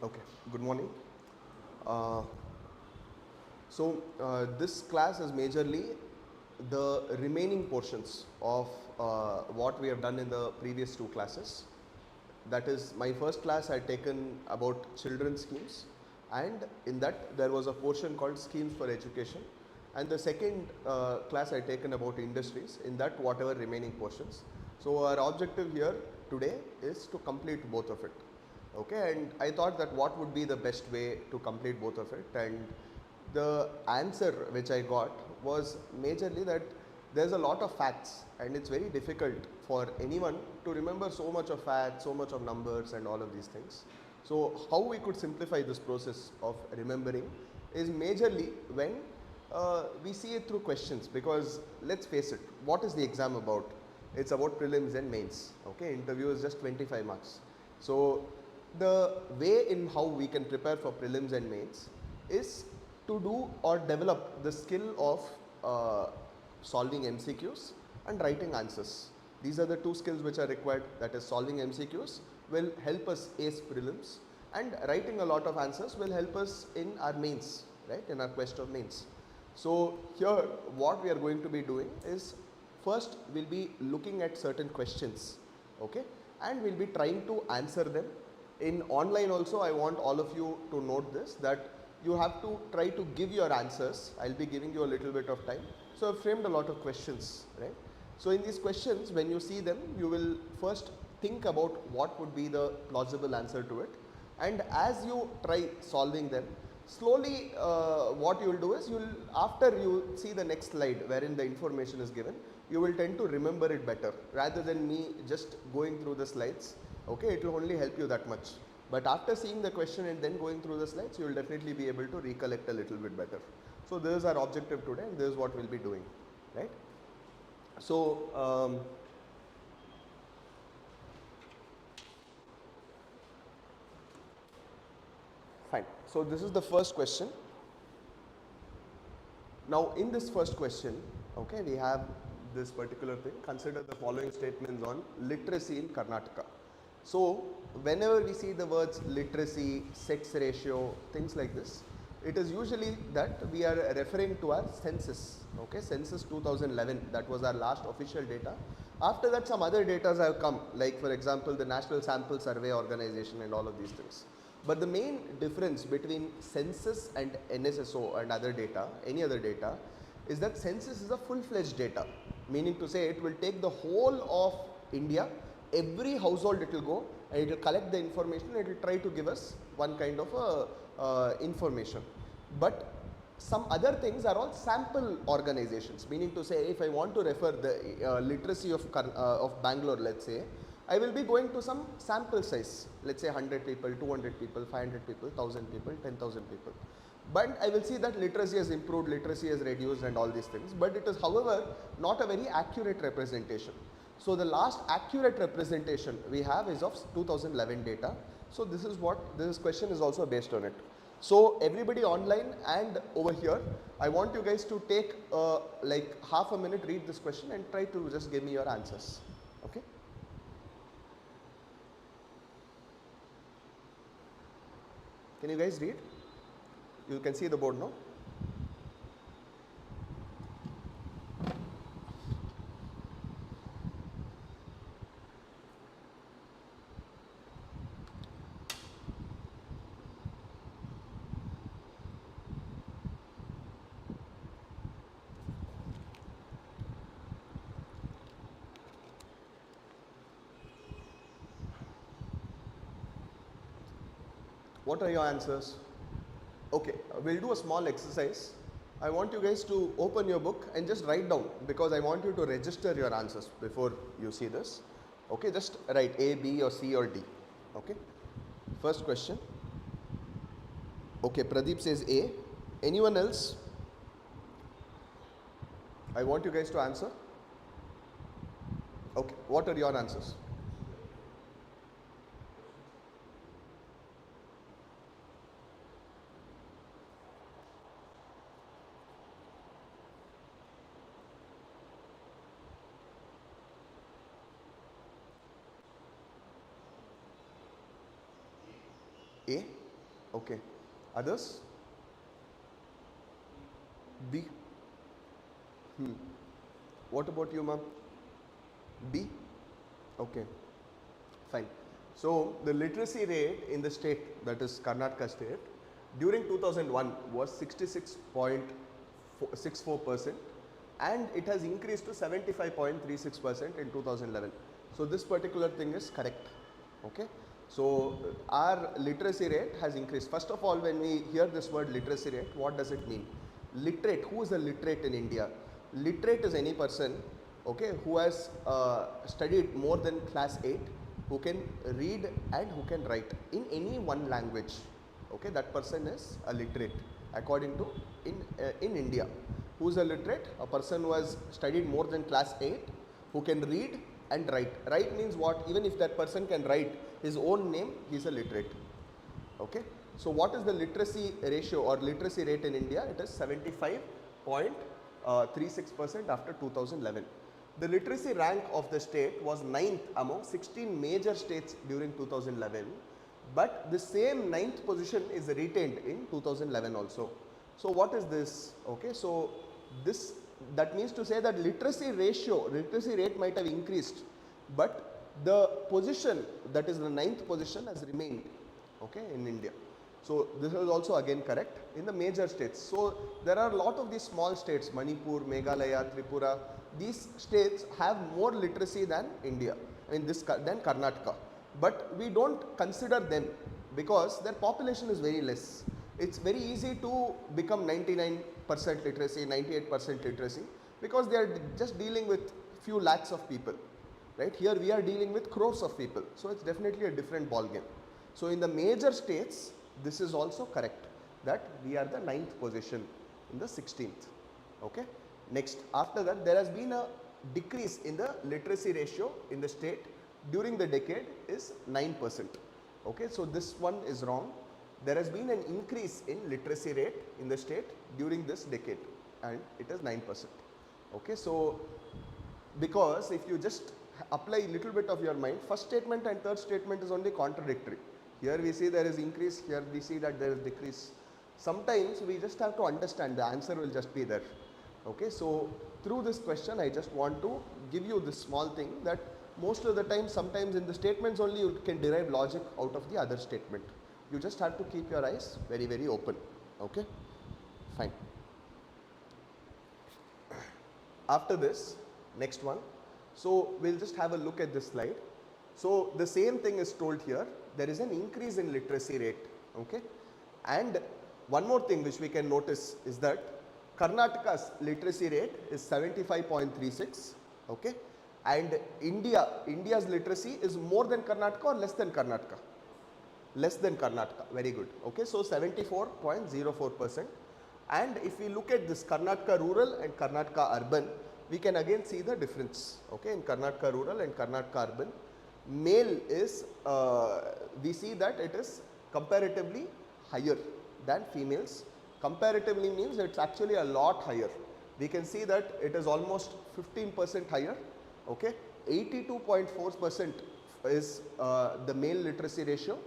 Okay, good morning. Uh, this class is majorly the remaining portions of what we have done in the previous two classes. That is, my first class I had taken about children's schemes, and in that there was a portion called schemes for education, and the second class I had taken about industries, in that whatever remaining portions. So our objective here today is to complete both of it. Okay, and I thought that what would be the best way to complete both of it, and the answer which I got was majorly that there's a lot of facts and it's very difficult for anyone to remember so much of facts, so much of numbers and all of these things. So how we could simplify this process of remembering is majorly when we see it through questions, because let's face it, what is the exam about? It's about prelims and mains. Okay, interview is just 25 marks. So the way in how we can prepare for prelims and mains is to do or develop the skill of solving MCQs and writing answers. These are the two skills which are required, that is solving MCQs will help us ace prelims, and writing a lot of answers will help us in our mains, right, in our quest of mains. So here what we are going to be doing is, first we'll be looking at certain questions, okay, and we'll be trying to answer them. In online also I want all of you to note this, that you have to try to give your answers. I'll be giving you a little bit of time. So I've framed a lot of questions, right? So in these questions, when you see them, you will first think about what would be the plausible answer to it. And as you try solving them, slowly what you will do is, after you see the next slide wherein the information is given, you will tend to remember it better rather than me just going through the slides. Okay, it will only help you that much. But after seeing the question and then going through the slides, you will definitely be able to recollect a little bit better. So this is our objective today, and this is what we'll be doing, right? So fine. So this is the first question. Now in this first question, okay, we have this particular thing. Consider the following statements on literacy in Karnataka. So whenever we see the words literacy, sex ratio, things like this, it is usually that we are referring to our census, okay, census 2011, that was our last official data. After that some other data have come, like for example the National Sample Survey Organization and all of these things. But the main difference between census and NSSO and other data, any other data, is that census is a full-fledged data, meaning to say it will take the whole of India, every household it will go and it will collect the information and it will try to give us one kind of information. But some other things are all sample organizations, meaning to say if I want to refer the literacy of Bangalore, let's say, I will be going to some sample size, let's say 100 people, 200 people, 500 people, 1000 people, 10,000 people. But I will see that literacy has improved, literacy has reduced and all these things, but it is however not a very accurate representation. So the last accurate representation we have is of 2011 data. So this is what this question is also based on it. So everybody online and over here, I want you guys to take like half a minute, read this question and try to just give me your answers. Okay. Can you guys read? You can see the board now. What are your answers? Okay, we'll do a small exercise. I want you guys to open your book and just write down, because I want you to register your answers before you see this. Okay, just write A, B or C or D. Okay, first question. Okay, Pradeep says A. Anyone else? I want you guys to answer. Okay, what are your answers? A? Okay. Others? B. What about you, ma'am? B? Okay, fine. So the literacy rate in the state, that is Karnataka state, during 2001 was 66.64% and it has increased to 75.36% in 2011. So this particular thing is correct. Okay. So our literacy rate has increased. First of all, when we hear this word literacy rate, what does it mean? Literate, who is a literate in India? Literate is any person, okay, who has studied more than class 8, who can read and who can write in any one language. Okay, that person is a literate according to in India. Who is a literate? A person who has studied more than class 8, who can read and write. Write means what? Even if that person can write his own name, he is a literate. Okay. So what is the literacy ratio or literacy rate in India? It is 75.36% after 2011. The literacy rank of the state was 9th among 16 major states during 2011, but the same 9th position is retained in 2011 also. So what is this? Okay, so this, that means to say that literacy rate might have increased, but the position, that is the 9th position, has remained, okay, in India. So this is also again correct in the major states. So there are a lot of these small states, Manipur, Meghalaya, Tripura. These states have more literacy than India, than Karnataka. But we don't consider them because their population is very less. It's very easy to become 99% literacy, 98% literacy, because they are just dealing with few lakhs of people. Right? Here we are dealing with crores of people. So it's definitely a different ball game. So in the major states, this is also correct, that we are the 9th position in the 16th. Okay. Next, after that, there has been a decrease in the literacy ratio in the state during the decade is 9%. Okay. So this one is wrong. There has been an increase in literacy rate in the state during this decade and it is 9%. Okay. So because if you just apply a little bit of your mind, first statement and third statement is only contradictory. Here we see there is increase, here we see that there is decrease. Sometimes we just have to understand, the answer will just be there. Okay, so through this question I just want to give you this small thing, that most of the time, sometimes in the statements only you can derive logic out of the other statement. You just have to keep your eyes very, very open. Okay, fine. After this, next one. So we'll just have a look at this slide. So the same thing is told here. There is an increase in literacy rate. Okay, and one more thing which we can notice is that Karnataka's literacy rate is 75.36. Okay, and India's literacy is more than Karnataka or less than Karnataka? Less than Karnataka. Very good. Okay, so 74.04%. And if we look at this Karnataka rural and Karnataka urban, we can again see the difference. Okay, in Karnataka rural and Karnataka urban, male is, we see that it is comparatively higher than females. Comparatively means it's actually a lot higher. We can see that it is almost 15% higher. Okay, 82.4% is the male literacy ratio,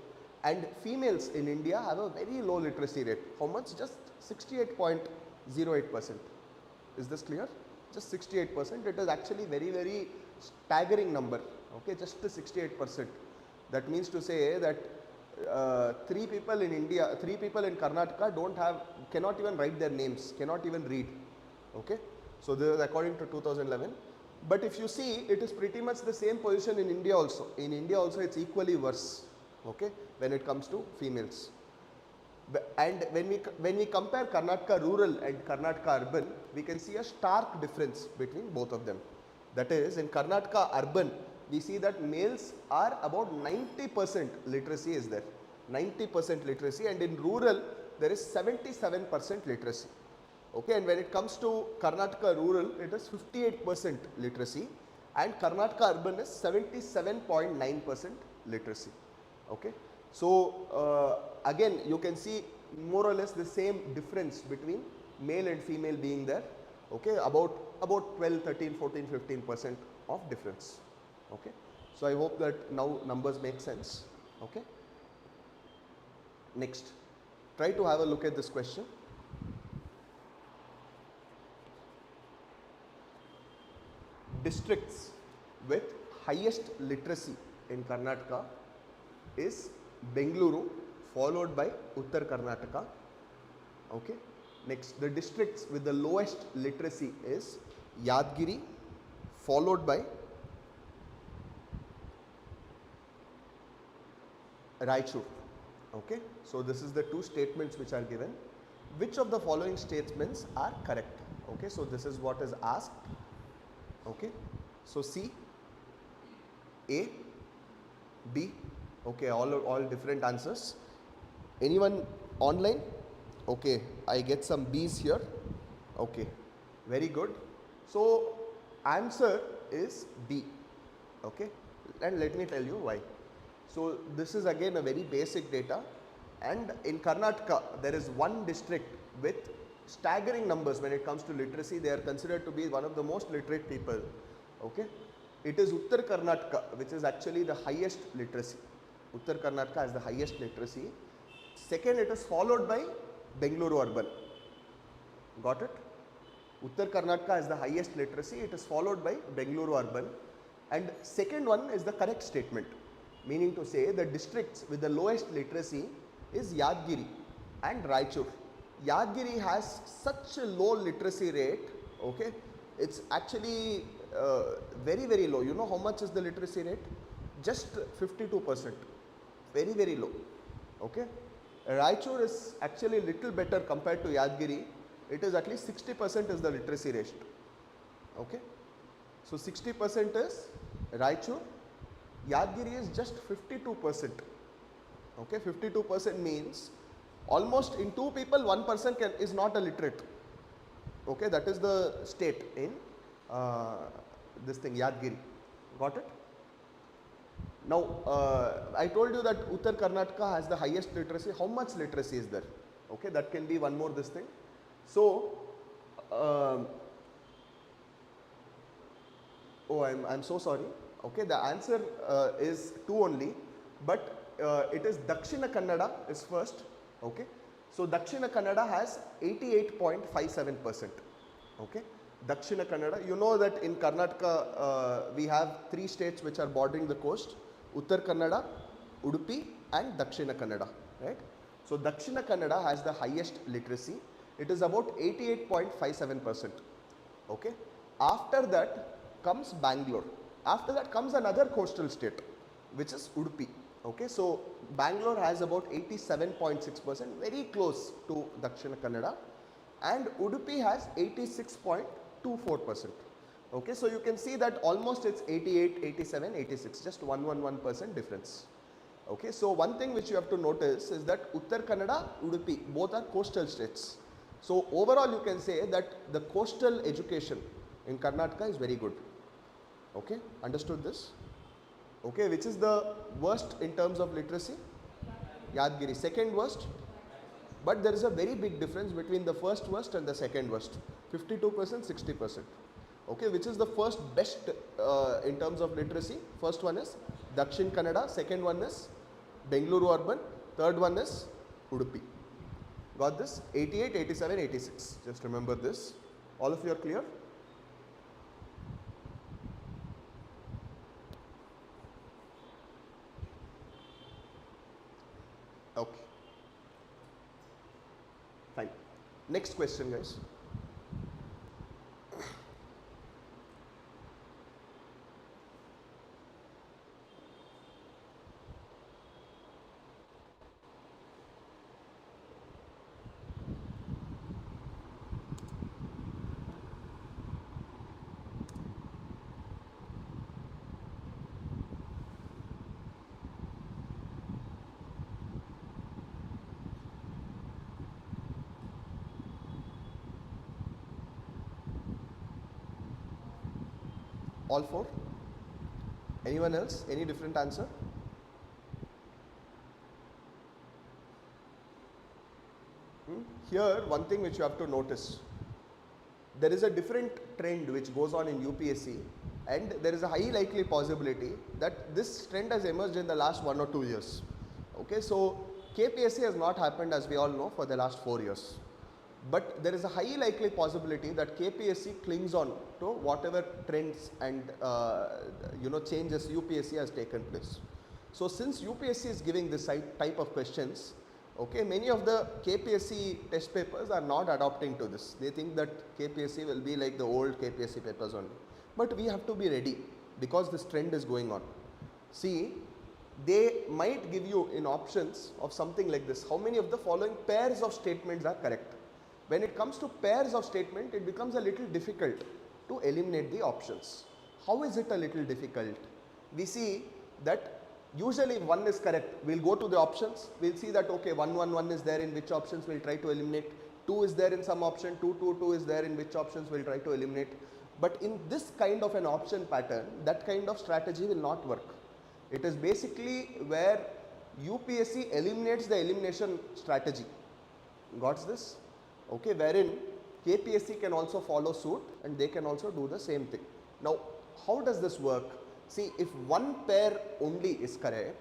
and females in India have a very low literacy rate. How much? Just 68.08%. Is this clear? Just 68%. It is actually very, very staggering number. Okay, just 68%. That means to say that 3 people in India, 3 people in Karnataka cannot even write their names, cannot even read. Okay, so this is according to 2011. But if you see, it is pretty much the same position in India also. In India also it's equally worse. Okay, when it comes to females. And when we compare Karnataka rural and Karnataka urban, we can see a stark difference between both of them. That is, in Karnataka urban, we see that males are about 90% literacy is there. 90% literacy, and in rural there is 77% literacy. Okay, and when it comes to Karnataka rural, it is 58% literacy, and Karnataka urban is 77.9% literacy. Okay, so again you can see more or less the same difference between male and female being there. Okay, about 12, 13, 14, 15% of difference. Okay, so I hope that now numbers make sense. Okay, next, Try to have a look at this question. Districts with highest literacy in Karnataka is Bengaluru, followed by Uttar Karnataka. Okay. Next, the districts with the lowest literacy is Yadgiri, followed by Raichur. Okay. So this is the two statements which are given. Which of the following statements are correct? Okay. So this is what is asked. Okay. So C, A, B. Okay. All different answers. Anyone online? Okay, I get some B's here. Okay, very good. So answer is B. Okay, and let me tell you why. So this is again a very basic data, and in Karnataka there is one district with staggering numbers when it comes to literacy. They are considered to be one of the most literate people. Okay, it is Uttar Karnataka which is actually the highest literacy. Uttar Karnataka has the highest literacy. Second, it is followed by Bengaluru urban. Got it? Uttar Karnataka has the highest literacy. It is followed by Bengaluru urban. And second one is the correct statement. Meaning to say the districts with the lowest literacy is Yadgiri and Raichur. Yadgiri has such a low literacy rate. Okay, it's actually very, very low. You know how much is the literacy rate? Just 52%. Very, very low. Okay. Raichur is actually a little better compared to Yadgiri. It is at least 60% is the literacy rate. Okay. So 60% is Raichur. Yadgiri is just 52%. Okay. 52% means almost in two people, one person is not a literate. Okay. That is the state in this thing, Yadgiri. Got it? Now, I told you that Uttar Karnataka has the highest literacy. How much literacy is there? Okay, that can be one more this thing. So, I'm so sorry. Okay, the answer is 2 only, but it is Dakshina Kannada is first. Okay, so Dakshina Kannada has 88.57%. Okay, Dakshina Kannada. You know that in Karnataka we have 3 states which are bordering the coast. Uttar Kannada, Udupi and Dakshina Kannada, right? So Dakshina Kannada has the highest literacy. It is about 88.57%. Okay. After that comes Bangalore. After that comes another coastal state, which is Udupi. Okay. So Bangalore has about 87.6%, very close to Dakshina Kannada, and Udupi has 86.24%. Okay, so you can see that almost it's 88, 87, 86, just 1% difference. Okay, so one thing which you have to notice is that Uttar Kannada, Udupi, both are coastal states. So overall you can say that the coastal education in Karnataka is very good. Okay, understood this? Okay, which is the worst in terms of literacy? Yadgiri, second worst. But there is a very big difference between the first worst and the second worst, 52%, 60%. Okay, which is the first best in terms of literacy? First one is Dakshin Kannada, second one is Bengaluru urban, third one is Udupi. Got this? 88, 87, 86. Just remember this. All of you are clear? Okay. Fine. Next question, guys. All 4? Anyone else? Any different answer? Here, one thing which you have to notice, there is a different trend which goes on in UPSC, and there is a high likely possibility that this trend has emerged in the last 1 or 2 years. Okay, so KPSC has not happened, as we all know, for the last 4 years. But there is a high likely possibility that KPSC clings on to whatever trends and changes UPSC has taken place. So since UPSC is giving this type of questions, okay, many of the KPSC test papers are not adopting to this. They think that KPSC will be like the old KPSC papers only. But we have to be ready because this trend is going on. See, they might give you in options of something like this. How many of the following pairs of statements are correct? When it comes to pairs of statement, it becomes a little difficult to eliminate the options. How is it a little difficult? We see that usually if 1 is correct, we'll go to the options, we'll see that okay, 1, 1, 1 is there in which options we'll try to eliminate, 2 is there in some option, 2, 2, 2 is there in which options we'll try to eliminate. But in this kind of an option pattern, that kind of strategy will not work. It is basically where UPSC eliminates the elimination strategy. Got this? Okay, wherein KPSC can also follow suit and they can also do the same thing. Now, how does this work? See, if 1 pair only is correct,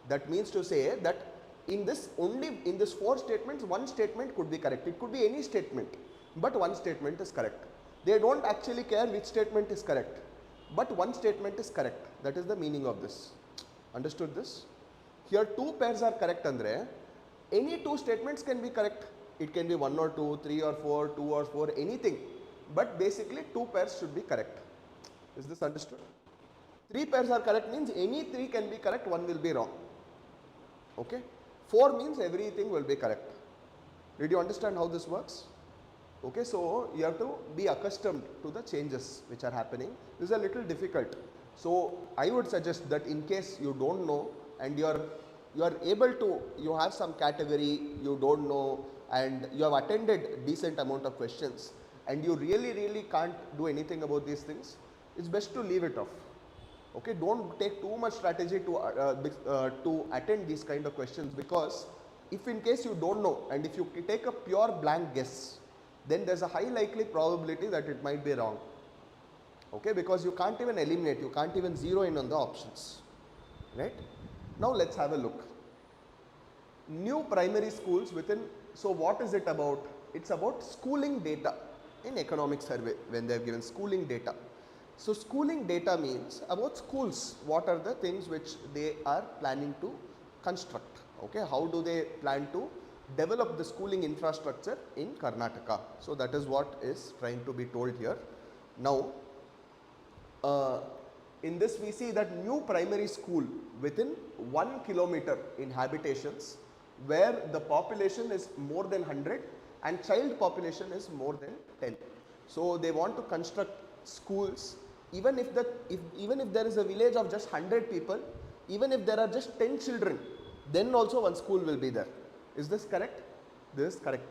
that means to say that in this 4 statements, 1 statement could be correct. It could be any statement, but 1 statement is correct. They don't actually care which statement is correct, but 1 statement is correct. That is the meaning of this. Understood this? Here 2 pairs are correct, Andre. Any 2 statements can be correct. It can be 1 or 2, 3 or 4, 2 or 4, anything. But basically 2 pairs should be correct. Is this understood? 3 pairs are correct means any 3 can be correct, 1 will be wrong. Okay? 4 means everything will be correct. Did you understand how this works? Okay, so you have to be accustomed to the changes which are happening. This is a little difficult. So I would suggest that in case you don't know and you are able to, you have some category you don't know and you have attended decent amount of questions and you really can't do anything about these things, it's best to leave it off. Okay, don't take too much strategy to attend these kind of questions, because if in case you don't know and if you take a pure blank guess, then there's a high likely probability that it might be wrong. Okay, because you can't even eliminate, you can't even zero in on the options, right? Now let's have a look. New primary schools within, so what is it about? It's about schooling data in economic survey when they have given schooling data. So schooling data means about schools, what are the things which they are planning to construct, okay? How do they plan to develop the schooling infrastructure in Karnataka? So that is what is trying to be told here. Now, in this we see that new primary school within 1 kilometer in habitations where the population is more than 100 and child population is more than 10. So they want to construct schools even if there is a village of just 100 people, even if there are just 10 children, then also one school will be there. Is this correct? This is correct.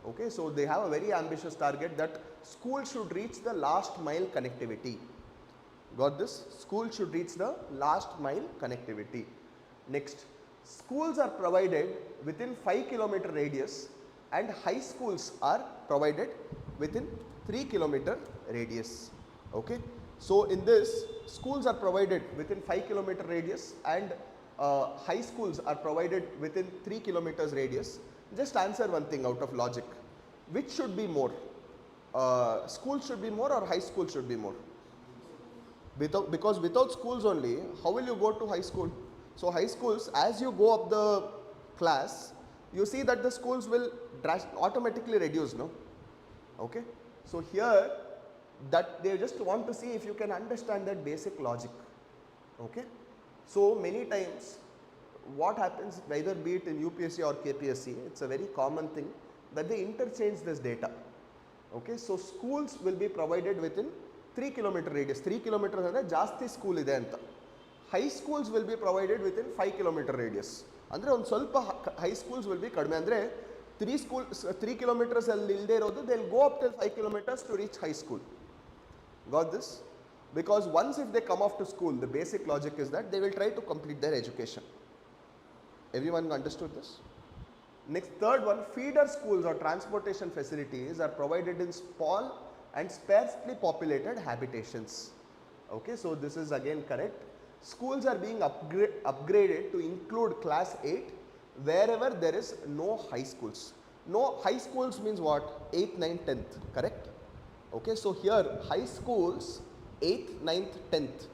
Okay, so they have a very ambitious target that school should reach the last mile connectivity. Got this? School should reach the last mile connectivity. Next, schools are provided within 5 kilometer radius and high schools are provided within 3 kilometer radius. Okay, so in this, schools are provided within 5 kilometer radius and high schools are provided within 3 kilometers radius. Just answer one thing out of logic. Which should be more? School should be more or high school should be more? Because without schools only, how will you go to high school? So high schools, as you go up the class, you see that the schools will automatically reduce, no? Okay. So here, that they just want to see if you can understand that basic logic. Okay. So many times, what happens, whether be it in UPSC or KPSC, it's a very common thing that they interchange this data. Okay. So schools will be provided within 3 kilometer radius. 3 kilometers andre ಜಾಸ್ತಿ school ಇದೆ ಅಂತ. High schools will be provided within 5 kilometer radius. ಅಂದ್ರೆ ಒಂದು ಸ್ವಲ್ಪ high schools will be ಕಡಿಮೆ, ಅಂದ್ರೆ 3 kilometers ಅಲ್ಲಿ ಇಲ್ಲದೆ ಇರೋದು, they'll go up till 5 kilometers to reach high school. Got this? Because once if they come off to school, the basic logic is that they will try to complete their education. Everyone understood this? Next, third one, feeder schools or transportation facilities are provided in small and sparsely populated habitations. Okay, so this is again correct. Schools are being upgraded to include class 8 wherever there is no high schools. No high schools means what? 8th, 9th, 10th, correct? Okay, so here high schools 8th, 9th, 10th.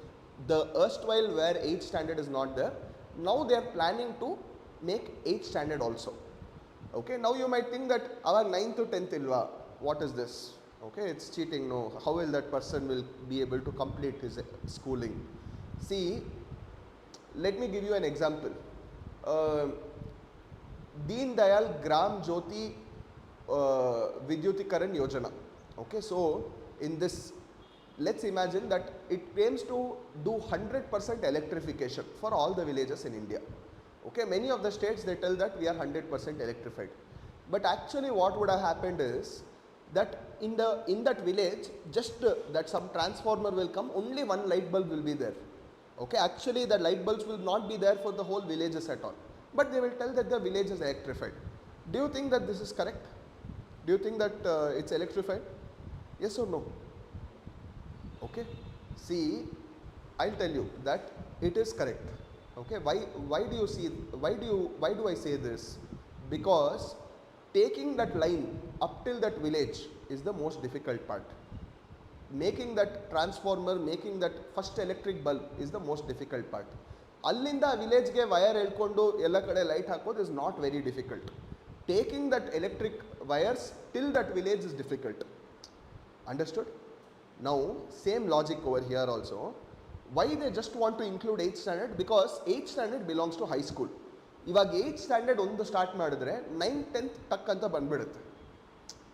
The erstwhile where 8th standard is not there, now they are planning to make 8th standard also. Okay, now you might think that our 9th to 10th ilva, what is this? Okay, it's cheating. No, how will that person will be able to complete his schooling? See, let me give you an example. Deen Dayal Gram Jyoti Vidyutikaran Yojana. Okay, so in this, let's imagine that it aims to do 100% electrification for all the villages in India. Okay, many of the states they tell that we are 100% electrified, but actually what would have happened is that in that village just that some transformer will come, only one light bulb will be there. Okay, actually the light bulbs will not be there for the whole villages at all, but they will tell that the village is electrified. Do you think that this is correct? Do you think that it's electrified? Yes or no? Okay, see, I'll tell you that it is correct. Okay, why do I say this? Because taking that line up till that village is the most difficult part. Making that transformer, making that first electric bulb is the most difficult part. Allinda village ge wire elkondu ella kade light hakodu is not very difficult. Taking that electric wires till that village is difficult. Understood? Now same logic over here also. Why they just want to include 8th standard? Because 8th standard belongs to high school. ಇವಾಗ 8th standard ಒಂದು start ಮಾಡಿದ್ರೆ 9th 10th ಟಕ್ ಅಂತ ಬಂದ್ಬಿಡುತ್ತೆ.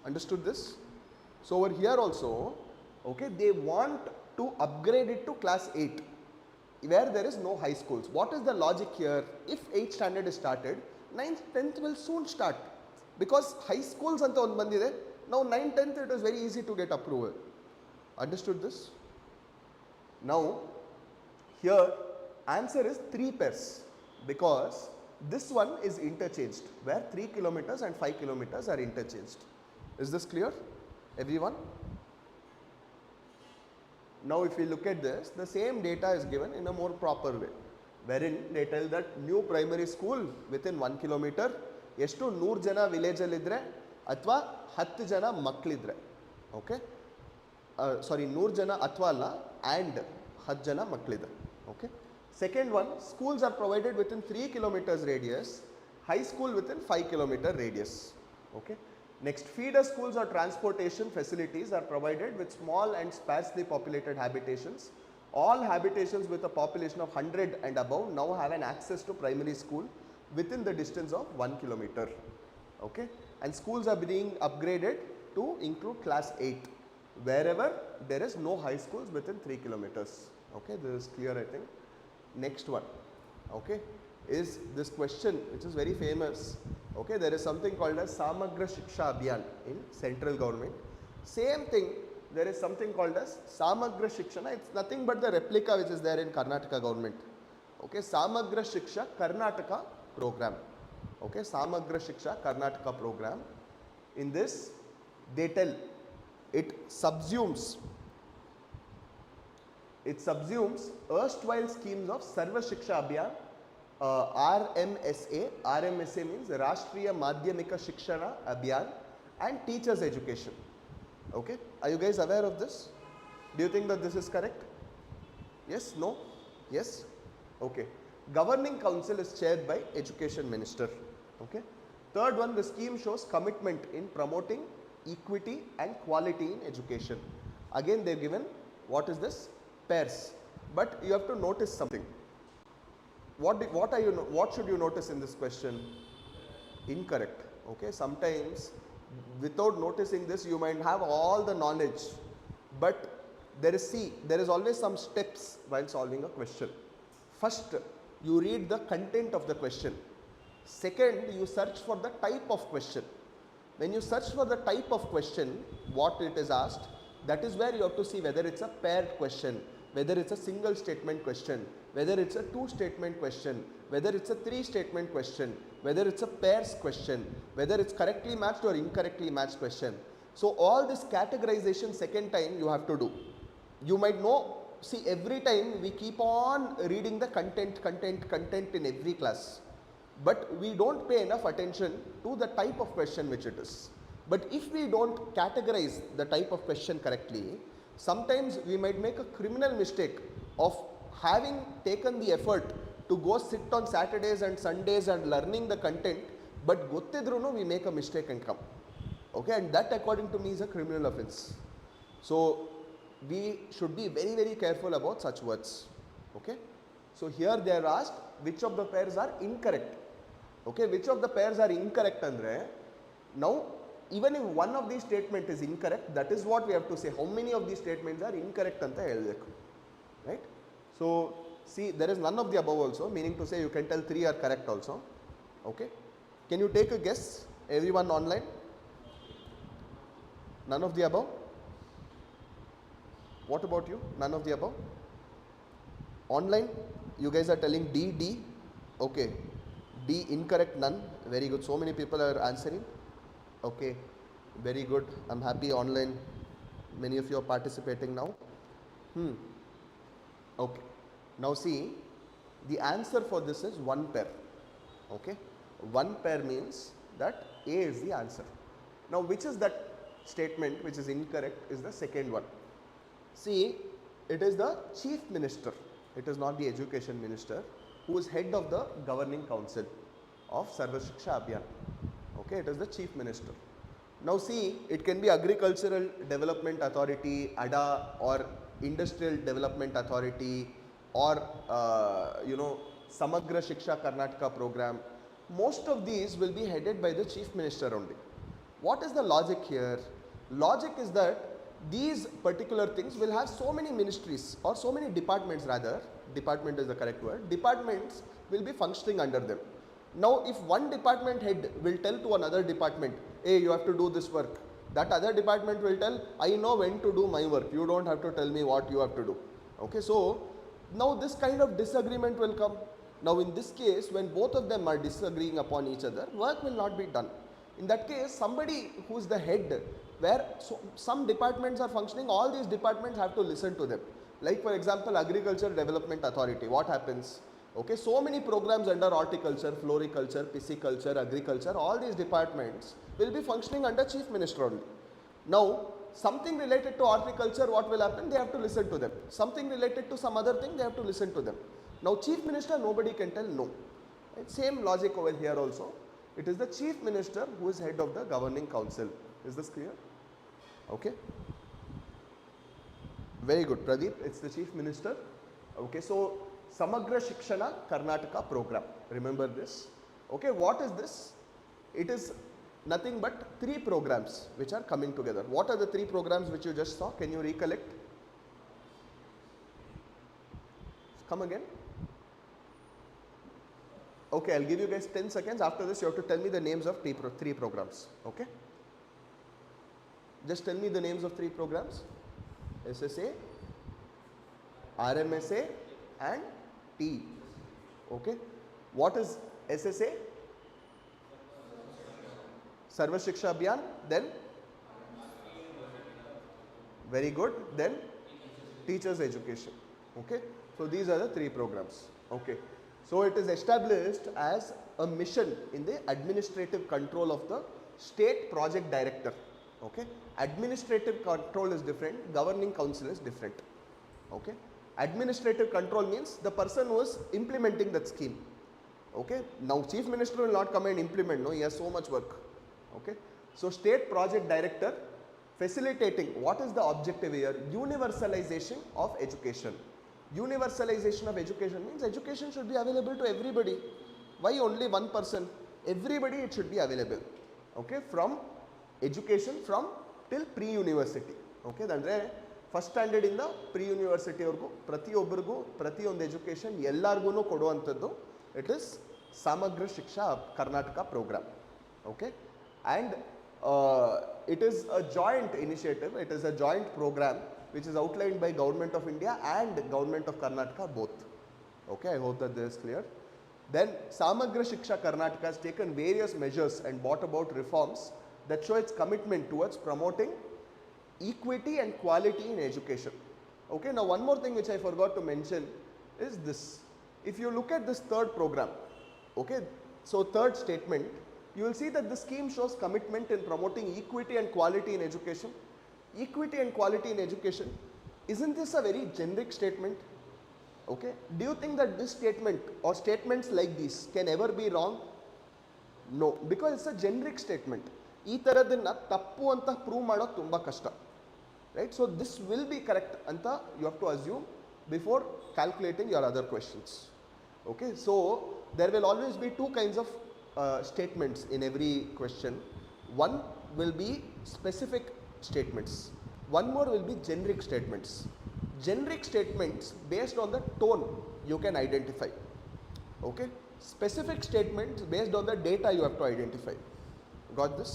Understood this? So over here also, okay, they want to upgrade it to class 8 where there is no high schools. What is the logic here? If 8th standard is started, 9th 10th will soon start because high schools ಅಂತ ಒಂದು ಬಂದಿದೆ. Now 9th 10th it is very easy to get approval. Understood this? Now here answer is 3 pairs because this one is interchanged where 3 kilometers and 5 kilometers are interchanged. Is this clear, everyone? Now if we look at this, the same data is given in a more proper way, wherein they tell that new primary school within 1 kilometer, ಎಷ್ಟು 100 ಜನ village ಅಲ್ಲಿ ಇದ್ರೆ ಅಥವಾ 10 ಜನ ಮಕ್ಕಳಿದ್ರೆ, okay, sorry 100 ಜನ ಅಥವಾ ಅಲ್ಲ and 10 ಜನ ಮಕ್ಕಳಿದ್ರೆ, okay. Second one, schools are provided within 3 kilometers radius, high school within 5 kilometer radius, okay. Next, feeder schools or transportation facilities are provided with small and sparsely populated habitations. All habitations with a population of 100 and above now have an access to primary school within the distance of 1 kilometer, okay. And schools are being upgraded to include class 8 wherever there is no high schools within 3 kilometers, okay. This is clear, I think. Next one, okay, is this question which is very famous. Okay, there is something called as Samagra Shiksha Abhiyan in central government. Same thing, there is something called as Samagra Shikshana. It's nothing but the replica which is there in Karnataka government. Okay, Samagra Shiksha Karnataka program. Okay, Samagra Shiksha Karnataka program. In this, they tell it subsumes erstwhile schemes of Sarva Shiksha Abhiyan, RMSA. RMSA means Rashtriya Madhyamika Shikshana Abhiyan, and teachers education. Okay, are you guys aware of this? Do you think that this is correct? Yes, no, yes, okay. Governing council is chaired by education minister, okay. Third one, the scheme shows commitment in promoting equity and quality in education. Again they've given what is this? Pairs, but you have to notice something. What should you notice in this question? Incorrect, okay. Sometimes without noticing this you might have all the knowledge, but there is always some steps while solving a question. First, you read the content of the question. Second, you search for the type of question. When you search for the type of question, what it is asked, that is where you have to see whether it's a paired question, whether it's a single statement question, whether it's a 2 statement question, whether it's a 3 statement question, whether it's a pairs question, whether it's correctly matched or incorrectly matched question. So all this categorization second time you have to do. You might know, see, every time we keep on reading the content in every class. but we don't pay enough attention to the type of question which it is. But if we don't categorize the type of question correctly, sometimes we might make a criminal mistake of having taken the effort to go sit on Saturdays and Sundays and learning the content, but gottidruno we make a mistake and come. Okay, and that according to me is a criminal offense. So we should be very, very careful about such words. Okay, so here they are asked which of the pairs are incorrect. Okay, which of the pairs are incorrect andre, now even if one of these statement is incorrect, that is what we have to say. How many of these statements are incorrect anta helbeku, right? So see, there is none of the above also, meaning to say you can tell 3 are correct also. Okay, can you take a guess, everyone online? None of the above? What about you? None of the above? Online, you guys are telling D. Okay, D incorrect, none. Very good. So many people are answering. Okay, very good. I'm happy online. Many of you are participating now. Okay. Now see, the answer for this is one pair. Okay, one pair means that A is the answer. Now, which is that statement which is incorrect is the second one. See, it is the chief minister. It is not the education minister who is head of the governing council of Sarva Shiksha Abhiyan. Okay, it is the chief minister. Now see, it can be Agricultural Development Authority, ADA, or Industrial Development Authority, or Samagra Shiksha Karnataka program. Most of these will be headed by the chief minister only. What is the logic here? Logic is that these particular things will have so many ministries or so many departments, rather, department is the correct word, departments will be functioning under them. Now, if one department head will tell to another department, hey, you have to do this work, that other department will tell, I know when to do my work, you don't have to tell me what you have to do. Okay, so now this kind of disagreement will come. Now, in this case, when both of them are disagreeing upon each other, work will not be done. In that case, somebody who is the head, where some departments are functioning, all these departments have to listen to them. Like for example, Agriculture Development Authority, what happens? Okay, so many programs under horticulture, floriculture, pisciculture, agriculture, all these departments will be functioning under chief minister only. Now, something related to horticulture, what will happen? They have to listen to them. Something related to some other thing, they have to listen to them. Now, chief minister, nobody can tell no. Right? Same logic over here also. It is the chief minister who is head of the governing council. Is this clear? Okay. Very good, Pradeep. It's the chief minister. Okay, so Samagra Shikshana Karnataka program. Remember this. Okay, what is this? It is nothing but 3 programs which are coming together. What are the 3 programs which you just saw? Can you recollect? Come again. Okay, I'll give you guys 10 seconds. After this, you have to tell me the names of 3 programs. Okay. Just tell me the names of 3 programs. SSA, RMSA and T. Okay. What is SSA? Sarva Shiksha Abhiyan. Then? Very good. Then? Teachers Education. Okay. So these are the 3 programs. Okay. So it is established as a mission in the administrative control of the state project director. Okay. Administrative control is different, governing council is different. Okay. Administrative control means the person who is implementing that scheme. Okay. Now chief minister will not come and implement, no, he has so much work. Okay. So state project director facilitating, what is the objective here? Universalization of education. Universalization of education means education should be available to everybody. Why only one person? Everybody it should be available. Okay, from education from till pre-university. Okay, dandre first standard in the pre-university orgu ಪ್ರತಿಯೊಬ್ಬರಿಗೂ ಪ್ರತಿಯೊಂದು education ಎಲ್ಲರಿಗೂ ಕೊಡುವಂಥದ್ದು. It is Samagra Shiksha Karnataka program. Okay, and it is a joint initiative. It is a joint program which is outlined by Government of India and Government of Karnataka both. Okay, I hope that this is clear. Then Samagra Shiksha Karnataka has taken various measures and brought about reforms that show its commitment towards promoting equity and quality in education. Okay, now one more thing which I forgot to mention is this. If you look at this 3rd program, okay, So third statement, you will see that the scheme shows commitment in promoting equity and quality in education. Equity and quality in education, isn't this a very generic statement? Okay, do you think that this statement or statements like this can ever be wrong? No, because it's a generic statement. ಈ ತರದನ್ನ ತಪ್ಪು ಅಂತ prove ಮಾಡೋದು ತುಂಬ ಕಷ್ಟ, right? So this will be correct anta you have to assume before calculating your other questions. Okay, so there will always be two kinds of statements in every question. One will be specific statements, one more will be generic statements. Generic statements based on the tone you can identify. Okay, specific statements based on the data you have to identify. Got this?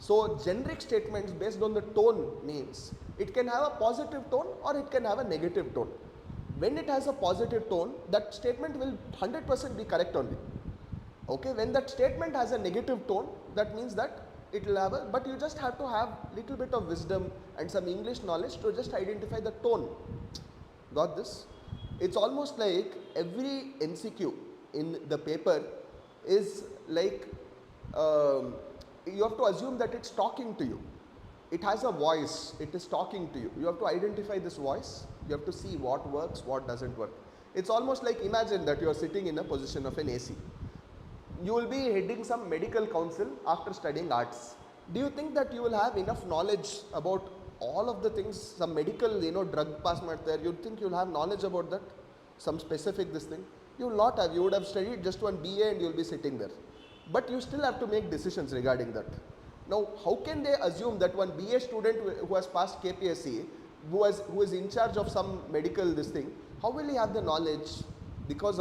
So generic statements based on the tone means it can have a positive tone or it can have a negative tone. When it has a positive tone, that statement will 100% be correct only. Okay, when that statement has a negative tone, that means that it will have a, but you just have to have little bit of wisdom and some English knowledge to just identify the tone. Got this? It's almost like every MCQ in the paper is like you have to assume that it's talking to you. It has a voice, it is talking to you. You have to identify this voice, you have to see what works, what doesn't work. It's almost like, imagine that you are sitting in a position of an AC. You will be heading some medical council after studying arts. Do you think that you will have enough knowledge about all of the things, some medical, drug pass there, you think you will have knowledge about that, some specific this thing? You will not have. You would have studied just one BA and you will be sitting there. But you still have to make decisions regarding that. Now, how can they assume that one BA student who has passed KPSC, who is in charge of some medical this thing, how will he have the knowledge because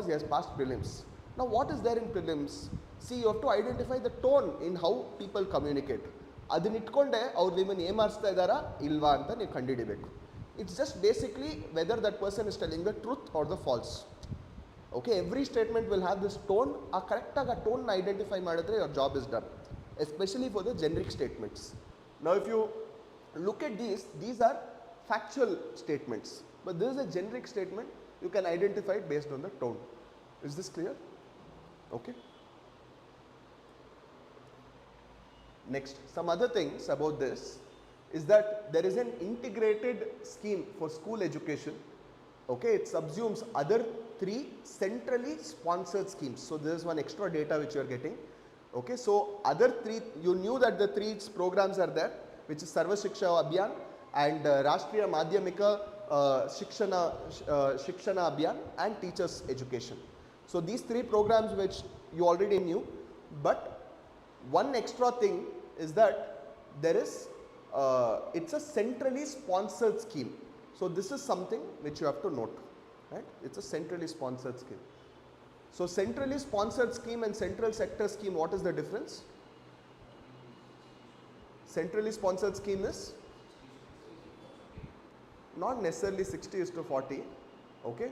he has passed prelims? Now, what is there in prelims? See, you have to identify the tone in how people communicate. ಅದನ್ನ ಇಟ್ಕೊಂಡೆ ಅವ್ರು ನಿಮ್ಮನ್ನು ಏಮಾರಿಸ್ತಾ ಇದ್ದಾರಾ ಇಲ್ವಾ ಅಂತ ನೀವು ಕಂಡುಹಿಡಿಬೇಕು. It's just basically whether that person is telling the truth or the false. Okay, every statement will have this tone. Correct tone identify madidre your job is done, especially for the generic statements. Now if you look at these are factual statements, but this is a generic statement. You can identify it based on the tone. Is this clear? Okay. Next, some other things about this is that there is an integrated scheme for school education. Okay, it subsumes other 3 centrally sponsored schemes. So this is one extra data which you are getting. Okay, so other 3, you knew that the 3 programs are there, which is Sarva Shiksha Abhiyan and Rashtriya Madhyamika Shikshana Abhiyan and Teachers Education. So these 3 programs which you already knew, but one extra thing is that there is, it's a centrally sponsored scheme. So this is something which you have to note, right? It's a centrally sponsored scheme. So centrally sponsored scheme and central sector scheme, what is the difference? Centrally sponsored scheme is not necessarily 60:40, okay?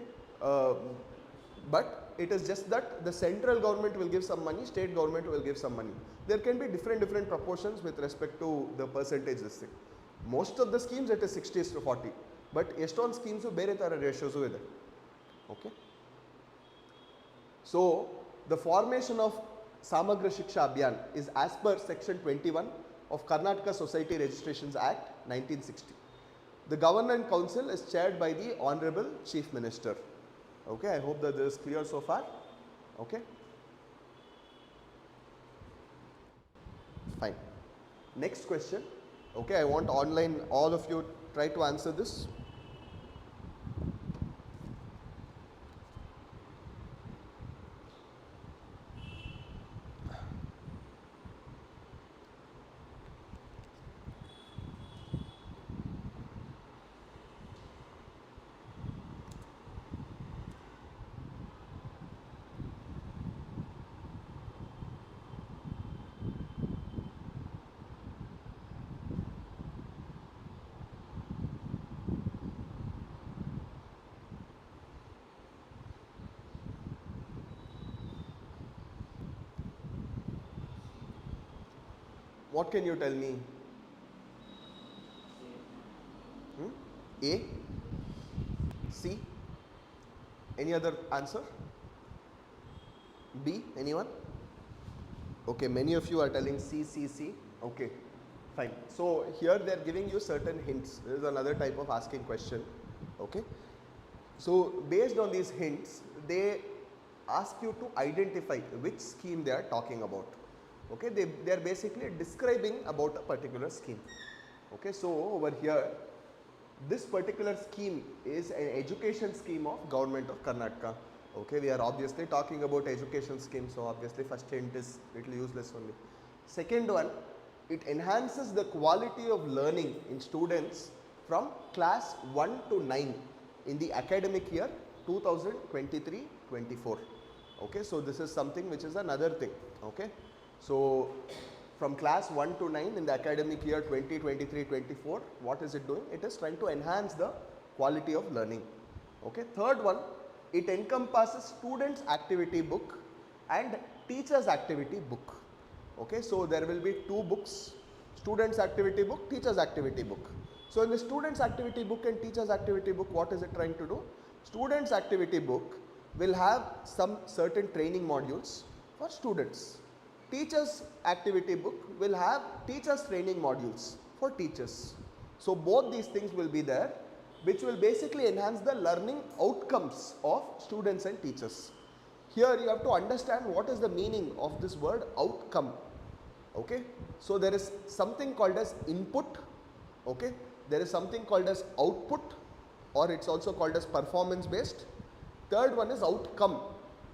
But it is just that the central government will give some money, state government will give some money. There can be different proportions with respect to the percentage this thing. Most of the schemes it is 60:40, but eston schemes bere tara ratios ide. Okay, so the formation of Samagra Shiksha Abhiyan is as per section 21 of Karnataka Society Registrations Act 1960. The Government Council is chaired by the Honorable Chief Minister. Okay, I hope that this is clear so far. Okay, fine. Next question. Okay, I want online all of you try to answer this. What can you tell me? A? C? Any other answer? B? B, anyone? Okay, many of you are telling C, C, C. Okay, fine. So here they are giving you certain hints. This is another type of asking question. Okay. So based on these hints, they ask you to identify which scheme they are talking about. Okay, they are basically describing about a particular scheme. Okay, so over here, this particular scheme is an education scheme of Government of Karnataka. Okay, we are obviously talking about education scheme, so obviously first hint is little useless only. Second one, it enhances the quality of learning in students from class 1 to 9 in the academic year 2023-24. Okay, so this is something which is another thing. Okay, so from class 1 to 9 in the academic year 2023-24, what is it doing? It is trying to enhance the quality of learning. Okay, third one, it encompasses students activity book and teachers activity book. Okay, so there will be two books, students activity book, teachers activity book. So in the students activity book and teachers activity book, what is it trying to do? Students activity book will have some certain training modules for students. Teachers activity book will have teachers training modules for teachers. So both these things will be there, which will basically enhance the learning outcomes of students and teachers. Here you have to understand what is the meaning of this word outcome. Okay, so there is something called as input. Okay, there is something called as output, or it's also called as performance based. Third one is outcome.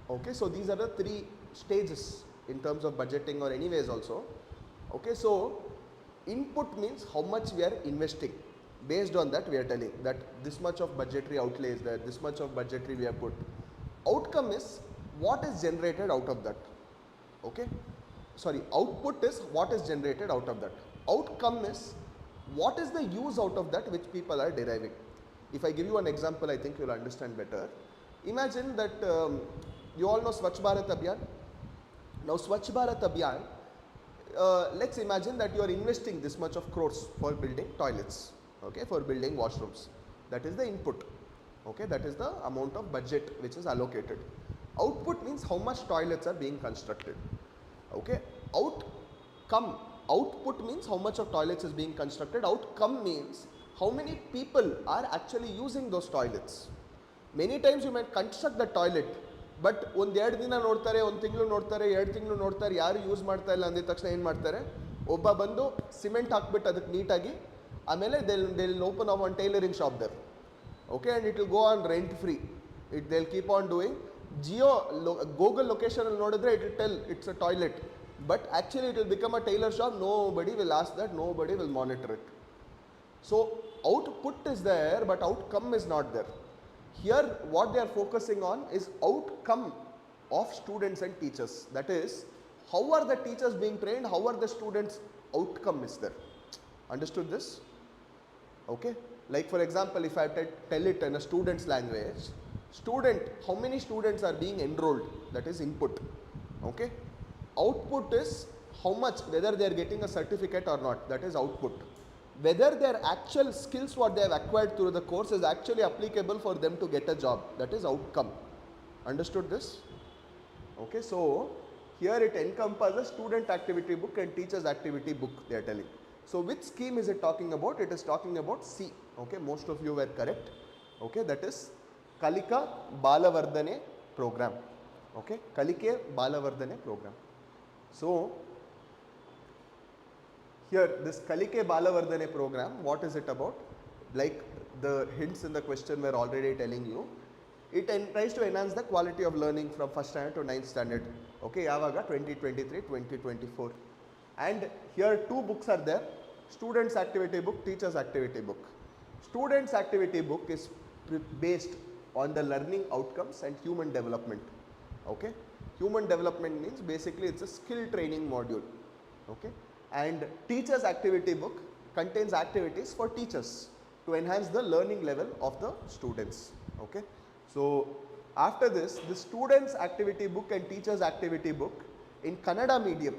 Okay, so these are the three stages in terms of budgeting or anyways also. Okay, so input means how much we are investing. Based on that we are telling that this much of budgetary outlay is there, this much of budgetary we have put. Outcome is what is generated out of that. Okay, sorry, output is what is generated out of that. Outcome is what is the use out of that which people are deriving. If I give you an example, I think you will understand better. Imagine that you all know Swachh Bharat Abhiyan. Now Swachh Bharat Abhiyan, let's imagine that you are investing this much of crores for building toilets, okay, for building washrooms. That is the input. Okay, that is the amount of budget which is allocated. Output means how much toilets are being constructed. Okay, outcome, output means how much of toilets is being constructed. Outcome means how many people are actually using those toilets. Many times you might construct the toilet, but ಒಂದು 2 ದಿನ ನೋಡ್ತಾರೆ, 1 ತಿಂಗಳು ನೋಡ್ತಾರೆ, 2 ತಿಂಗಳು ನೋಡ್ತಾರೆ, ಯಾರು use ಮಾಡ್ತಾ ಇಲ್ಲ ಅಂದಿದ ತಕ್ಷಣ ಏನು ಮಾಡ್ತಾರೆ, ಒಬ್ಬ ಬಂದು ಸಿಮೆಂಟ್ ಹಾಕ್ಬಿಟ್ಟು ಅದಕ್ಕೆ ನೀಟಾಗಿ ಆಮೇಲೆ they'll open up one tailoring shop there. Okay, and it will go on rent free. They'll keep on doing. Google location ಅಲ್ಲಿ ನೋಡಿದ್ರೆ it will tell it's a toilet, but actually it will become a tailor shop. Nobody will ask that, nobody will monitor it. So output is there, but outcome is not there. Here what they are focusing on is outcome of students and teachers. That is, how are the teachers being trained, how are the students, outcome is there. Understood this? Okay, like for example, if I tell it in a student's language, student, how many students are being enrolled, that is input. Okay, output is how much, whether they are getting a certificate or not, that is output. Whether their actual skills what they have acquired through the course is actually applicable for them to get a job, that is outcome. Understood this? Okay, so here it encompasses student activity book and teachers activity book they are telling. So which scheme is it talking about? It is talking about C. Okay, most of you were correct. Okay, that is Kalika Balavardhane program. Okay, Kalike Balavardhane program. So here this Kalike Balavardhane program, what is it about? Like the hints in the question were already telling you, it tries to enhance the quality of learning from 1st standard to 9th standard. Okay, yavaga 2023-2024. And here two books are there, students activity book, teachers activity book. Students activity book is based on the learning outcomes and human development. Okay, human development means basically it's a skill training module. Okay, and teachers activity book contains activities for teachers to enhance the learning level of the students. Okay, so after this, the students activity book and teachers activity book in Kannada medium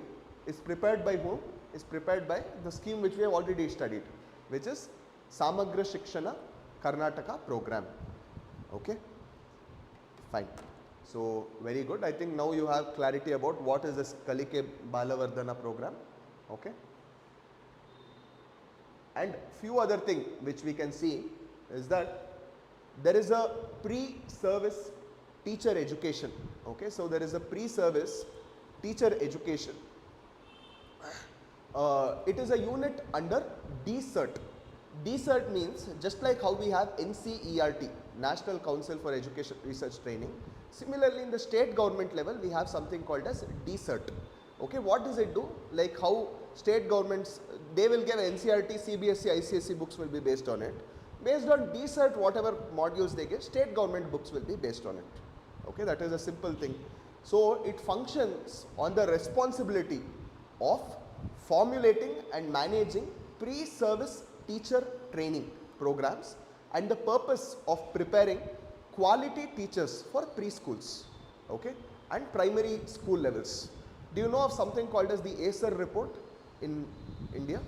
is prepared by whom? Is prepared by the scheme which we have already studied, which is Shikshana Karnataka program. Okay, fine. So very good. I think now you have clarity about what is this Kalike Balavardhana program. Okay. And few other thing which we can see is that there is a pre-service teacher education. Okay, so there is a pre-service teacher education. It is a unit under DSERT. DSERT means just like how we have NCERT, National Council for Education Research Training. Similarly, in the state government level, we have something called as DSERT. Okay, what does it do? Like how state governments, they will give NCERT, CBSE, ICSE books will be based on it. Based on DSERT, whatever modules they give, state government books will be based on it. Okay, that is a simple thing. So it functions on the responsibility of formulating and managing pre-service teacher training programs and the purpose of preparing quality teachers for preschools, okay, and primary school levels. Do you know of something called as the DSERT report in India?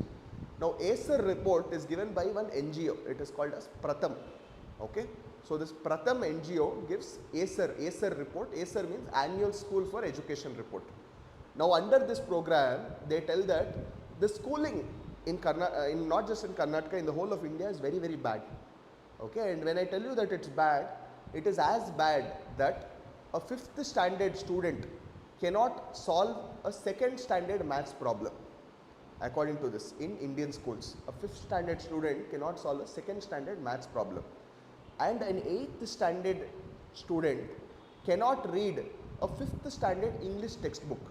Now DSERT report is given by one NGO, it is called as Pratham, okay. So this Pratham NGO gives DSERT report. DSERT means Annual School for Education report. Now under this program, they tell that the schooling in not just in Karnataka, in the whole of India is very, very bad. Okay, and when I tell you that it's bad, it is as bad that a 5th standard student cannot solve a 2nd standard maths problem. According to this, in Indian schools, a 5th standard student cannot solve a 2nd standard maths problem. And an 8th standard student cannot read a 5th standard English textbook.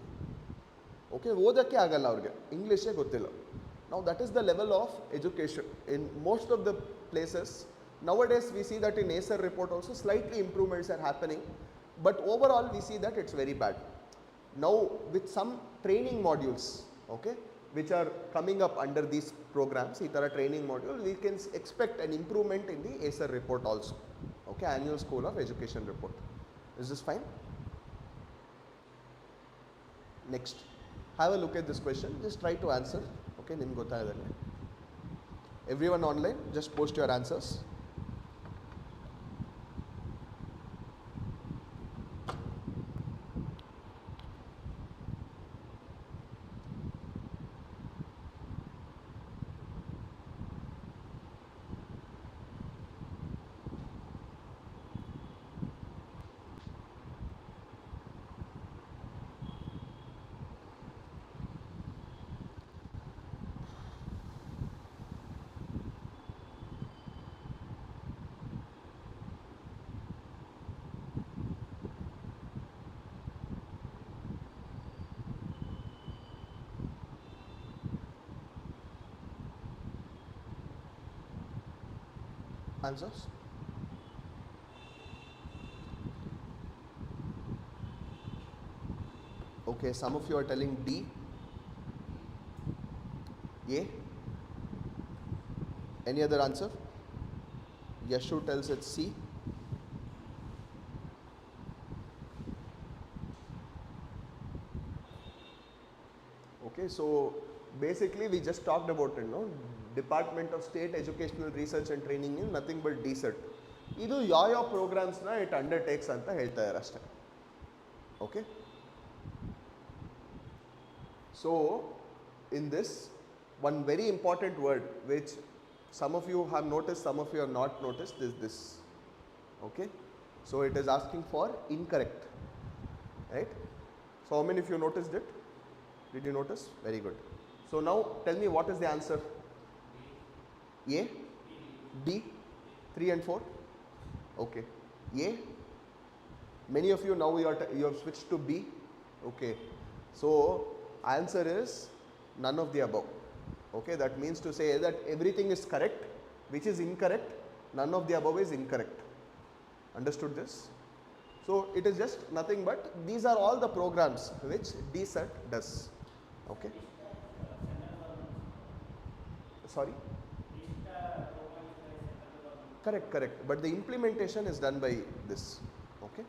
Okay, ಓದಕ್ಕೆ ಆಗಲ್ಲ ಅವ್ರಿಗೆ, ಇಂಗ್ಲೀಷೇ ಗೊತ್ತಿಲ್ಲ. Now that is the level of education in most of the places. Nowadays we see that in DSERT report also slightly improvements are happening, but overall we see that it's very bad. Now with some training modules, okay, which are coming up under these programs, itara training module, we can expect an improvement in the DSERT report also. Okay, Annual School of Education report. Is this fine? Next, have a look at this question. Just try to answer. Okay, nimge gottagadalle. Everyone online, just post your answers. Answers? Okay, some of you are telling D. A. Any other answer? Yashu tells it C. Okay, so basically we just talked about it, no? Department of State Educational Research and Training is nothing but DSERT. Idu ಯಾವ programs na it undertakes anta ಹೇಳ್ತಾ ಇದ್ದಾರೆ ಅಷ್ಟೇ. Okay. So in this, one very important word which some of you have noticed, some of you have not noticed, is this. Okay. So it is asking for incorrect, right? So how many of you noticed it? Did you notice? Very good. So now tell me, what is the answer? A, B, 3 and 4. Okay. A. Many of you now you have switched to B. Okay. So answer is none of the above. Okay. That means to say that everything is correct, which is incorrect. None of the above is incorrect. Understood this? So it is just nothing but these are all the programs which DSERT does. Okay. Sorry. Correct. But the implementation is done by this. Okay.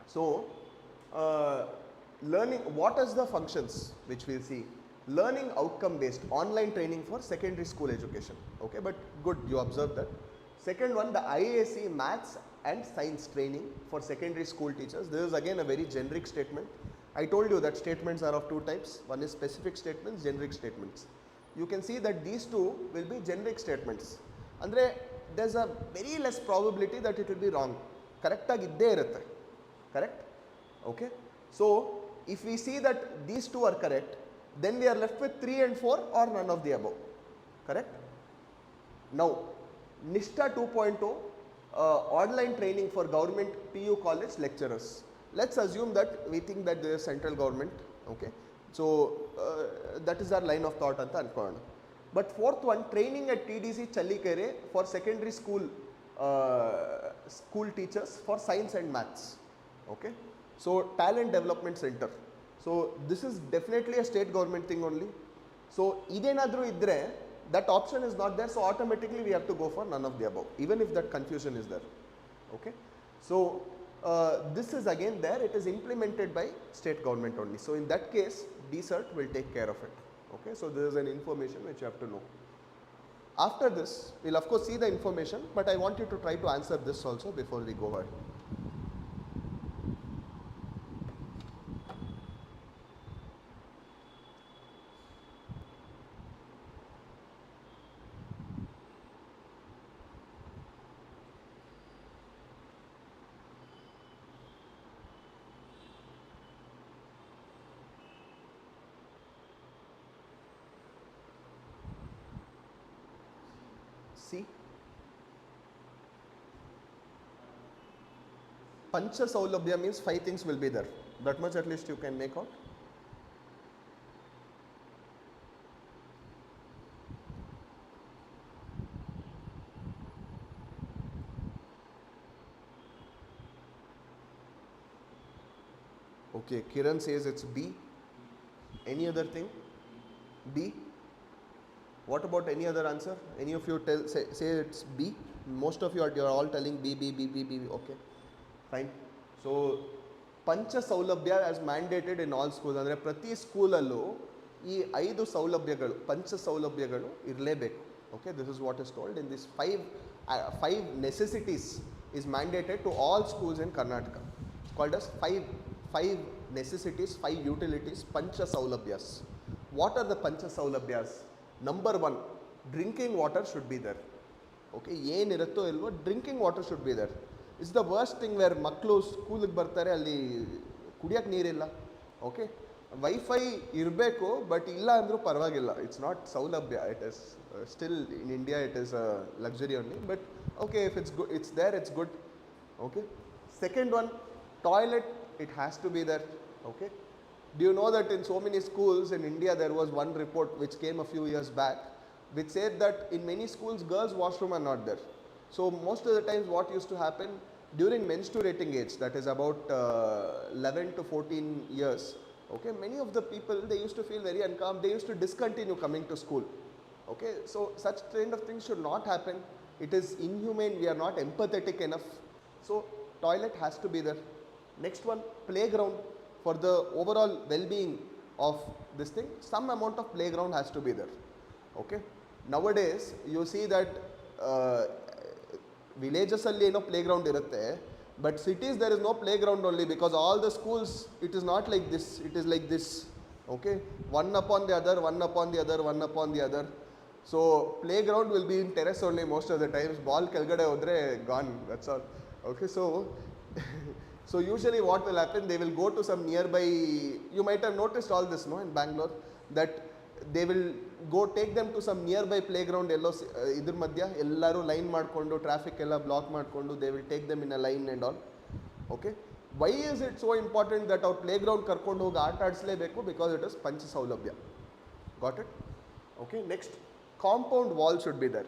So, learning, what is the functions which we'll see? Learning outcome based online training for secondary school education. Okay, but good, you observed that. Second one, the IAC Maths and science training for secondary school teachers. This is again a very generic statement. I told you that statements are of two types. One is specific statements, generic statements. You can see that these two will be generic statements. Andre, there's a very less probability that it will be wrong. Correct? Correct? Okay. So, if we see that these two are correct, then we are left with 3 and 4 or none of the above. Correct? Now, Nishtha 2.0 online training for government PU college lecturers. Let's assume that we think that there is central government. Okay. So, that is our line of thought. But fourth one, training at TDC Challikere for secondary school teachers for science and maths. Okay. So, talent development center. So, this is definitely a state government thing only. So, idenadru idre, that option is not there. So, automatically we have to go for none of the above, even if that confusion is there. Okay. So, this is again there, it is implemented by state government only. So, in that case, DSERT will take care of it. Okay. So, this is an information which you have to know. After this, we will of course see the information, but I want you to try to answer this also before we go ahead. See, Pancha Saulabhya means 5 things will be there. That much at least you can make out. Okay, Kiran says it's B. Any other thing? B. What about any other answer? Any of you say it's B? Most of you are all telling B. Okay, fine. So, Pancha Saulabhya as mandated in all schools. Andre prati school allo ee 5 saulabhyagalu, Pancha Saulabhyagalu irlebeku. Okay, this is what is told in this 5 necessities is mandated to all schools in Karnataka. It's called as 5 necessities, 5 utilities, Pancha Saulabhyas. What are the Pancha Saulabhyas? Number 1, drinking water should be there. Okay, drinking water should be there. It's the worst thing where maklu school ಗೆ ಬರ್ತಾರೆ ಅಲ್ಲಿ ಕುಡಿಯಕ್ಕೆ ನೀರಿಲ್ಲ. Okay, Wi-Fi ಇರಬೇಕು but ಇಲ್ಲ ಅಂದ್ರೂ ಪರವಾಗಿಲ್ಲ. It's not saulabhya. It is still in India it is a luxury only. But okay, if it's good, it's there, it's good. Okay. Second one, toilet, it has to be there. Okay. Do you know that in so many schools in India there was one report which came a few years back which said that in many schools girls' washroom are not there. So most of the times what used to happen during menstruating age, that is about 11 to 14 years, okay, many of the people, they used to feel very uncomfortable, they used to discontinue coming to school. Okay, so such kind of things should not happen. It is inhumane, we are not empathetic enough. So toilet has to be there. Next one, playground. For the overall well-being of this thing, some amount of playground has to be there. Okay. Nowadays, you see that villages alli no playground irutte, but cities there is no playground only because all the schools, it is not like this, it is like this. Okay. One upon the other, one upon the other, one upon the other. So playground will be in terrace only most of the times. Ball kelgade hodre gone. That's all. Okay. So usually what will happen, they will go to some nearby, you might have noticed all this, no, in Bangalore, that they will go take them to some nearby playground, idur madhya, ellaru line madkondo, traffic ella block madkondo, they will take them in a line and all. Okay. Why is it so important that our playground karkondo hoga aata adslebeku? Because it is Pancha Saulabhya. Got it? Okay. Next, compound wall should be there.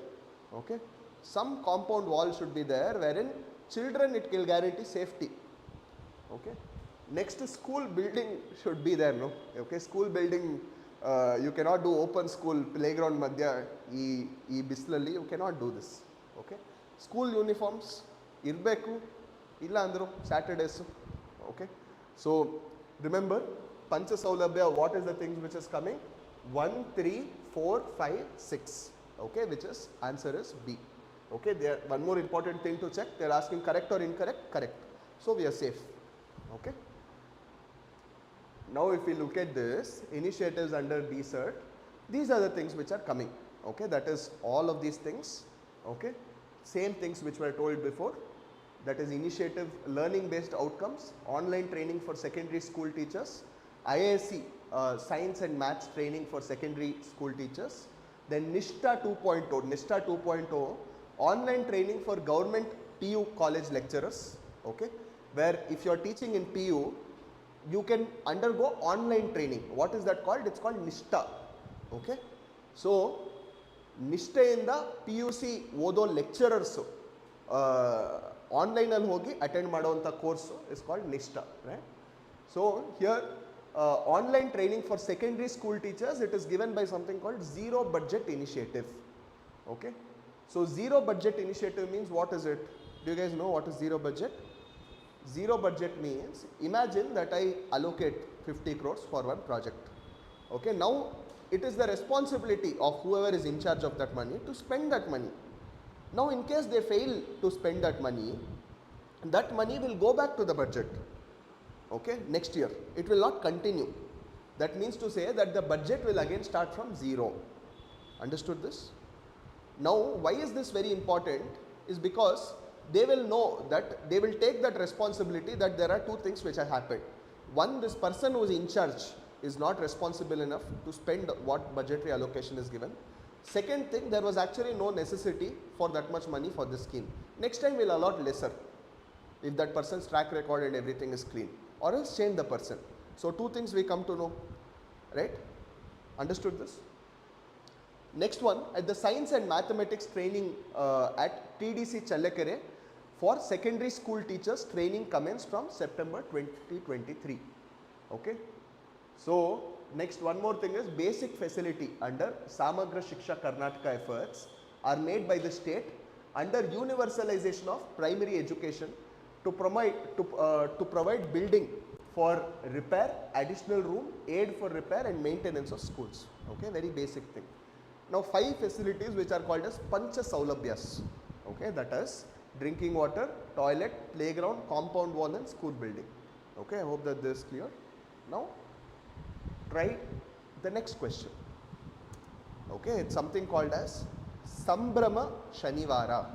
Okay. Some compound wall should be there wherein children, it will guarantee safety. Okay. Next, school building should be there, no? Okay, school building, you cannot do open school playground madhya ee bislalli, you cannot do this. Okay. School uniforms irbeku, illa andru Saturdays. Okay. So remember, Pancha Saulabhya, what is the things which is coming? 1, 3, 4, 5, 6. Okay, which is answer is B. Okay, there one more important thing to check, they are asking correct or incorrect, correct. So we are safe. Okay. Now if we look at this, initiatives under DSERT, these are the things which are coming. Okay, that is all of these things. Okay, same things which were told before. That is initiative, learning based outcomes, online training for secondary school teachers, IISc science and maths training for secondary school teachers, then NISHTA 2.0, online training for government PU college lecturers, okay, where if you are teaching in PU, you can undergo online training. What is that called? It's called NISHTA, okay. So, NISHTA in the PUC ಓದೋ lecturers online ಅಲ್ಲಿ ಹೋಗಿ attend ಮಾಡುವಂಥ course is called NISHTA, right? So here online training for secondary school teachers, it is given by something called zero budget initiative. Okay, so zero budget initiative means, what is it? Do you guys know what is zero budget? Zero budget means, imagine that I allocate 50 crores for one project. Okay, now it is the responsibility of whoever is in charge of that money to spend that money. Now in case they fail to spend that money will go back to the budget. Okay, next year it will not continue. That means to say that the budget will again start from zero. Understood this? Now why is this very important is because they will know that they will take that responsibility that there are two things which have happened. One, this person who is in charge is not responsible enough to spend what budgetary allocation is given. Second thing, there was actually no necessity for that much money for this scheme. Next time we'll allot lesser if that person's track record and everything is clean, or else change the person. So two things we come to know, right? Understood this? Next one, at the science and mathematics training at TDC Challakere for secondary school teachers, training commenced from September 2023. Okay, so next one more thing is basic facility under Samagra Shiksha Karnataka efforts are made by the state under universalization of primary education to provide building for repair, additional room, aid for repair and maintenance of schools. Okay, very basic thing. Now 5 facilities which are called as Pancha Saulabhyas. Okay, that is drinking water, toilet, playground, compound wall and school building. Okay, I hope that this is clear. Now try the next question. Okay, it's something called as Sambhrama Shanivara.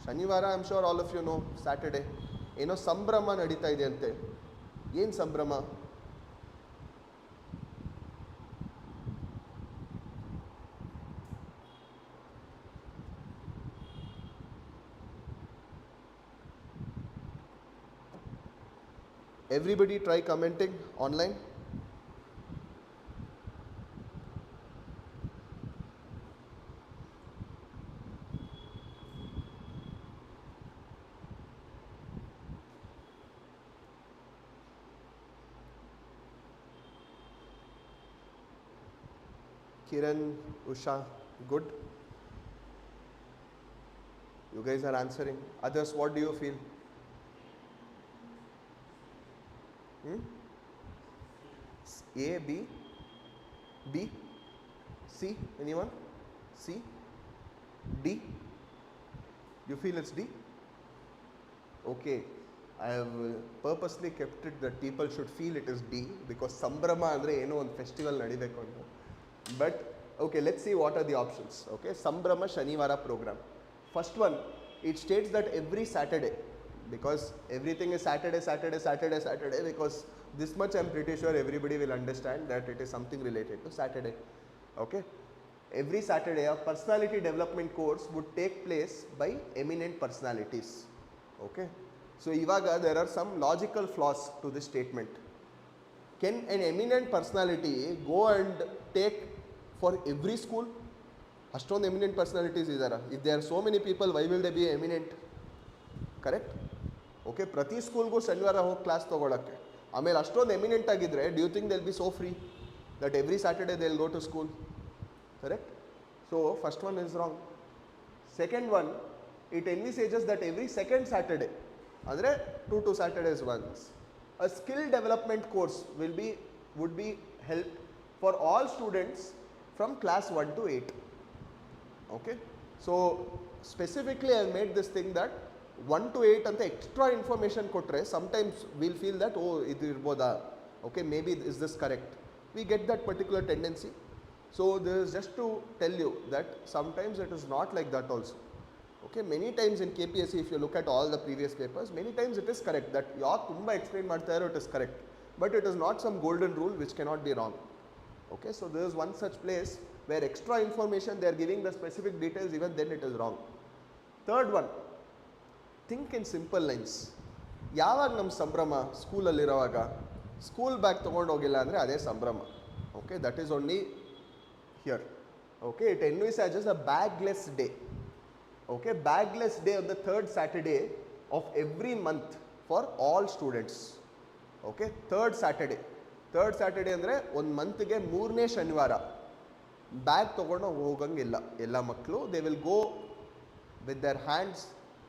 Shanivara, I'm sure all of you know, Saturday. ಏನೋ ಸಂಭ್ರಮ ನಡೀತಾ ಇದೆ ಅಂತೆ. ಏನು ಸಂಭ್ರಮ? Everybody try commenting online. Kiran, Usha, good. You guys are answering. Others, what do you feel? A, B, C, anyone? C, D? You feel it's D? Okay, I have purposely kept it that people should feel it is D because Sambhrama andre eno one festival nadibeku anta. But okay, let's see what are the options. Okay, Sambhrama Shanivara program. First one, it states that every Saturday, because everything is Saturday, because this much I'm pretty sure everybody will understand that it is something related to Saturday. Okay, every Saturday a personality development course would take place by eminent personalities. Okay, so ivaga there are some logical flaws to this statement. Can an eminent personality go and take for every school? ಅಷ್ಟೊಂದು eminent personalities ಇದ್ದಾರಾ? If there are so many people, why will they be eminent? Correct? Okay, ಪ್ರತಿ ಸ್ಕೂಲ್ಗೂ ಶನಿವಾರ ಹೋಗಿ class ತೊಗೊಳಕ್ಕೆ. ಆಮೇಲೆ ಅಷ್ಟೊಂದು eminent ಆಗಿದ್ರೆ, do you think they'll be so free that every Saturday they'll go to school? Correct? So first one is wrong. Second one, it envisages that every second Saturday, ಅಂದರೆ 2 Saturdays once, a skill development course would be held for all students from class 1 to 8. Okay, So specifically I made this thing that 1 to 8 anta extra information kotre sometimes we'll feel that oh idu irboda, okay, maybe is this correct, we get that particular tendency. So this is just to tell you that sometimes it is not like that also. Okay, many times in KPSC if you look at all the previous papers, many times it is correct that yaar tumba explain ಮಾಡ್ತಾರೆ it is correct, but it is not some golden rule which cannot be wrong. Okay, so there is one such place where extra information they are giving the specific details, even then it is wrong. Third one, think in simple lines. ಯಾವಾಗ ನಮ್ಮ ಸಂಭ್ರಮ ಸ್ಕೂಲಲ್ಲಿ ಇರುವಾಗ school bag ತೊಗೊಂಡು ಹೋಗಿಲ್ಲ ಅಂದರೆ ಅದೇ ಸಂಭ್ರಮ. Okay, that is only here. Okay, it envisages a bagless day. Okay, bagless day on the third Saturday of every month for all students. Okay, third Saturday ಅಂದರೆ ಒಂದು ಮಂತ್ಗೆ 3ನೇ ಶನಿವಾರ ಬ್ಯಾಗ್ ತೊಗೊಂಡು ಹೋಗಂಗಿಲ್ಲ ಎಲ್ಲ ಮಕ್ಕಳು. They will go with their hands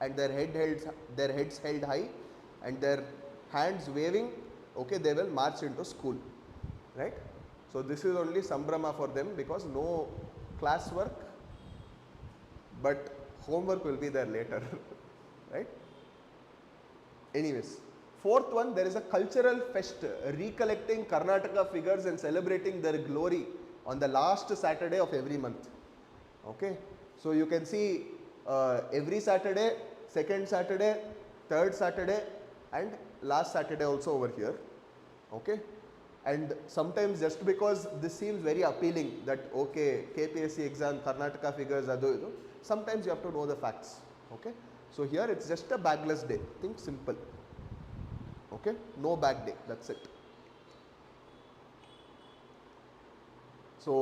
and their heads held high and their hands waving. Okay, they will march into school, right? So this is only Sambhrama for them because no class work, but homework will be there later. Right? Anyways, fourth one, there is a cultural fest recollecting Karnataka figures and celebrating their glory on the last Saturday of every month. Okay, so you can see every Saturday, second Saturday, third Saturday and last Saturday also over here. Okay, and sometimes just because this seems very appealing that okay, KPSC exam Karnataka figures adu idu, sometimes you have to know the facts. Okay, so here it's just a bagless day, think simple. Okay, no bag day, that's it. So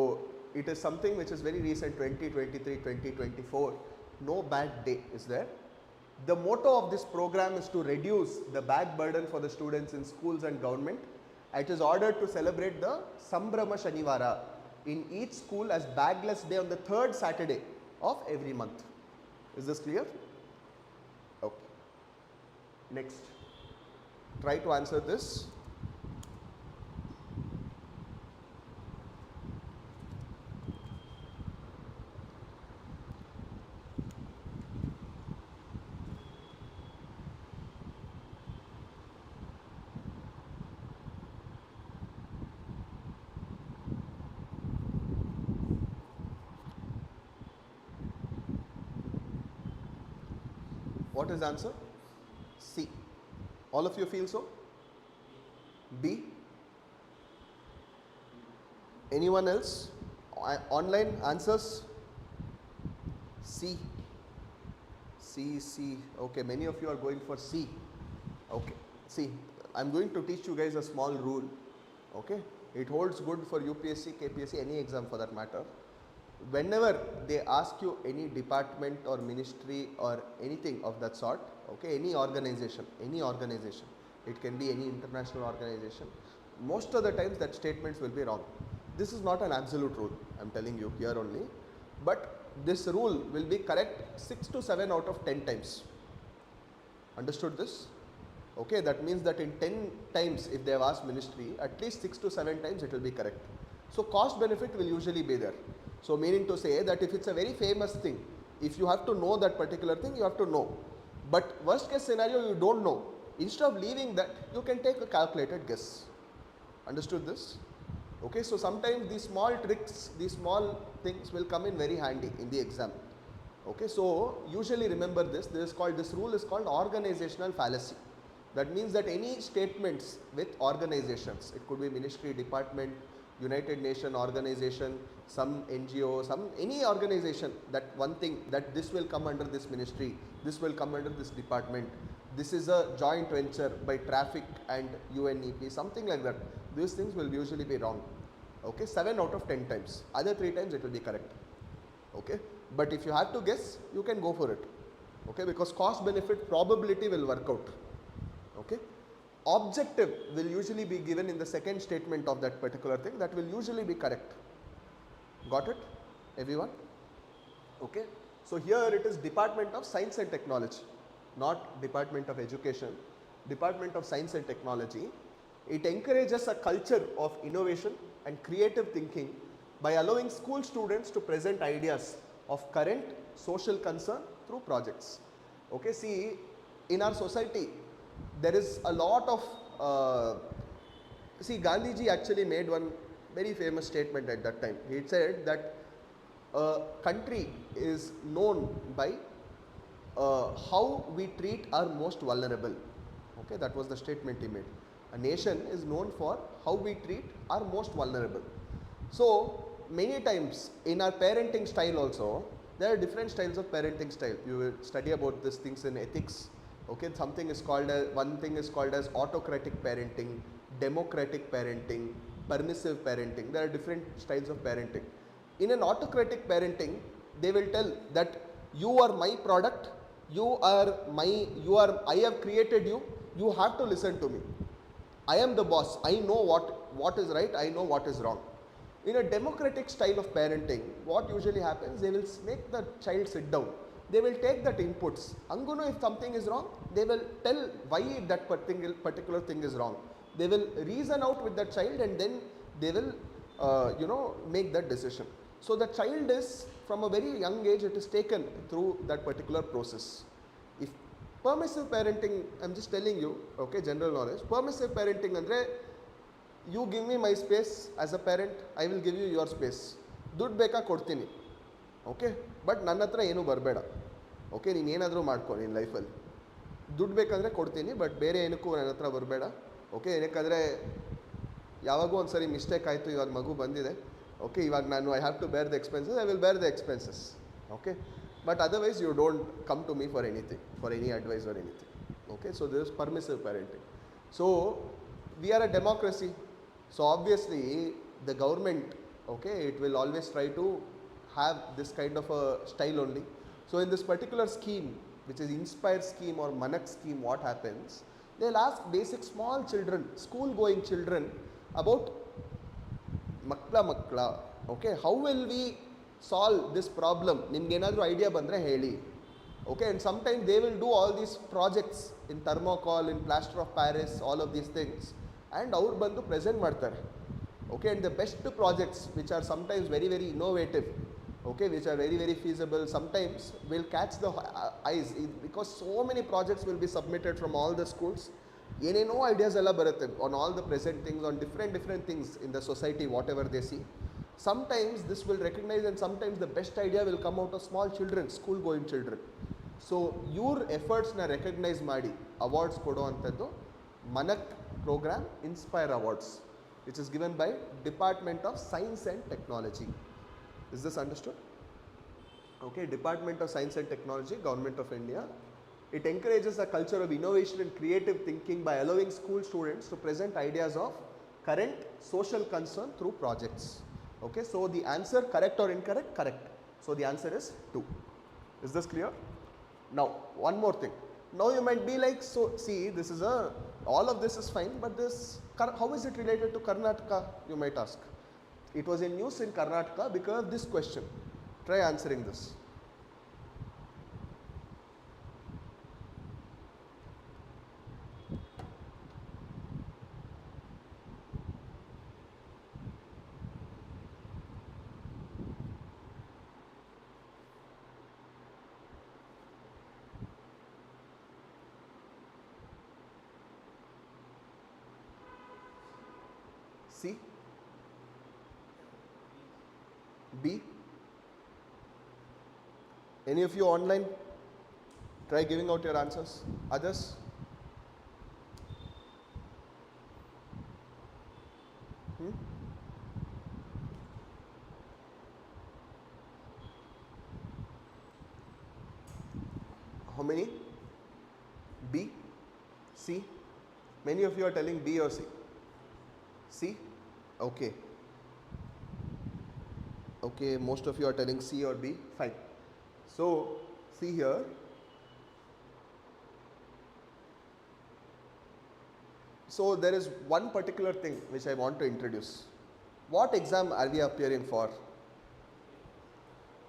it is something which is very recent, 2023, 2024. No bag day is there. The motto of this program is to reduce the bag burden for the students in schools and government. It is ordered to celebrate the Sambhrama Shanivara in each school as bagless day on the third Saturday of every month. Is this clear? Okay. Next, try to answer this. What is answer? C. All of you feel so? B. Anyone else? Online answers? C. C. Okay, many of you are going for C. Okay, see, I'm going to teach you guys a small rule. Okay, it holds good for UPSC, KPSC, any exam for that matter. Whenever they ask you any department or ministry or anything of that sort, okay, any organization, it can be any international organization, most of the times that statements will be wrong. This is not an absolute rule, I'm telling you here only, but this rule will be correct 6 to 7 out of 10 times. Understood this? Okay, that means that in 10 times if they have asked ministry, at least 6 to 7 times it will be correct. So cost benefit will usually be there. So meaning to say that if it's a very famous thing, if you have to know that particular thing, you have to know. But worst case scenario, you don't know. Instead of leaving that, you can take a calculated guess. Understood this? Okay, so sometimes these small tricks, these small things will come in very handy in the exam. Okay, so usually remember this. This rule is called organizational fallacy. That means that any statements with organizations, it could be ministry, department, United Nations organization, some NGO, any organization, that one thing that this will come under this ministry, this will come under this department, this is a joint venture by traffic and UNEP, something like that. These things will usually be wrong. Okay, 7 out of 10 times. Other 3 times it will be correct. Okay, but if you have to guess, you can go for it. Okay, because cost benefit probability will work out. Okay. Objective will usually be given in the second statement of that particular thing, that will usually be correct. Got it, everyone? Okay, so here it is Department of Science and Technology, not Department of Education, Department of Science and Technology. It encourages a culture of innovation and creative thinking by allowing school students to present ideas of current social concern through projects. Okay, see, in our society, there is a lot of, see, Gandhiji actually made one very famous statement at that time. He said that a country is known by how we treat our most vulnerable. Okay, that was the statement he made. A nation is known for how we treat our most vulnerable. So many times in our parenting style also, there are different styles of parenting style. You will study about these things in ethics. Okay, something is called as, one thing is called as autocratic parenting, democratic parenting, permissive parenting. There are different styles of parenting. In an autocratic parenting, they will tell that you are my product, I have created you, you have to listen to me. I am the boss, I know what is right, I know what is wrong. In a democratic style of parenting, what usually happens, they will make the child sit down. They will take that inputs. Anguno, if something is wrong, they will tell why that particular thing is wrong. They will reason out with the child and then they will, make that decision. So the child is, from a very young age, it is taken through that particular process. If permissive parenting, I am just telling you, okay, general knowledge, permissive parenting andre, you give me my space as a parent, I will give you your space. Dud beka kodtini. Okay, but ನನ್ನ ಹತ್ರ ಏನು ಬರಬೇಡ. Okay, ನೀನು ಏನಾದರೂ ಮಾಡ್ಕೊ ನಿನ್ನ ಲೈಫಲ್ಲಿ. ದುಡ್ಡು ಬೇಕಂದರೆ ಕೊಡ್ತೀನಿ, ಬಟ್ ಬೇರೆ ಏನಕ್ಕೂ ನನ್ನ ಹತ್ರ ಬರಬೇಡ. ಓಕೆ, ಏನಕ್ಕಂದರೆ ಯಾವಾಗೂ ಒಂದು ಸರಿ ಮಿಸ್ಟೇಕ್ ಆಯಿತು, ಇವಾಗ ಮಗು ಬಂದಿದೆ. ಓಕೆ, ಇವಾಗ ನಾನು I have to bear the expenses, I will bear the expenses. Okay, but otherwise you don't come to me for anything, for any advice or anything. Okay, so this is permissive parenting. So we are a democracy. So obviously the government, okay, it will always try to have this kind of a style only. So in this particular scheme, which is Inspire scheme or Manak scheme, what happens, they'll ask basic small children, school going children, about makla, okay, how will we solve this problem, nimge enadru idea bandre heli. Okay, and sometimes they will do all these projects in thermocol, in plaster of Paris, all of these things, and ಅವ್ರು ಬಂದು present ಮಾಡ್ತಾರೆ. Okay, and the best projects which are sometimes very very innovative, okay, which are very very feasible, sometimes will catch the ice, because so many projects will be submitted from all the schools. ಏನೇನೋ ideas ಎಲ್ಲ ಬರುತ್ತೆ on all the present things, on different things in the society, what ever they see. Sometimes this will recognize and sometimes the best idea will come out of small children, school going children. So your efforts na recognize ಮಾಡಿ awards ಕೊಡೋ ಅಂಥದ್ದು Manak program Inspire Awards, which is given by Department of Science and Technology. Is this understood? Okay, Department of Science and Technology, Government of India. It encourages a culture of innovation and creative thinking by allowing school students to present ideas of current social concern through projects. Okay, so the answer, correct or incorrect? Correct. So the answer is 2. Is this clear? Now, one more thing. Now you might be like, so see, this is all of this is fine, but this, how is it related to Karnataka, you might ask. It was in news in Karnataka because of this question. Try answering this. C, B. Any of you online? Try giving out your answers. Others? How many? B, C. Many of you are telling B or C. C? Okay. Okay, most of you are telling C or B. Fine. So, see here. So, there is one particular thing which I want to introduce. What exam are we appearing for?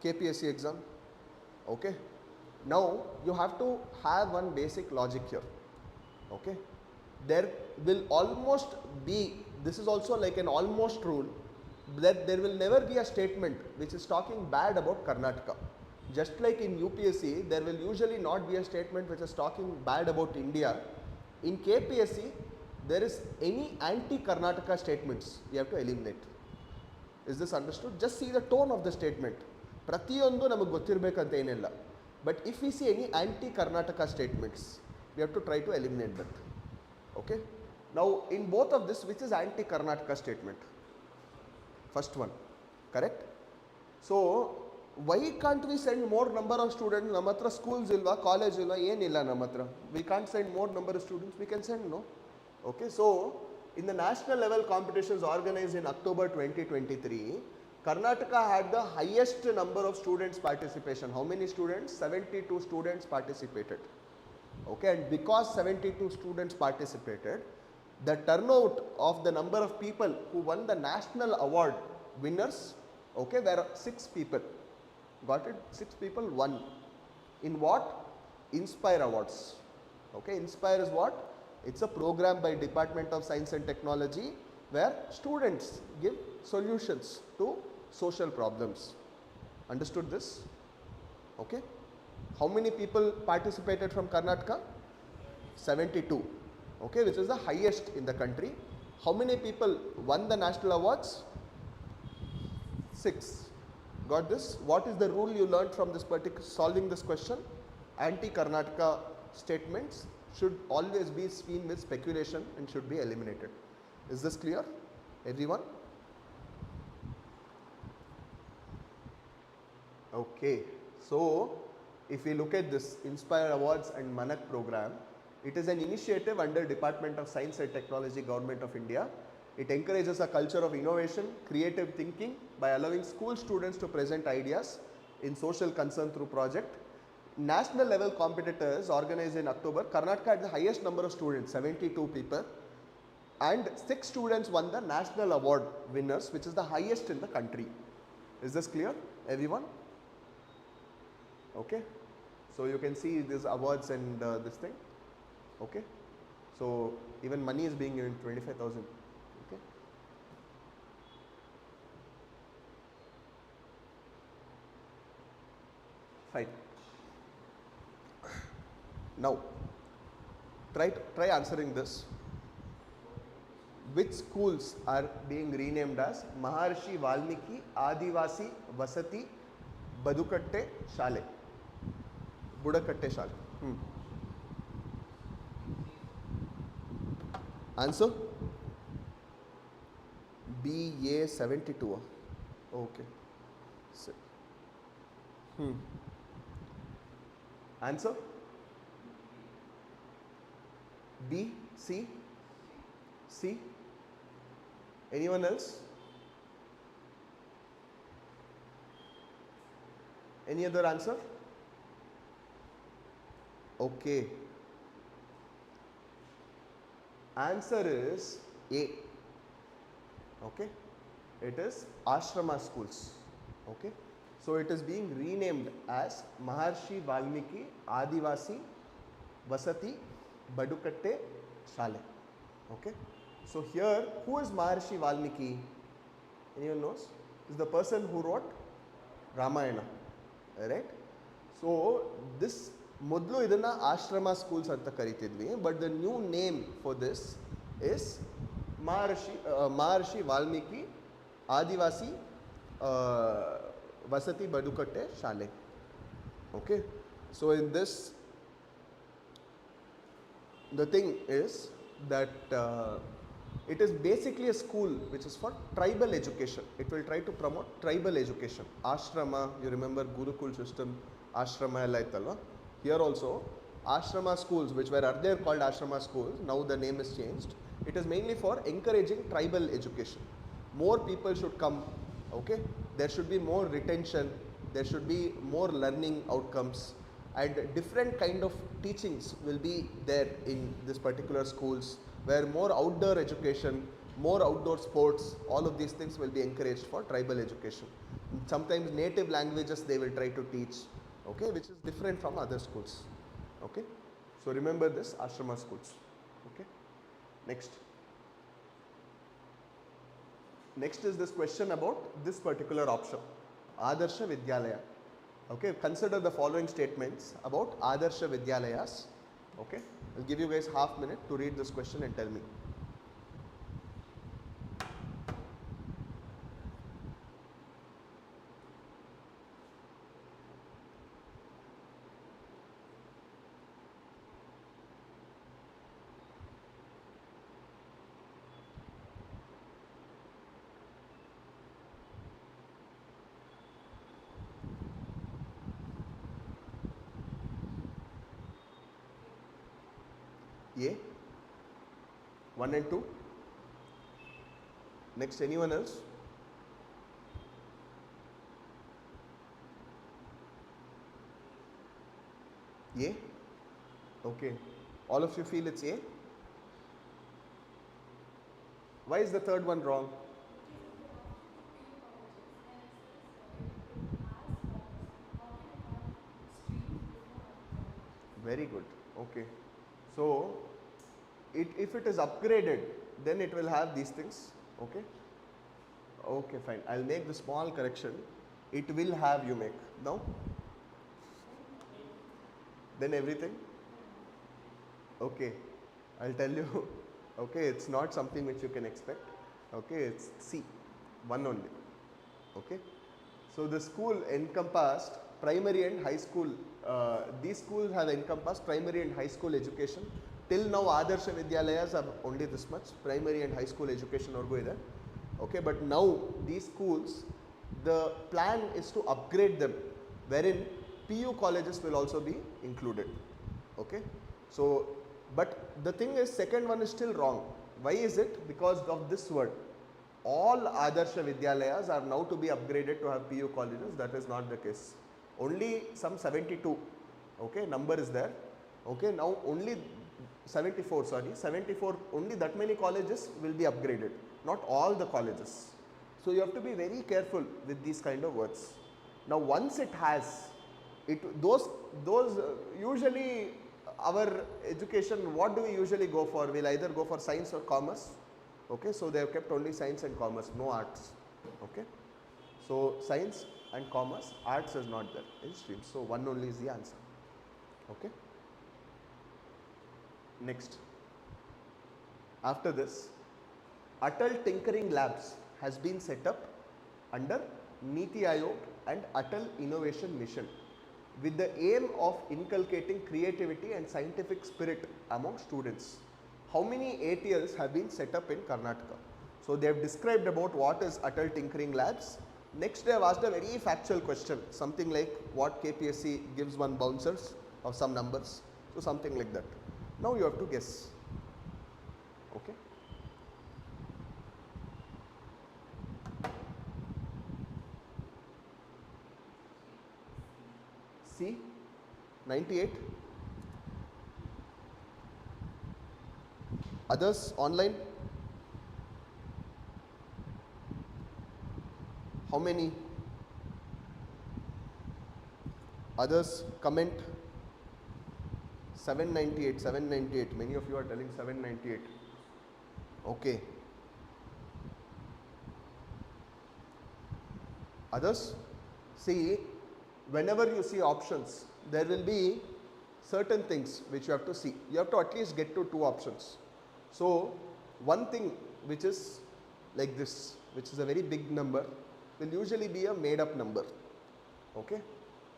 KPSC exam. Okay. Now, you have to have one basic logic here. Okay. There will almost be, this is also like an almost rule, that there will never be a statement which is talking bad about Karnataka. Just like in UPSC, there will usually not be a statement which is talking bad about India. In KPSC, there is any anti-Karnataka statements you have to eliminate. Is this understood? Just see the tone of the statement. Pratiyondu namagu gottirbekanತ ಏನಿಲ್ಲ. But if we see any anti-Karnataka statements, we have to try to eliminate that. Okay? Now, in both of this, which is anti-Karnataka statement? First one, correct? So, why can't we send more number of students? Namatra schools ilva, college ilva, ಏನilla namatra. We can't send more number of students, we can send, no? Okay, so in the national level competitions organized in October 2023, Karnataka had the highest number of students participation. How many students? 72 students participated. Okay, and because 72 students participated, the turnout of the number of people who won the national award winners, okay, were 6 people. Got it? 6 people won. In what? Inspire Awards. Okay, Inspire is what? It's a program by Department of Science and Technology where students give solutions to social problems. Understood this? Okay. How many people participated from Karnataka? 72. Okay, which is the highest in the country. How many people won the national awards? 6. Got this? What is the rule you learned from this particular solving this question? Anti-Karnataka statements should always be seen with speculation and should be eliminated. Is this clear, everyone? Okay, so if we look at this Inspire Awards and Manak program, it is an initiative under Department of Science and Technology, Government of India. It encourages a culture of innovation, creative thinking by allowing school students to present ideas in social concern through project. National level competitors organized in October, Karnataka had the highest number of students, 72 people, and 6 students won the national award winners, which is the highest in the country. Is this clear, everyone? Okay, so you can see these awards and this thing. Okay, so even money is being given, 25,000. Okay, fine. Now, try answering this. Which schools are being renamed as Maharshi Valmiki Adivasi Vasati Badukatte Shale? Budakatte Shale. Answer? BA 72. Okay. Answer? B, C, C. Anyone else? Any other answer? Okay. Answer is A. Okay. It is Ashrama schools. Okay. So it is being renamed as Maharshi Valmiki Adivasi Vasati Badukatte Shale. Okay. So here, who is Maharshi Valmiki? Anyone knows? Is the person who wrote Ramayana. Right? So this ಮೊದಲು ಇದನ್ನ ashram schools ಅಂತ ಕರಿತಿದ್ವಿ, but the new name for this is Maharshi Valmiki Adivasi ವಸತಿ ಬದುಕಟ್ಟೆ ಶಾಲೆ. Okay, so in this the thing is that it is basically a school which is for tribal education. It will try to promote tribal education. Ashrama, you remember Gurukul system, ashrama ಎಲ್ಲ ಇತ್ತಲ್ವಾ. Here also, ashrama schools, which were earlier called ashrama schools, now the name is changed. It is mainly for encouraging tribal education. More people should come, okay? There should be more retention, there should be more learning outcomes, and different kind of teachings will be there in this particular schools, where more outdoor education, more outdoor sports, all of these things will be encouraged for tribal education. Sometimes native languages they will try to teach. Okay, which is different from other schools. Okay, so remember this ashrama schools. Okay, next is this question about this particular option, Adarsha Vidyalaya. Okay, consider the following statements about Adarsha Vidyalayas. Okay, I'll give you guys half minute to read this question and tell me. A, 1 and 2. Next, anyone else? A? Okay. All of you feel it's A? Why is the third one wrong? Very good. Okay. So, if it is upgraded, then it will have these things. Okay. Okay, fine. I'll make the small correction. It will have you make. Now? Then everything? Okay. I'll tell you. Okay, it's not something which you can expect. Okay, it's C. One only. Okay. So the school encompassed primary and high school. These schools have encompassed primary and high school education. Till now, Adarsha Vidyalayas are only this much, primary and high school education orgo ide. Okay, but now these schools, the plan is to upgrade them, wherein PU colleges will also be included. Okay, so but the thing is, second one is still wrong. Why is it? Because of this word. All Adarsha Vidyalayas are now to be upgraded to have PU colleges. That is not the case. Only some 72, okay, number is there. Okay, now only 74, sorry, 74, only that many colleges will be upgraded, not all the colleges. So you have to be very careful with these kind of words. Now once it has, those usually our education, what do we usually go for? We'll either go for science or commerce. Okay, so they have kept only science and commerce, no arts. Okay, so science and commerce, arts is not there in stream. So one only is the answer. Okay. Next, after this, Atal Tinkering Labs has been set up under Niti Aayog and Atal Innovation Mission with the aim of inculcating creativity and scientific spirit among students. How many ATLs have been set up in Karnataka? So they have described about what is Atal Tinkering Labs. Next, they have asked a very factual question, something like what KPSC gives one bouncers of some numbers. So something like that. Now you have to guess. Okay. C, 98. Others online? How many? Others comment? 798, 798. Many of you are telling 798. Okay. Others? See, whenever you see options, there will be certain things which you have to see. You have to at least get to two options. So, one thing which is like this, which is a very big number, will usually be a made up number. Okay.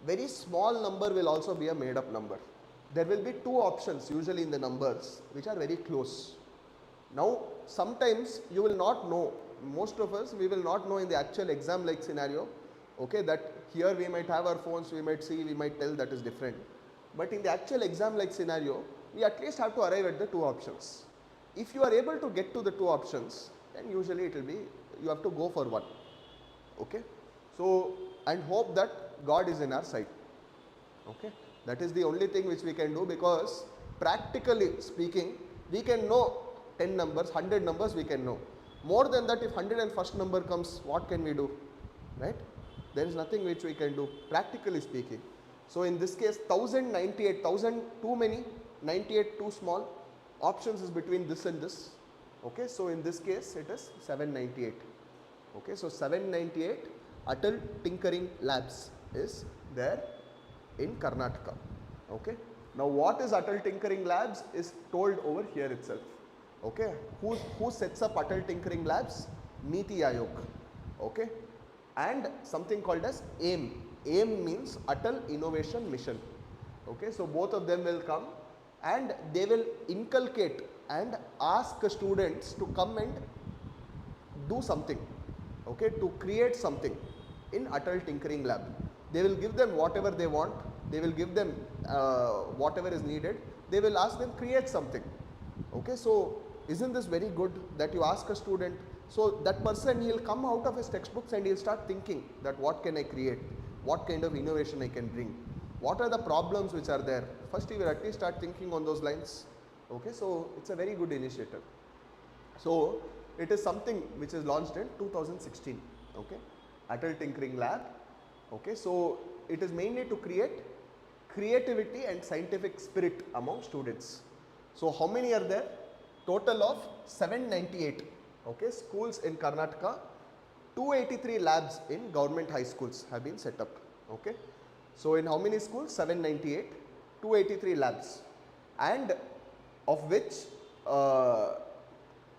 Very small number will also be a made up number. There will be two options usually in the numbers which are very close. Now, sometimes you will not know, most of us, we will not know in the actual exam like scenario, okay, that here we might have our phones, we might see, we might tell that is different. But in the actual exam like scenario, we at least have to arrive at the two options. If you are able to get to the two options, then usually it will be, you have to go for one. Okay. So, and hope that God is in our side. Okay. That is the only thing which we can do, because practically speaking, we can know 10 numbers, 100 numbers we can know. More than that, if 101st number comes, what can we do? Right? There is nothing which we can do, practically speaking. So in this case, 1098, 1000 too many, 98 too small. Options is between this and this. Okay, so in this case, it is 798. Okay, so 798 Atal Tinkering Labs is there in Karnataka. Okay. Now what is Atal Tinkering Labs is told over here itself. Okay. Who sets up Atal Tinkering Labs? Niti Aayog. Okay. And something called as AIM. AIM means Atal Innovation Mission. Okay. So both of them will come and they will inculcate and ask students to come and do something. Okay. To create something in Atal Tinkering Lab. They will give them whatever they want. They will give them whatever is needed. They will ask them create something. Okay, so isn't this very good that you ask a student? So that person, he'll come out of his textbooks and he'll start thinking that what can I create? What kind of innovation I can bring? What are the problems which are there? First, he will at least start thinking on those lines. Okay, so it's a very good initiative. So it is something which is launched in 2016. Okay, Atal Tinkering Lab. Okay, so it is mainly to create creativity and scientific spirit among students. So how many are there? Total of 798. Okay, schools in Karnataka. 283 labs in government high schools have been set up. Okay, so in how many schools? 798, 283 labs, and of which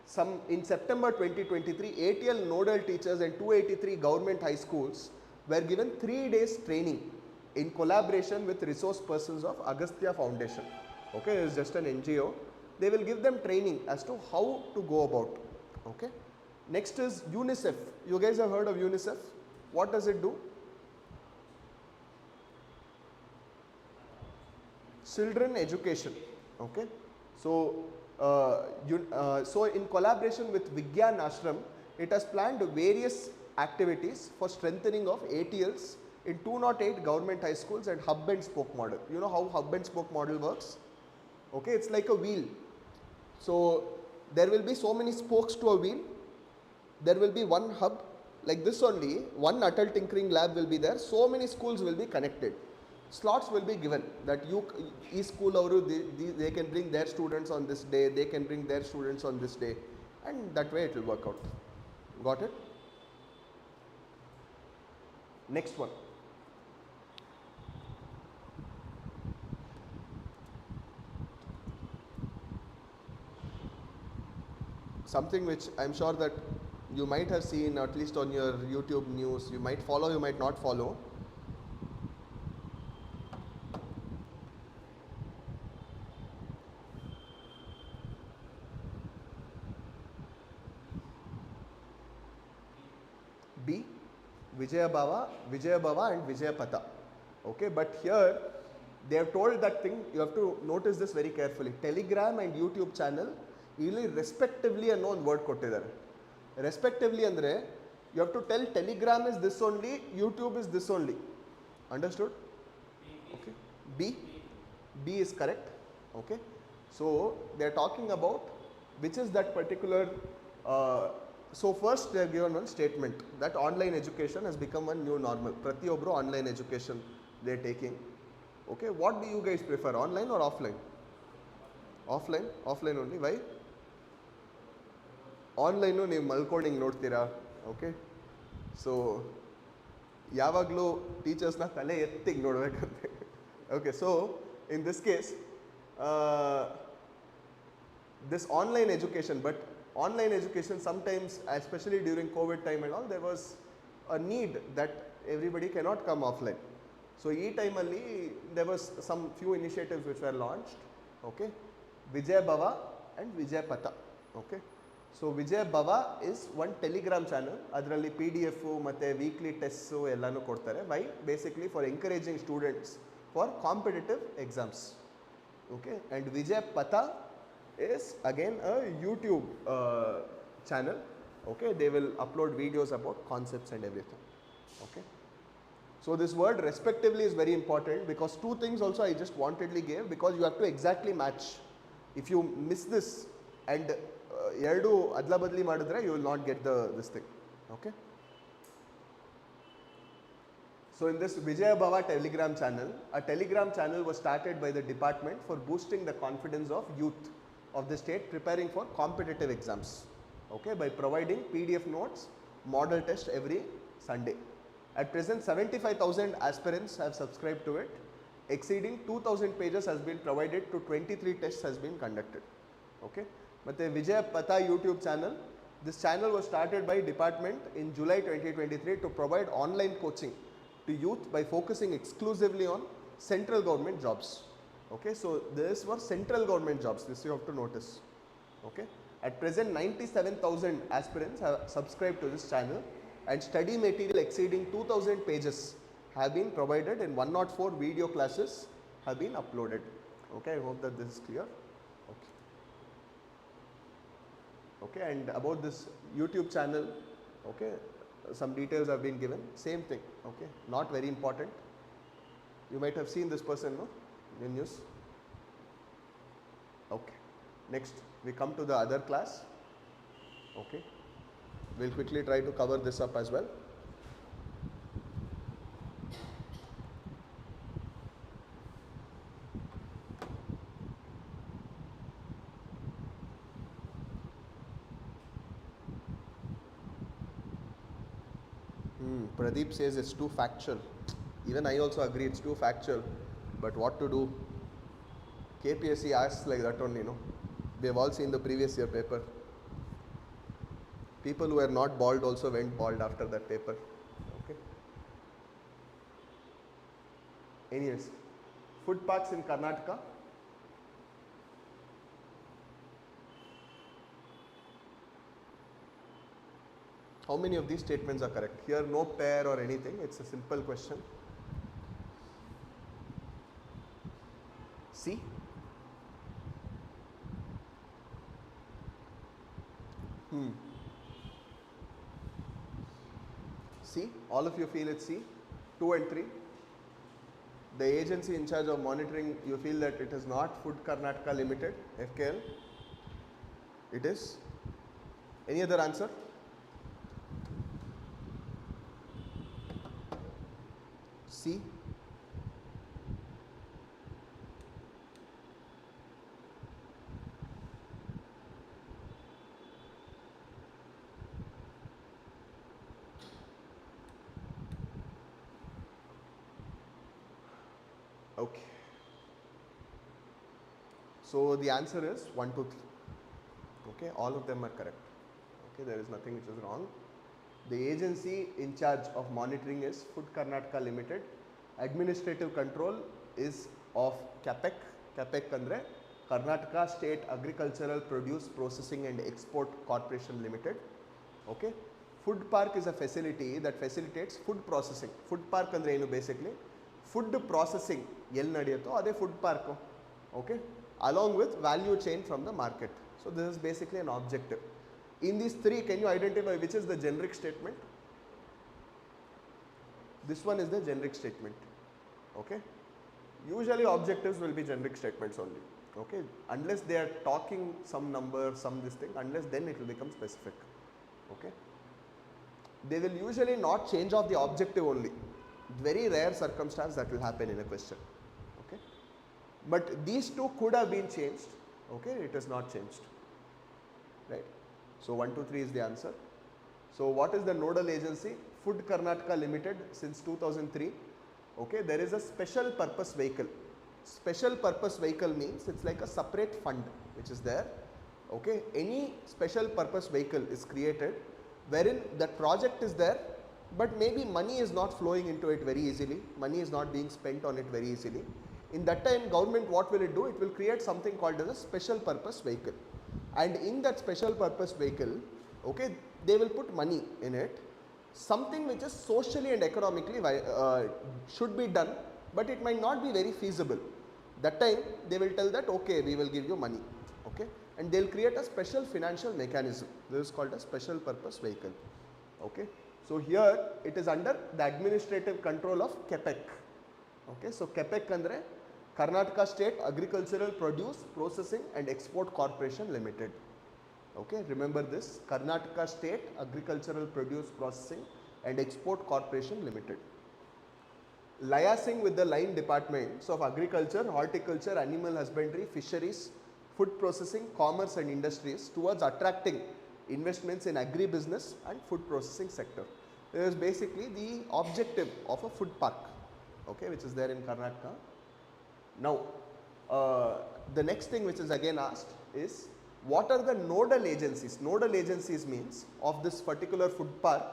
some in September 2023, ATL nodal teachers and 283 government high schools were given 3 days training in collaboration with resource persons of Agastya Foundation. Okay, it is just an NGO. They will give them training as to how to go about. Okay. Next is UNICEF. You guys have heard of UNICEF? What does it do? Children education. Okay. So, so in collaboration with Vigyan Ashram, it has planned various activities for strengthening of ATLs in 208 government high schools and hub and spoke model. You know how hub and spoke model works? Okay, it's like a wheel. So there will be so many spokes to a wheel. There will be one hub like this only. One Atal Tinkering Lab will be there. So many schools will be connected. Slots will be given that each school they can bring their students on this day. They can bring their students on this day, and that way it will work out. Got it? Next one. Something which I am sure that you might have seen, at least on your YouTube news. You might follow, you might not follow. B, Vijaya Bhava and Vijaya Pata. Okay, but here they have told that thing, you have to notice this very carefully. Telegram and YouTube channel, ಇಲ್ಲಿ respectively ಅನ್ನೋ ಒಂದು word ಕೊಟ್ಟಿದ್ದಾರೆ. Respectively ಅಂದರೆ you have to tell Telegram is this only, YouTube is this only. Understood? Okay. B is correct. Okay. So they are talking about which is that particular. So first they are given one statement that online education has become a new normal. Pratiyobru online education they are taking. Okay. What do you guys prefer, online or offline? Offline. Offline only. Why? Online ನೀವು ಮಲ್ಕೊಂಡು ಹಿಂಗೆ ನೋಡ್ತೀರಾ. Okay, so ಯಾವಾಗಲೂ ಟೀಚರ್ಸ್ನ ತಲೆ ಎತ್ತಿ ಹಿಂಗೆ ನೋಡಬೇಕಂತೆ. Okay, so in this case this online education, but online education sometimes, especially during COVID time and all, there was a need that everybody cannot come offline. So ee time alli there was some few initiatives which were launched. Okay, Vijaya Bhava and Vijaya Pata. Okay, so Vijaya Bhava is one Telegram channel. Adralli PDF matte weekly tests ellanu kodtare. Why? Basically for encouraging students for competitive exams. Okay, and Vijaya Pata is again a YouTube channel. Okay, they will upload videos about concepts and everything. Okay, so this word respectively is very important, because two things also I just wantedly gave, because you have to exactly match. If you miss this and erdu adla badli madidre, you will not get this thing. Okay, so in this Vijaya Bhava Telegram channel, a Telegram channel was started by the department for boosting the confidence of youth of the state preparing for competitive exams. Okay, by providing PDF notes, model test every Sunday. At present 75,000 aspirants have subscribed to it. Exceeding 2,000 pages has been provided to 23 tests has been conducted. Okay. But the Vijay Pata YouTube channel, this channel was started by department in July 2023 to provide online coaching to youth by focusing exclusively on central government jobs. Okay, so this was central government jobs, this you have to notice. Okay, at present 97,000 aspirants have subscribed to this channel and study material exceeding 2,000 pages have been provided in 104 video classes have been uploaded. Okay, I hope that this is clear. Okay, and about this YouTube channel, okay, some details have been given, same thing, okay, not very important. You might have seen this person, no, in news. Okay, next we come to the other class. Okay, we'll quickly try to cover this up as well. Pradeep says it's too factual. Even I also agree it's too factual. But what to do? KPSC asks like that only, no? We have all seen the previous year paper. People who were not bald also went bald after that paper. Okay. Anyways, food parks in Karnataka. How many of these statements are correct? Here no pair or anything, it's a simple question. C. C, all of you feel it's C. 2 and 3. The agency in charge of monitoring, you feel that it is not Food Karnataka Limited, FKL. It is. Any other answer? C. Okay. So the answer is 1, 2, 3. Okay, all of them are correct. Okay, there is nothing which is wrong. The agency in charge of monitoring is Food Karnataka Limited. Administrative control is of CAPEC. CAPEC andre Karnataka State Agricultural Produce Processing and Export Corporation Limited. Okay. Food park is a facility that facilitates food processing. Food park andre enu basically food processing yell nadiyato ade food park. Okay. Along with value chain from the market. So this is basically an objective. In these three, can you identify which is the generic statement? This one is the generic statement. Okay. Usually objectives will be generic statements only. Okay. Unless they are talking some number, some this thing, unless then it will become specific. Okay. They will usually not change off the objective only. Very rare circumstance that will happen in a question. Okay. But these two could have been changed. Okay. It is not changed. Right. So 1, 2, 3 is the answer. So what is the nodal agency? Food Karnataka Limited since 2003. Okay, there is a special purpose vehicle. Special purpose vehicle means it's like a separate fund which is there. Okay, any special purpose vehicle is created wherein that project is there, but maybe money is not flowing into it very easily. Money is not being spent on it very easily. In that time, government what will it do? It will create something called as a special purpose vehicle. And in that special purpose vehicle, okay, they will put money in it, something which is socially and economically should be done, but it might not be very feasible. That time they will tell that okay, we will give you money, okay, and they will create a special financial mechanism. This is called a special purpose vehicle. Okay, so here it is under the administrative control of KPEC. Okay, so KPEC andre Karnataka State Agricultural Produce Processing and Export Corporation Limited. Okay, remember this, Karnataka State Agricultural Produce Processing and Export Corporation Limited. Liaising with the line departments of agriculture, horticulture, animal husbandry, fisheries, food processing, commerce and industries towards attracting investments in agribusiness and food processing sector. is basically the objective of a food park, okay, which is there in Karnataka. Now, the next thing which is again asked is, what are the nodal agencies? Nodal agencies means of this particular food park.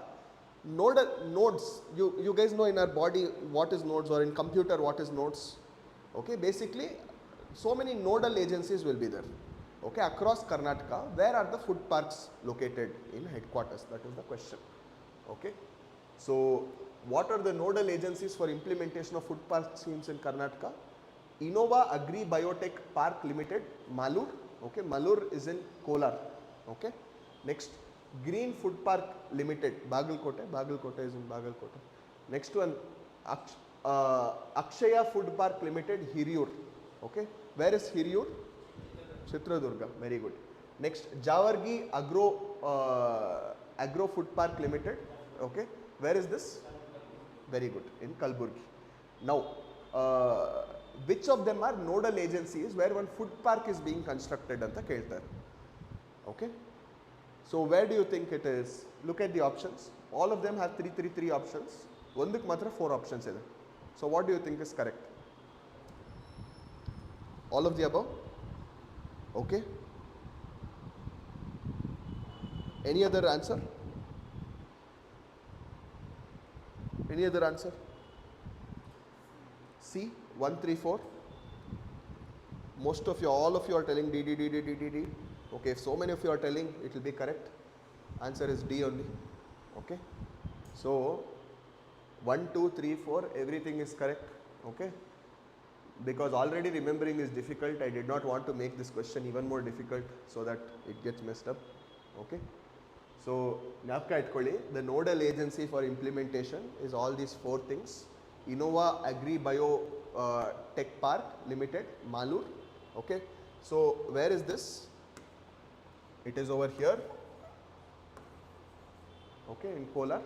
Nodes, you guys know in our body what is nodes, or in computer what is nodes. Okay, basically so many nodal agencies will be there, okay, across Karnataka. Where are the food parks located in headquarters? That is the question. Okay, so what are the nodal agencies for implementation of food park schemes in Karnataka? Innova Agri Biotech Park Limited, Malur. Okay, Malur is in Kolar. Okay, next Green Food Park Limited, Bagalkote. Bagalkote is in Bagalkote. Next one, Akshaya Food Park Limited, Hiriyur. Okay, where is Hiriyur? Chitradurga. Very good. Next, Jawargi Agro Food Park Limited. Okay, where is this? Very good, in Kalburgi. Now, which of them are nodal agencies where one food park is being constructed anta keltare? Okay, so where do you think it is? Look at the options. All of them have 3 options. Onduk matra 4 options ide. So what do you think is correct? All of the above? Okay. Any other answer? Any other answer? C, 1, 3, 4. Most of you, all of you are telling D, D, D, D, D, D, D. Okay, if so many of you are telling, it will be correct. Answer is D only. Okay. So 1, 2, 3, 4, everything is correct. Okay. Because already remembering is difficult, I did not want to make this question even more difficult so that it gets messed up. Okay. So the nodal agency for implementation is all these 4 things. Innova Agri Bio Tech Park Limited, Malur. Okay. So where is this? It is over here. Okay, in Kolar.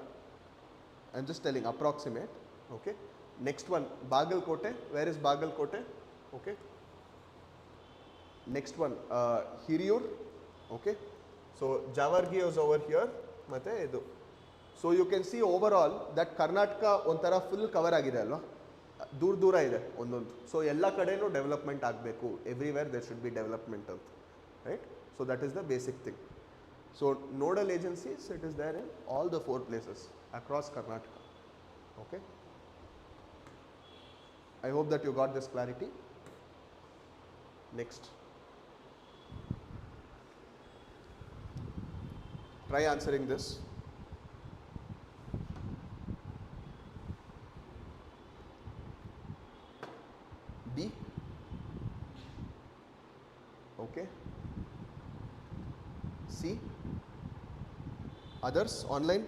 I am just telling approximate. Okay. Next one, Bagalkote. Where is Bagalkote? Okay. Next one, Hiriyur. Okay. So Jawargi is over here. So you can see overall that Karnataka ontara full cover agide alva. Dura ide ondondu. So ella kadenu development agbeku. Everywhere there should be development anta. Right? So that is the basic thing. So nodal agencies, it is there in all the 4 places across Karnataka. Okay. I hope that you got this clarity. Next. Try answering this. B. Okay. C. Others online.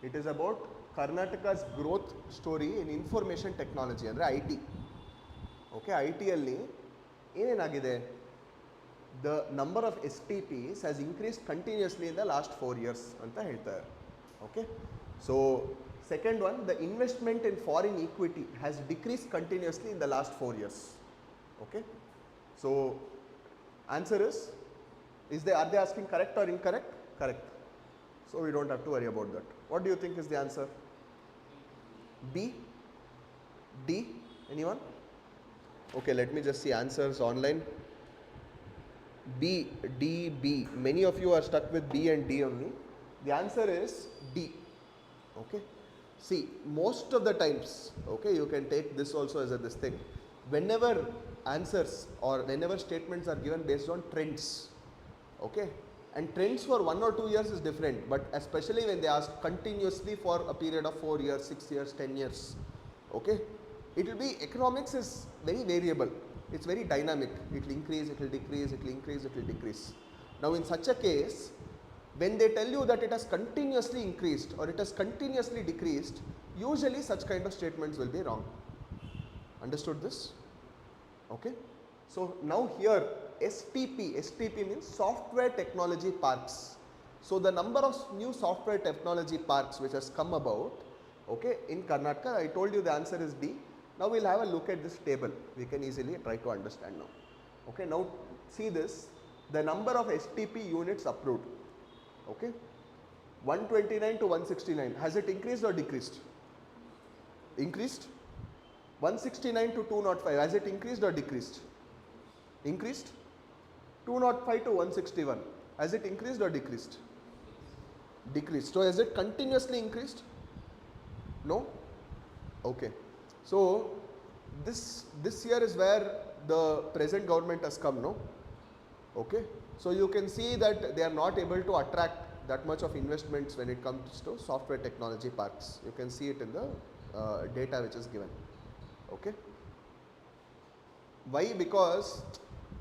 It is about Karnataka's growth story in information technology, andre IT. Okay, IT alli ಏನೇನಾಗಿದೆ? The number of STPs has increased continuously in the last 4 years anta ಹೇಳ್ತಾರೆ. Okay, so second one, the investment in foreign equity has decreased continuously in the last 4 years. Okay, so answer is are they asking correct or incorrect? Correct. So we don't have to worry about that. What do you think is the answer? B, D, anyone? Okay, let me just see answers online. B, D, B. Many of you are stuck with B and D only. The answer is D. Okay. See, most of the times, okay, you can take this also as this thing. Whenever answers or whenever statements are given based on trends, okay, and trends for 1 or 2 years is different, but especially when they ask continuously for a period of 4 years, 6 years, 10 years, okay, it will be, economics is very variable. It's very dynamic. It will increase, it will decrease, it will increase, it will decrease. Now in such a case, when they tell you that it has continuously increased or it has continuously decreased, usually such kind of statements will be wrong. Understood this? Okay. So now here STP means software technology parks. So the number of new software technology parks which has come about, okay, in Karnataka, I told you the answer is D. Now we'll have a look at this table. We can easily try to understand now. Okay, now see this, the number of STP units approved. Okay, 129 to 169. Has it increased or decreased? Increased. 169 to 205. Has it increased or decreased? Increased. 205 to 161. Has it increased or decreased? Decreased. So has it continuously increased? No? Okay. So this year is where the present government has come, no? Okay. So you can see that they are not able to attract that much of investments when it comes to software technology parks. You can see it in the data which is given. Okay. Why? Because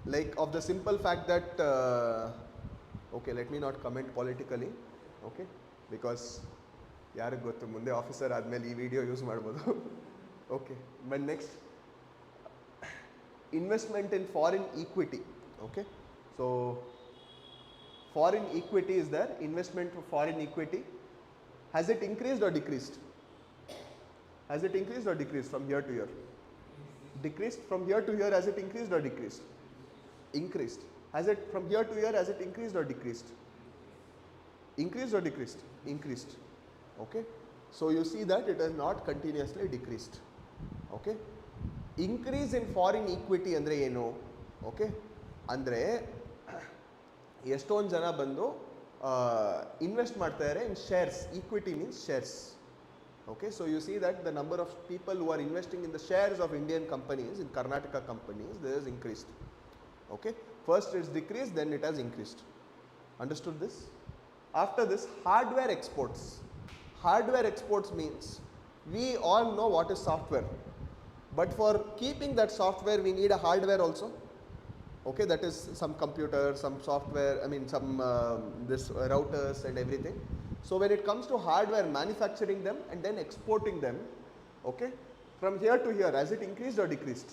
like of the simple fact that okay, let me not comment politically. Okay, because ಯಾರಿಗೆ ಗೊತ್ತು ಮುಂದೆ officer ಆದಮೇಲೆ ಈ video use ಮಾಡ್ಬೋದು. Okay, but next, investment in foreign equity. Okay, so foreign equity is there. Investment for foreign equity, has it increased or decreased? Has it increased or decreased from year to year? Decreased from year to year. Has it increased or decreased? Increased. Has it from year to year? Has it increased or decreased? Increased or decreased? Increased. Okay, so you see that it has not continuously decreased. Okay, increase in foreign equity andre eno? Okay, andre ಎಷ್ಟೊಂದು ಜನ ಬಂದು invest ಮಾಡ್ತಾ ಇದ್ದಾರೆ in shares. Equity means shares. Okay, so you see that the number of people who are investing in the shares of Indian companies, in Karnataka companies, there is increased. Okay, first it's decreased, then it has increased. Understood this? After this, hardware exports. Hardware exports means we all know what is software, but for keeping that software we need a hardware also. Okay, that is some computer, some software, I mean some this routers and everything. So when it comes to hardware, manufacturing them and then exporting them, okay, from here to here, has it increased or decreased?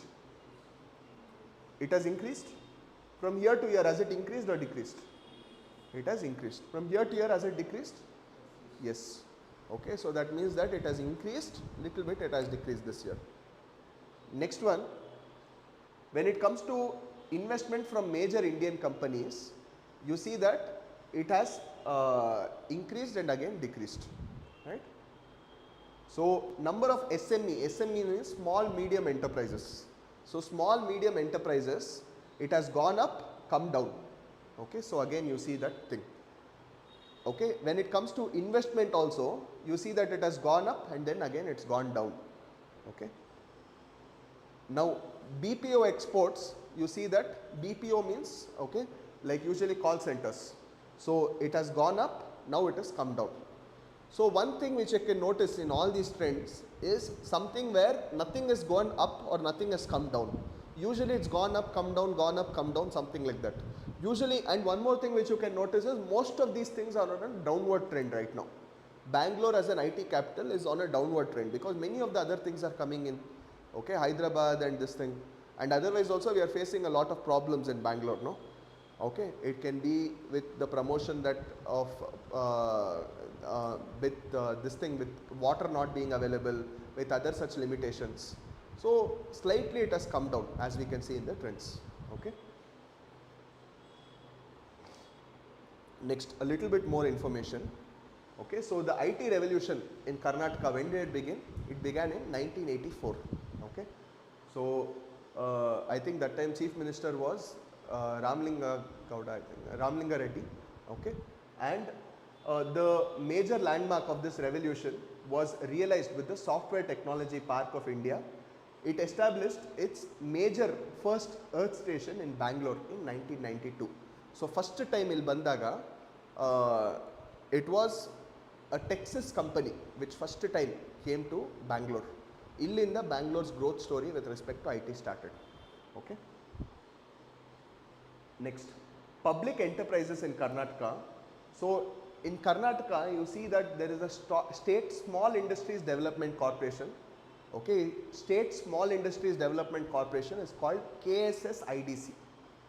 It has increased. From here to here, has it increased or decreased? It has increased. From here to here, has it decreased? Yes. Okay, so that means that it has increased little bit, it has decreased this year. Next one, when it comes to investment from major Indian companies, you see that it has increased and again decreased, right? So number of SME means small medium enterprises. So small medium enterprises, it has gone up, come down. Okay, so again you see that thing. Okay, when it comes to investment also, you see that it has gone up and then again it's gone down. Okay, now BPO exports, you see that BPO means, okay, like usually call centers. So it has gone up, now it has come down. So one thing which you can notice in all these trends is something where nothing has gone up or nothing has come down. Usually it's gone up, come down, gone up, come down, something like that. Usually, and one more thing which you can notice is most of these things are on a downward trend right now. Bangalore as an IT capital is on a downward trend because many of the other things are coming in. Okay, Hyderabad and this thing. And otherwise also we are facing a lot of problems in Bangalore, no? Okay, it can be with the promotion that of with this thing, with water not being available, with other such limitations. So slightly it has come down as we can see in the trends. Okay. Next, a little bit more information. Okay, so the IT revolution in Karnataka, when did it begin? It began in 1984. Okay, so I think that time Chief Minister was Ramlinga Gowda, I think, Ramlinga Reddy. Okay, and the major landmark of this revolution was realized with the Software Technology Park of India. It established its major first Earth station in Bangalore in 1992. So first time il bandaga, it was a Texas company which first time came to Bangalore. Illinda Bangalore's growth story with respect to IT started. Okay. Next, public enterprises in Karnataka. So in Karnataka, you see that there is a state small industries development corporation. Okay, state small industries development corporation is called KSSIDC.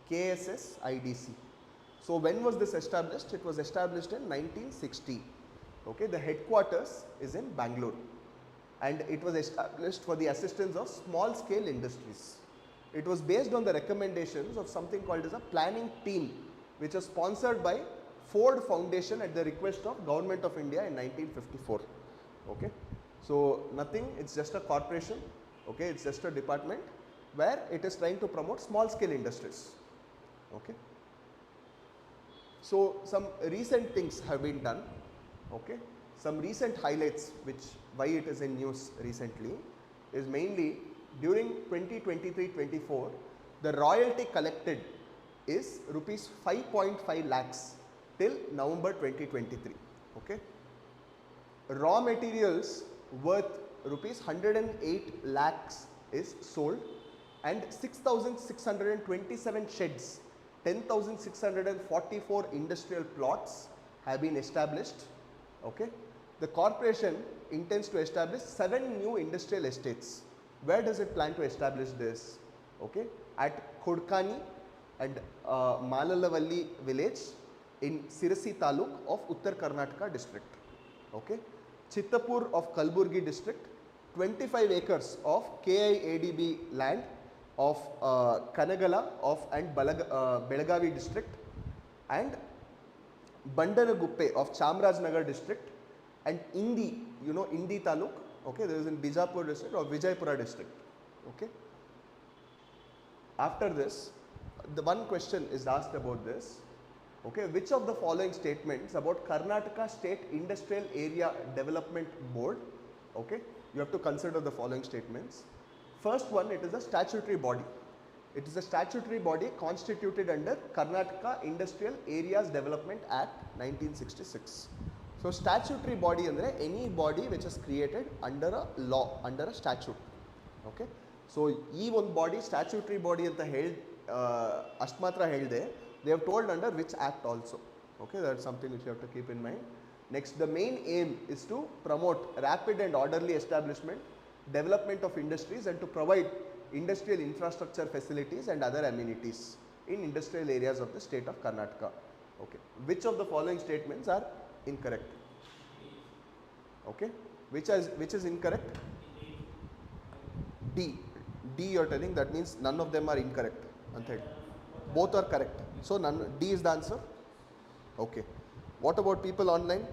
KSSIDC. So when was this established? It was established in 1960. Okay, the headquarters is in Bangalore and it was established for the assistance of small scale industries. It was based on the recommendations of something called as a planning team which is sponsored by Ford Foundation at the request of Government of India in 1954. Okay. So nothing, it's just a corporation, okay, it's just a department where it is trying to promote small scale industries. Okay. So some recent things have been done, okay. Some recent highlights which why it is in news recently is mainly during 2023-24 the royalty collected is rupees 5.5 lakhs till November 2023. Okay. Raw materials worth rupees 108 lakhs is sold and 6,627 sheds, 10,644 industrial plots have been established. Okay. The corporation intends to establish 7 new industrial estates. Where does it plan to establish this? Okay. At Kodkani and Malalavalli village in Sirasi Taluk of Uttar Karnataka district. Okay. Chittapur of Kalburgi district, 25 acres of KIADB land of Kanagala of and Belagavi district, and Bandanaguppe of Chamrajnagar district, and Indi, you know Indi Taluk, okay, there is in Bijapur district or Vijaypura district. Okay. After this, the one question is asked about this. Okay, which of the following statements about Karnataka State Industrial Area Development Board, okay, you have to consider the following statements. First one, it is a statutory body. It is a statutory body constituted under Karnataka Industrial Areas Development Act 1966. So statutory body andre any body which is created under a law, under a statute. Okay. So ee one body statutory body anta ashtmatra helde, they have told under which act also. Okay, that's something which you have to keep in mind. Next, the main aim is to promote rapid and orderly establishment, development of industries, and to provide industrial infrastructure facilities and other amenities in industrial areas of the state of Karnataka. Okay, which of the following statements are incorrect? Okay, which is incorrect? D you are telling, that means none of them are incorrect. Both are correct. So none, D is the answer. Okay. What about people online?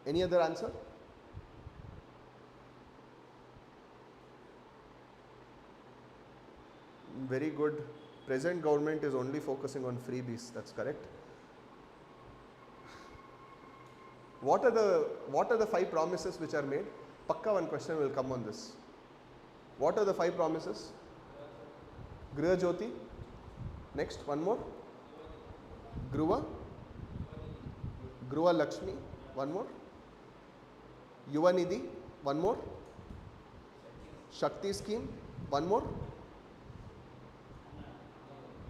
Any other answer? Very good. Present government is only focusing on freebies. That's correct. What are the 5 promises which are made? Pakka one question will come on this. What are the 5 promises? Griha Jyoti. Next, one more. Gruva Lakshmi. One more. Yuva Nidhi. One more. Shakti scheme. One more.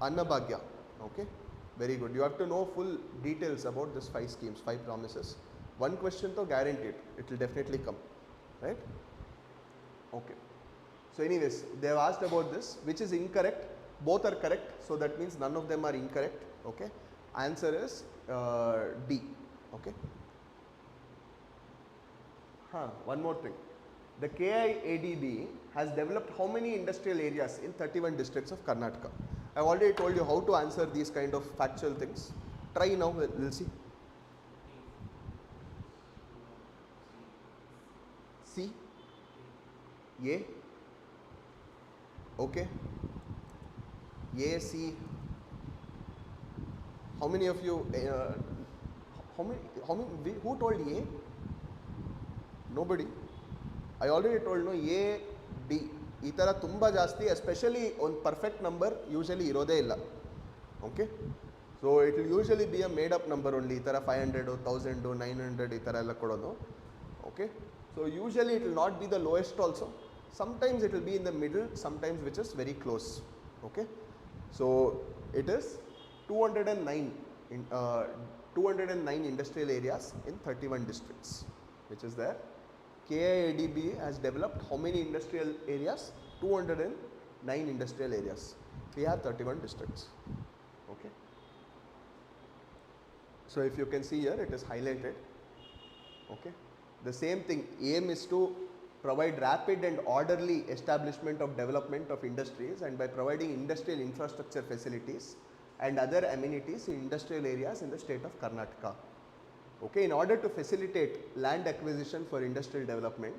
Anna Bhagya. Okay. Very good. You have to know full details about this 5 schemes, 5 promises. One question to guaranteed, it will definitely come, right? Okay. So anyways, they have asked about this, which is incorrect. Both are correct, so that means none of them are incorrect. Okay. Answer is D. Okay. One more thing. The KIADB has developed how many industrial areas in 31 districts of Karnataka? I have already told you how to answer these kind of factual things. Try now, we'll see. C, A, okay, A, C. How many of you, who told A? Nobody. I already told no, A, D. ಈ ಥರ ತುಂಬ ಜಾಸ್ತಿ especially ಒಂದು perfect number usually ಇರೋದೇ ಇಲ್ಲ. Okay, so it will usually be a made up number only. ಈ ಥರ 500, 1000, 900 ಈ ಥರ ಎಲ್ಲ ಕೊಡೋದು. Okay, so usually it will not be the lowest also. Sometimes it will be in the middle, sometimes which is very close. Okay, so it is 209 industrial areas in 31 districts, which is there. KIADB has developed how many industrial areas? 209 industrial areas. We have 31 districts. Okay, so if you can see here, it is highlighted. Okay, the same thing, aim is to provide rapid and orderly establishment of development of industries, and by providing industrial infrastructure facilities and other amenities in industrial areas in the state of Karnataka. Okay, in order to facilitate land acquisition for industrial development,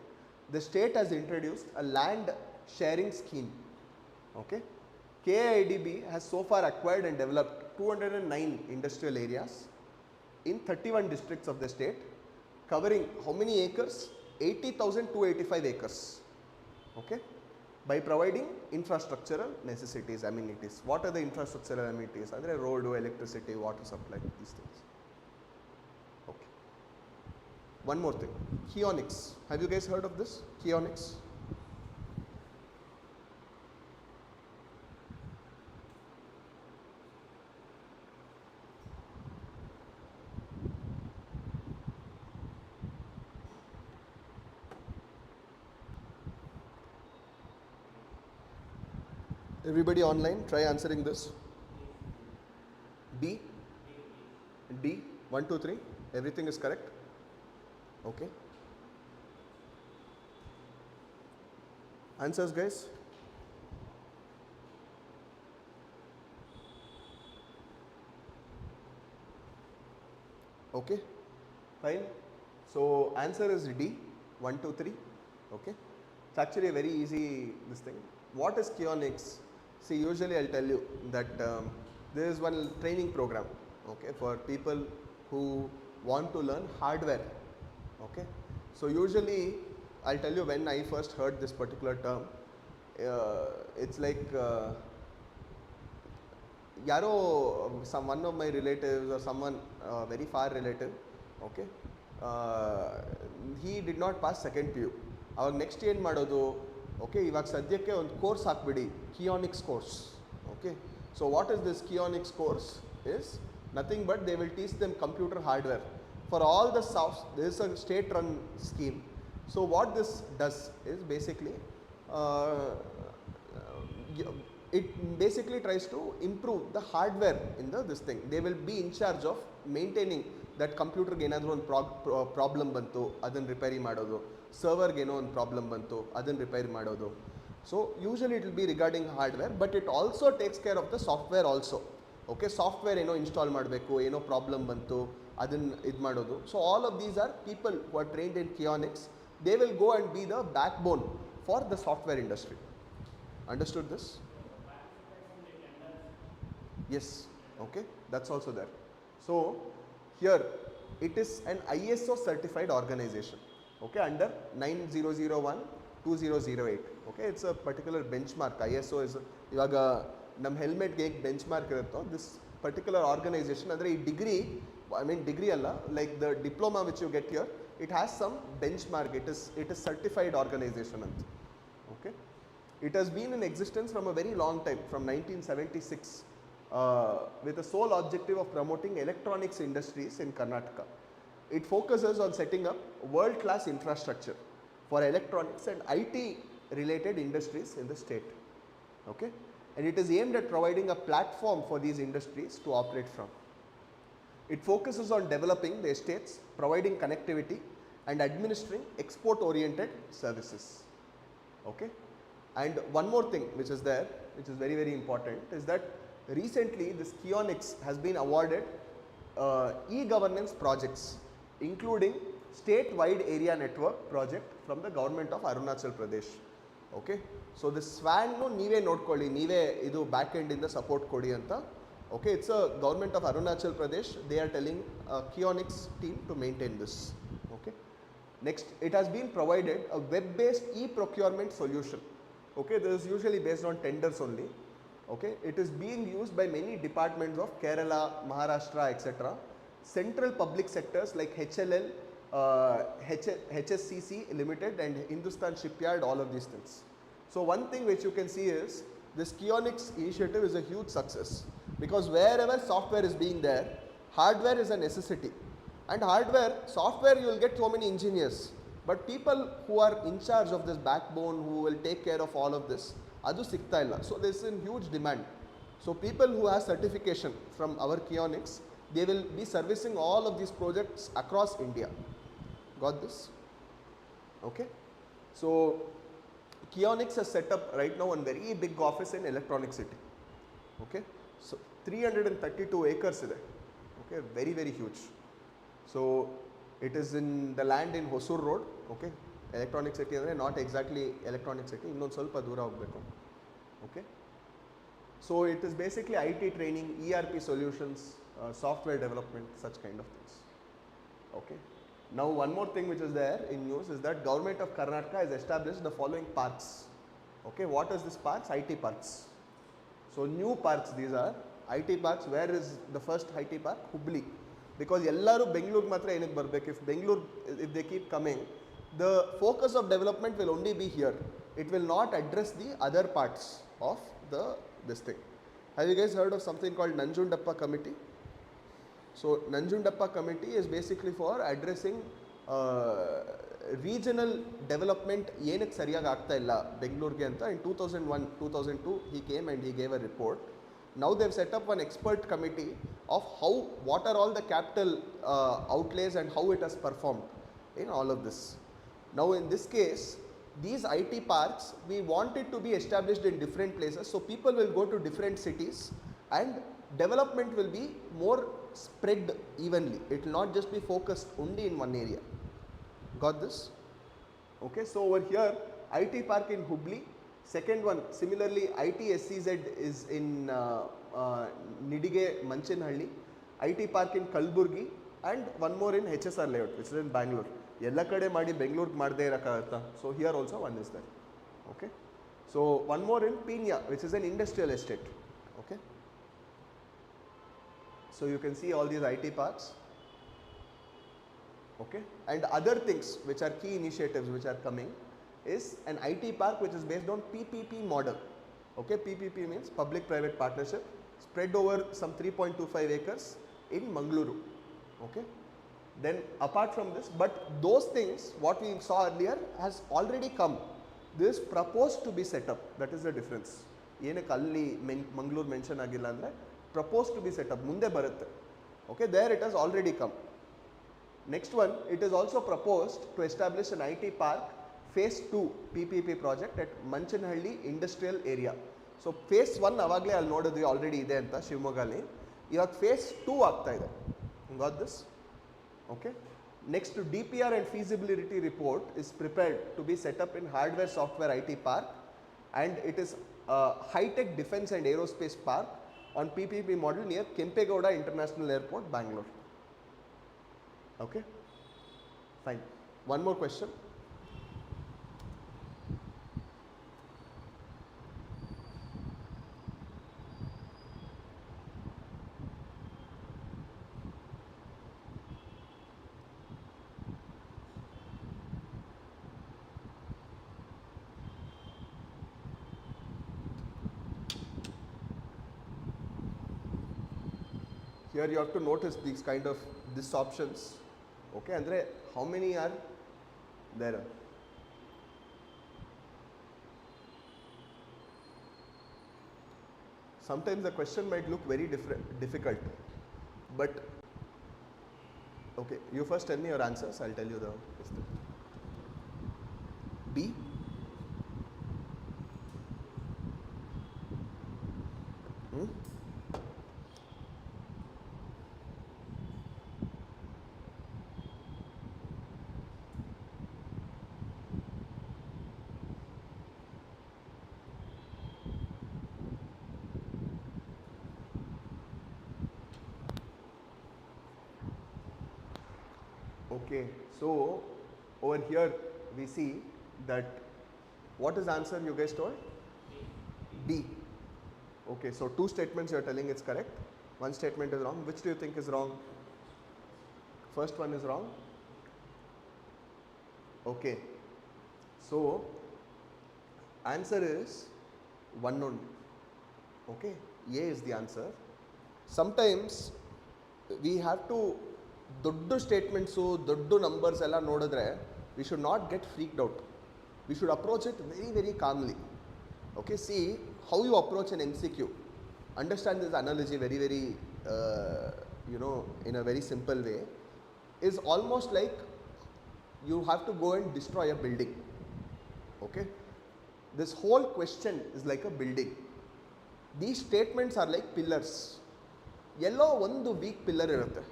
the state has introduced a land sharing scheme. Okay, KIIDB has so far acquired and developed 209 industrial areas in 31 districts of the state, covering how many acres? 80,285 acres. Okay, by providing infrastructural necessities, amenities. What are the infrastructural amenities? Andre road, electricity, water supply, these things. Okay. One more thing, Kionics. Have you guys heard of this? Kionics? Everybody online, try answering this. D? D? 1, 2, 3. Everything is correct? Okay. Answers, guys? Okay. Fine. So, answer is D. 1, 2, 3. Okay. It's actually a very easy this thing. What is Kionics? See, usually I'll tell you that there is one training program, okay, for people who want to learn hardware. Okay, so usually I'll tell you when I first heard this particular term, it's like one of my relatives or someone very far relative, okay, he did not pass second PU. Our next year madodu. Okay, ಇವಾಗ ಸದ್ಯಕ್ಕೆ ಒಂದು course ಹಾಕ್ಬಿಡಿ, ಕಿಯಾನಿಕ್ಸ್ course. Okay, so what is this Kionics course? Is nothing but they will teach them computer hardware for all the soft. This is a state run scheme. So what this does is basically it basically tries to improve the hardware in this thing. They will be in charge of maintaining that computer ge enadru ಒಂದು problem ಬಂತು ಅದನ್ನು repair ಮಾಡೋದು, ಸರ್ವರ್ಗೆ ಏನೋ ಒಂದು problem ಬಂತು ಅದನ್ನು repair ಮಾಡೋದು. So usually it will be regarding hardware, but it also takes care of the software also. Okay, software ಏನೋ ಇನ್ಸ್ಟಾಲ್ ಮಾಡಬೇಕು, ಏನೋ ಪ್ರಾಬ್ಲಮ್ ಬಂತು ಅದನ್ನು ಇದು ಮಾಡೋದು. So all of these are people who are trained in Keonics. They will go and B the back bone for the software industry. Understood this? Yes, okay, that's also there. So here it is an ISO certified organization, okay, under 9001 2008. Okay, it's a particular benchmark. ISO is ivaga nam helmet ge benchmark iruttho, this particular organization andre ee degree, I mean degree alla, like the diploma which you get here, it has some benchmark. It is certified organization anta. Okay, it has been in existence from a very long time, from 1976. With the sole objective of promoting electronics industries in Karnataka. It focuses on setting up world-class infrastructure for electronics and IT related industries in the state. Okay? And it is aimed at providing a platform for these industries to operate from. It focuses on developing the estates, providing connectivity and administering export-oriented services. Okay? And one more thing which is there, which is very, very important, is that recently this Kionics has been awarded e-governance projects, including state-wide area network project from the government of Arunachal Pradesh. Okay, so this SWAN no neeve nodkolli, neeve idu back end inda support kodi anta. Okay, it's a government of Arunachal Pradesh. They are telling Kionics team to maintain this. Okay, next, it has been provided a web-based e-procurement solution. Okay, this is usually based on tenders only. Okay, it is being used by many departments of Kerala, Maharashtra, etc. Central public sectors like HLL, HSCC Limited and Hindustan Shipyard, all of these things. So one thing which you can see is this Kionics initiative is a huge success, because wherever software is being there, hardware is a necessity. And hardware, software you will get so many engineers, but people who are in charge of this backbone, who will take care of all of this, adu sikta illa. So there is a huge demand. So people who have certification from our Kionics, they will be servicing all of these projects across India. Got this? Okay. So Kionics has set up right now one very big office in Electronic City. Okay, so 332 acres ಇದೆ. Okay, very very huge. So it is in the land in Hosur Road. Okay, Electronic City ಅಂದರೆ not exactly Electronic City, ಇನ್ನೊಂದು ಸ್ವಲ್ಪ ದೂರ ಹೋಗಬೇಕು. Okay, so it is basically IT training, ERP solutions, software development, such kind of things. Okay, now one more thing which is there in news is that government of Karnataka has established the following parks. Okay, what is this parks? IT parks. So new parks these are. IT parks, where is the first IT park? Hubli. Because ellaru Bengaluru matra enik barbek. If Bengaluru, if they keep coming, the focus of development will only be here. It will not address the other parts of this thing. Have you guys heard of something called Nanjundappa committee? So Nanjundappa committee is basically for addressing regional development ಏನಕ್ಕೆ ಸರಿಯಾಗಿ ಆಗ್ತಾ ಇಲ್ಲ ಬೆಂಗಳೂರಿಗೆ ಅಂತ. In 2001-2002 he came and he gave a report. Now they've set up an expert committee of what are all the capital outlays and how it has performed in all of this. Now in this case, these IT parks, we want it to be established in different places, so people will go to different cities and development will be more spread evenly. It will not just be focused only in one area. Got this? Okay, so over here IT park in Hubli. Second one, similarly ITSCZ is in Nidige Manchinhalli, IT park in Kalburgi, and one more in HSR layout, which is in Bangalore. Ella kade ಮಾಡಿ ಬೆಂಗಳೂರಿಗೆ ಮಾಡದೇ ಇರಕ್ಕಾಗತ್ತಾ? So here also one is there. Okay, so one more in Pinya, which is an industrial estate. Okay, so you can see all these IT parks. Okay, and other things which are key initiatives which are coming is an IT park which is based on PPP model. Okay, PPP means public private partnership, spread over some 3.25 acres in Mangaluru. Okay, then apart from this, but those things what we saw earlier has already come. This is proposed to be set up. That is the difference. ಏನಕ್ಕೆ ಅಲ್ಲಿ Mangaluru mention ಆಗಿಲ್ಲ ಅಂದರೆ proposed to be set up ಮುಂದೆ ಬರುತ್ತೆ. Okay, there it has already come. Next one, it is also proposed to establish an IT park phase 2 PPP project at Manchinhalli industrial area. So phase 1 ಅವಾಗಲೇ ಅಲ್ಲಿ ನೋಡಿದ್ವಿ already ಇದೆ ಅಂತ ಶಿವಮೊಗ್ಗಲ್ಲಿ. ಇವಾಗ phase 2 ಆಗ್ತಾ ಇದೆ. Got this? Okay. Next, to DPR and feasibility report is prepared to be set up in hardware software IT park, and it is high-tech defense and aerospace park on PPP model near Kempegowda International Airport, Bangalore. Okay, fine. One more question. Here you have to notice these kind of these options. Okay, andre how many are there? Sometimes the question might look very difficult, but okay, you first tell me your answers, I'll tell you the question. B. Okay, so over here we see that what is the answer you guys told? B. Okay, so two statements you are telling it's correct, one statement is wrong. Which do you think is wrong? First one is wrong. Okay, so answer is one only. Okay, A is the answer. Sometimes we have to ದೊಡ್ಡ statements ದೊಡ್ಡ numbers ಎಲ್ಲ ನೋಡಿದ್ರೆ we should not get freaked out. We should approach it very very calmly. Okay, see how you approach an MCQ. Understand this analogy very very in a very simple way. Is almost like you have to go and destroy a building. Okay, this whole question is like a building. These statements are like pillars. ಎಲ್ಲೋ ಒಂದು weak pillar ಇರುತ್ತೆ,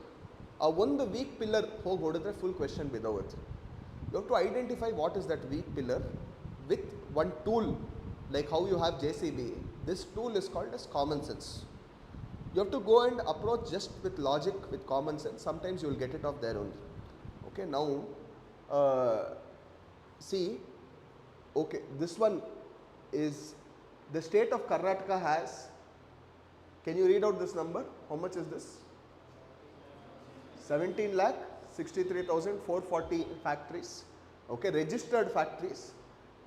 ಆ ಒಂದು weak pillar ಹೋಗಿ ಹೊಡೆದ್ರೆ full question ಬಿದ್ದೋಗುತ್ತೆ. You have to identify what is that weak pillar with one tool, like how you have JCB. This tool is called as common sense. You have to go and approach just with logic, with common sense. Sometimes you will get it off there only. Okay, now see, okay, this one is the state of Karnataka has, can you read out this number? How much is this? 17,63,440 factories, okay, registered factories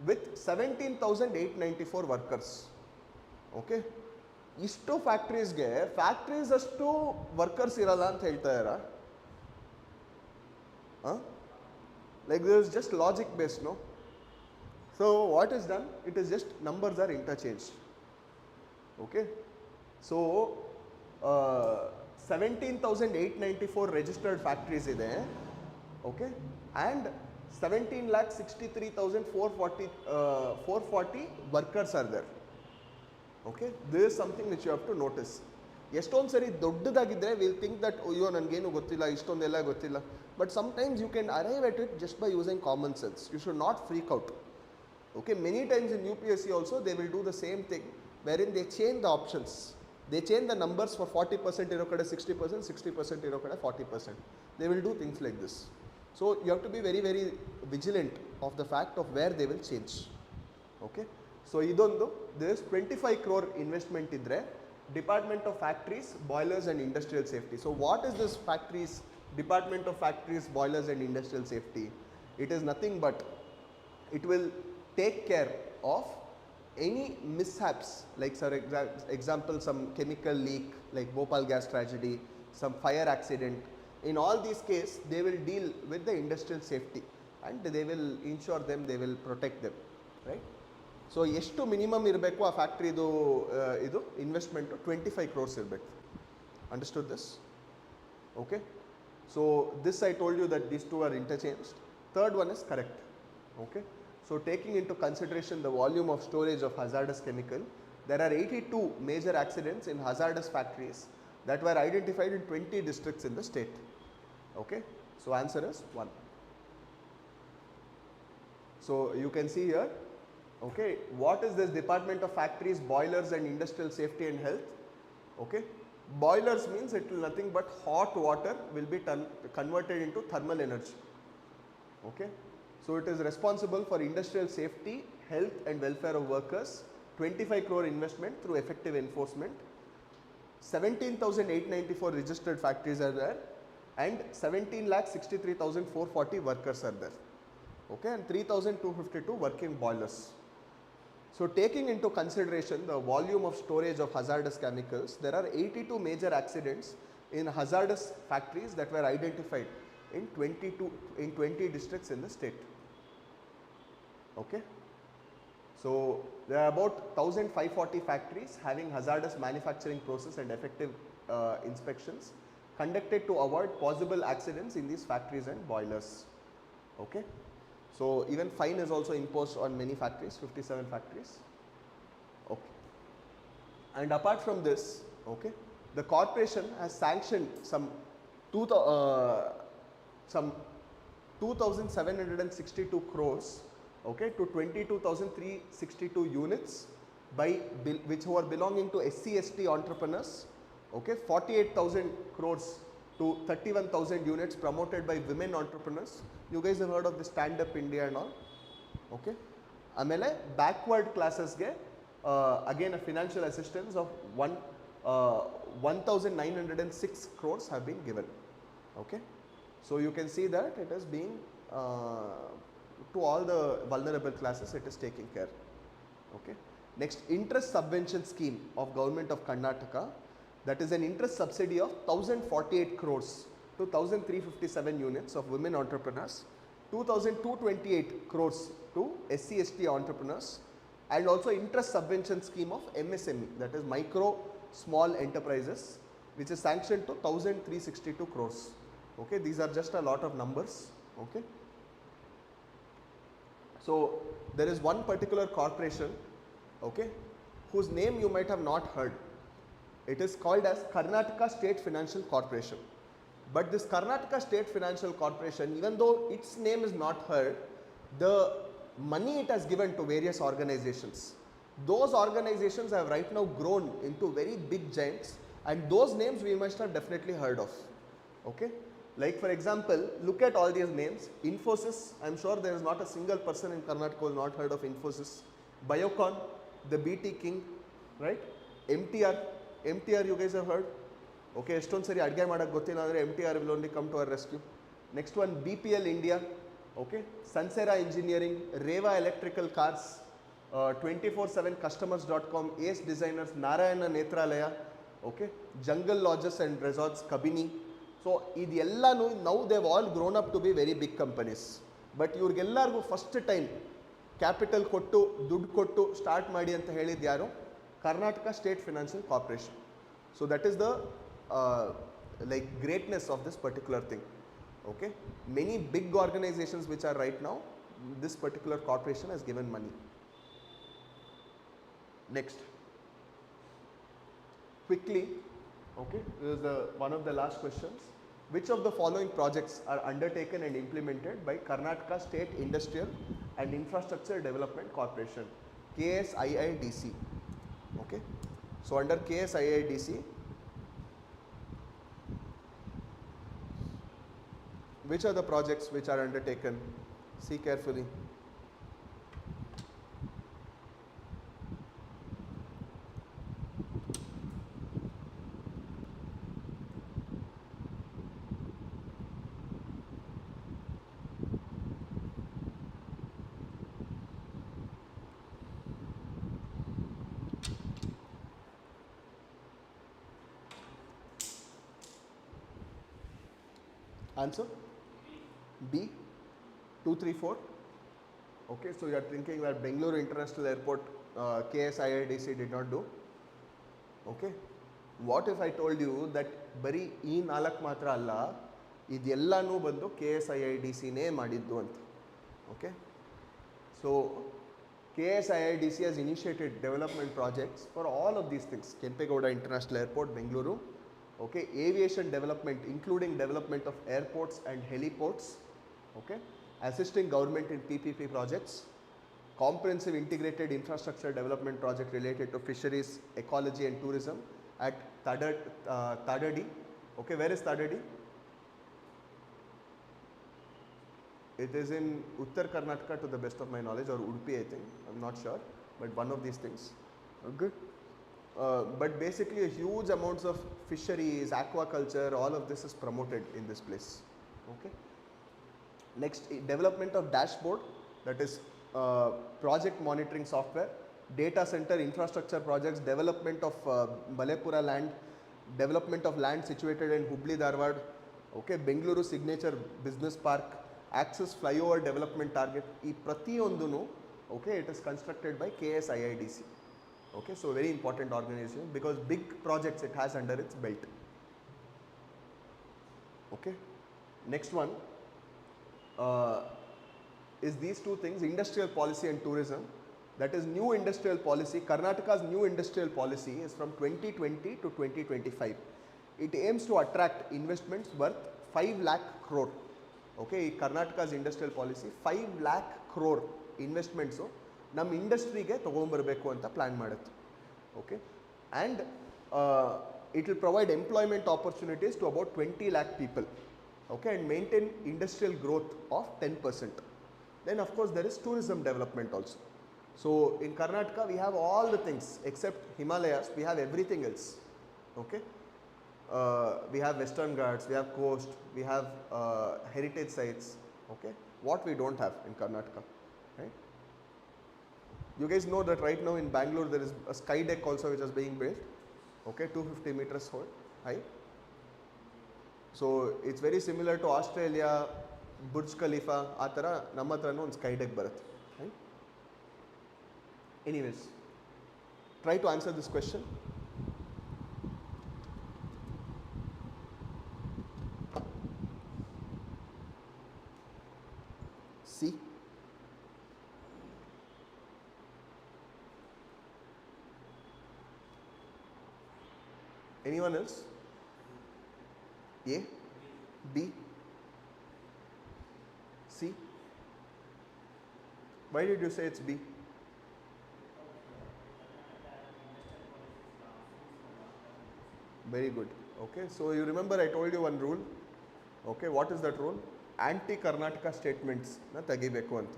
with 17,894 workers. Okay, ಇಷ್ಟು ಫ್ಯಾಕ್ಟ್ರೀಸ್ಗೆ factories ಅಷ್ಟು workers ಇರಲ್ಲ ಅಂತ ಹೇಳ್ತಾ ಇದ್ದೀರಾ? Like this is just logic based, no? So what is done? It is just numbers are interchanged. Okay, so 17,894 registered factories ಇದೆ, okay, and 17,63,440 workers are there. Okay, this is something which you have to notice. ಎಷ್ಟೊಂದು ಸರಿ ದೊಡ್ಡದಾಗಿದ್ದರೆ will think that ಅಯ್ಯೋ ನನಗೇನು ಗೊತ್ತಿಲ್ಲ, ಇಷ್ಟೊಂದೆಲ್ಲ ಗೊತ್ತಿಲ್ಲ. But sometimes you can arrive at it just by using common sense. You should not freak out. Okay, many times in UPSC also they will do the same thing, wherein they change the options. They change the numbers for 40% iro kade 60%, 60% iro kade 40%. They will do things like this. So you have to be very very vigilant of the fact of where they will change. Okay, so idondu there is 25 crore investment idre Department of Factories, Boilers and Industrial Safety. So what is this factories, Department of Factories, Boilers and Industrial Safety? It is nothing but it will take care of any mishaps, like for example some chemical leak like Bhopal gas tragedy, some fire accident. In all these cases they will deal with the industrial safety and they will insure them, they will protect them, right? So ಎಷ್ಟು minimum ಇರಬೇಕು ಆ ಫ್ಯಾಕ್ಟ್ರಿದು ಇದು investment 25 crores ಇರಬೇಕು. Understood this? Okay, so this I told you that these two are interchanged. Third one is correct. Okay, so taking into consideration the volume of storage of hazardous chemical, there are 82 major accidents in hazardous factories that were identified in 20 districts in the state. Okay, so answer is 1. So you can see here, okay, what is this Department of Factories, Boilers and Industrial Safety and Health? Okay, boilers means it will nothing but hot water will be converted into thermal energy. Okay, so it is responsible for industrial safety, health and welfare of workers. 25 crore investment through effective enforcement. 17,894 registered factories are there and 17,63,440 workers are there. Okay, and 3,252 working boilers. So taking into consideration the volume of storage of hazardous chemicals, there are 82 major accidents in hazardous factories that were identified in 20 districts in the state. Okay, so there are about 1,540 factories having hazardous manufacturing process and effective inspections conducted to avoid possible accidents in these factories and boilers. Okay, so even fine is also imposed on many factories, 57 factories. Okay, and apart from this, okay, the corporation has sanctioned some 2,762 crores, okay, to 22,362 units by which were belonging to SC/ST entrepreneurs. Okay, 48,000 crores to 31,000 units promoted by women entrepreneurs. You guys have heard of the Stand Up India and all. Okay, amele backward classes ge again a financial assistance of 1,906 crores have been given. Okay, so you can see that it is being to all the vulnerable classes, it is taking care. Okay, next, interest subvention scheme of Government of Karnataka, that is an interest subsidy of 1,048 crores to 1,357 units of women entrepreneurs, 2,228 crores to SC/ST entrepreneurs, and also interest subvention scheme of MSME, that is micro small enterprises, which is sanctioned to 1,362 crores. Okay, these are just a lot of numbers. Okay, so So there is one particular corporation, okay, whose name you might have not heard. It is called as Karnataka State Financial Corporation. But this Karnataka State Financial Corporation, even though its name is not heard, the money it has given to various organizations, those organizations have right now grown into very big giants, and those names we must have definitely heard of. Okay? Like for example, look at all these names. Infosys, I am sure there is not a single person in Karnataka who has not heard of Infosys. Biocon, the BT King, right? MTR, MTR you guys have heard? Okay, ಎಷ್ಟೊಂದು ಸರಿ ಅಡುಗೆ ಮಾಡೋಕ್ಕೆ ಗೊತ್ತಿಲ್ಲ ಅಂದರೆ MTR will only come to our rescue. Next one, BPL India, okay, Sansera Engineering, Reva Electrical Cars, 247customers.com, Ace Designers, Narayana Netralaya, okay, Jungle Lodges and Resorts, Kabini. So ಇದೆಲ್ಲನೂ now they've all grown up to be very big companies. But ಇವ್ರಿಗೆಲ್ಲರಿಗೂ first time capital ಕೊಟ್ಟು ದುಡ್ಡು ಕೊಟ್ಟು start ಮಾಡಿ ಅಂತ ಹೇಳಿದ್ದು ಯಾರು? Karnataka state financial corporation. So that is the like greatness of this particular thing. Okay, many big organizations which are right now, this particular corporation has given money. Next, quickly, okay, this is one of the last questions. Which of the following projects are undertaken and implemented by Karnataka State Industrial and Infrastructure Development Corporation, KSIIDC? Okay, so under KSIIDC, which are the projects which are undertaken? See carefully. Answer? B, 2, 3, 4. Okay, so you are thinking that Bengaluru International Airport, KSIIDC did not do. Okay, what if I told you that bari ee nalak matra alla idellanu bandu KSIIDC ne madiddu anta? Okay, so KSIIDC has initiated development projects for all of these things: Kempegowda International Airport, Bengaluru. Okay, aviation development, including development of airports and heliports. Okay, assisting government in PPP projects, comprehensive integrated infrastructure development project related to fisheries, ecology and tourism at Tadadi. Okay, where is Tadadi? It is in Uttar Karnataka to the best of my knowledge, or Udupi I think, I am not sure, but one of these things. Good. But basically a huge amounts of fisheries, aquaculture, all of this is promoted in this place. Okay. Next, development of dashboard, that is project monitoring software, data center infrastructure projects, development of Balepura land, development of land situated in Hubli Dharwad, okay, Bengaluru Signature Business Park, access flyover development target, ee pratiyondunu, okay, it is constructed by KSIIDC. Okay, so very important organization because big projects it has under its belt. Okay, next one is these two things: industrial policy and tourism. That is new industrial policy. Karnataka's new industrial policy is from 2020 to 2025. It aims to attract investments worth 5 lakh crore. Okay, Karnataka's industrial policy 5 lakh crore investments ನಮ್ಮ ಇಂಡಸ್ಟ್ರಿಗೆ ತೊಗೊಂಬರಬೇಕು ಅಂತ plan ಮಾಡುತ್ತೆ. Okay, and it will provide employment opportunities to about 20 lakh people. Okay, and maintain industrial growth of 10%. Then of course there is tourism development also. So in Karnataka we have all the things except Himalayas, we have everything else. Okay, we have Western Ghats, we have coast, we have heritage sites. Okay, what we don't have in Karnataka, right? You guys know that right now in Bangalore there is a sky deck also which is being built. Okay, 250 meters high. So it's very similar to Australia, Burj Khalifa, ಆ ಥರ ನಮ್ಮ ಹತ್ರನೂ ಒಂದು sky deck ಬರುತ್ತೆ. Right? Anyways, try to answer this question. C. Anyone else? A, B, C? Why did you say it's B? Very good. Okay, so you remember I told you one rule. Okay, what is that rule? Anti-Karnataka statements na ತೆಗಿಬೇಕು ಅಂತ.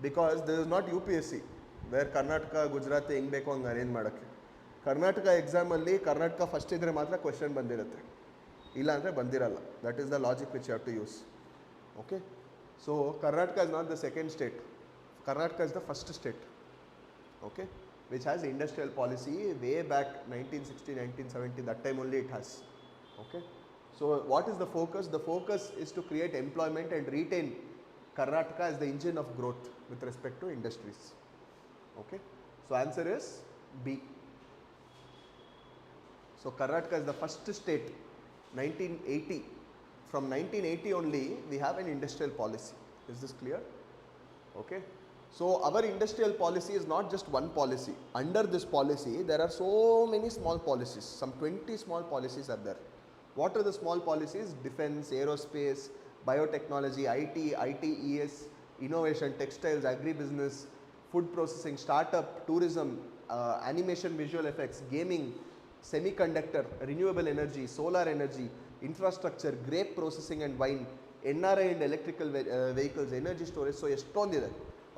Because there is not UPSC where Karnataka, Gujarat ಹೆಂಗ್ ಬೇಕೋ ಹಂಗೆ arrange ಮಾಡೋಕ್ಕೆ. ಕರ್ನಾಟಕ ಎಕ್ಸಾಮಲ್ಲಿ Karnataka first ಇದ್ದರೆ ಮಾತ್ರ question ಬಂದಿರುತ್ತೆ, ಇಲ್ಲ ಅಂದರೆ ಬಂದಿರಲ್ಲ. That is the logic which you have to use. Okay, so Karnataka is not the second state, Karnataka is the first state, okay, which has industrial policy way back 1960, 1970, that time only it has. Okay, so what is the focus? The focus is to create employment and retain Karnataka as the engine of growth with respect to industries. Okay, so answer is B. So Karnataka is the first state, 1980. From 1980 only we have an industrial policy. Is this clear? Okay. So our industrial policy is not just one policy. Under this policy there are so many small policies, some 20 small policies are there. What are the small policies? Defense, aerospace, biotechnology, IT, ITES, innovation, textiles, agribusiness, food processing, startup, tourism, animation, visual effects, gaming, semiconductor, renewable energy, solar energy, infrastructure, grape processing and wine, NRI and electrical vehicles, energy storage. So estondide.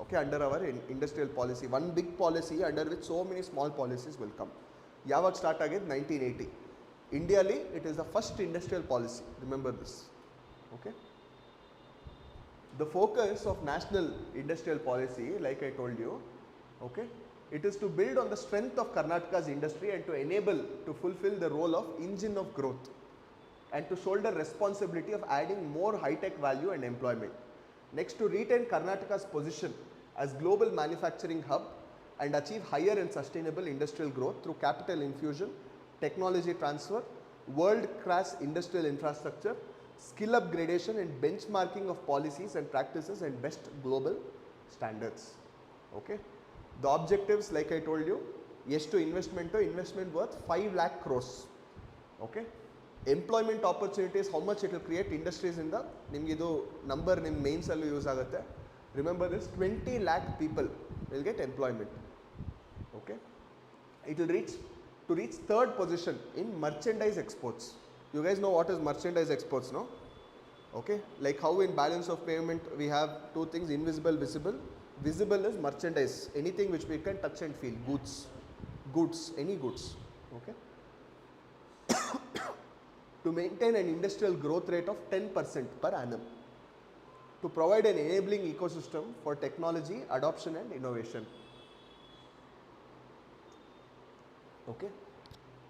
Okay, under our industrial policy, one big policy under which so many small policies will come. Yavag start again 1980. Indially it is the first industrial policy, remember this. Okay, the focus of national industrial policy, like I told you, okay, it is to build on the strength of Karnataka's industry and to enable to fulfill the role of engine of growth and to shoulder responsibility of adding more high-tech value and employment. Next, to retain Karnataka's position as global manufacturing hub and achieve higher and sustainable industrial growth through capital infusion, technology transfer, world-class industrial infrastructure, skill upgradation and benchmarking of policies and practices and best global standards. Okay, the objectives, like I told you, yes to investment worth 5 lakh crores. Okay, employment opportunities, how much it will create industries in the, nimge idu number nim mains allu use agutte. Remember this, 20 lakh people will get employment. Okay, it will reach third position in merchandise exports. You guys know what is merchandise exports, no? Okay, like how in balance of payment we have two things, invisible, visible. Visible is merchandise, anything which we can touch and feel, goods, any goods. Okay, to maintain an industrial growth rate of 10% per annum, to provide an enabling ecosystem for technology adoption and innovation. Okay,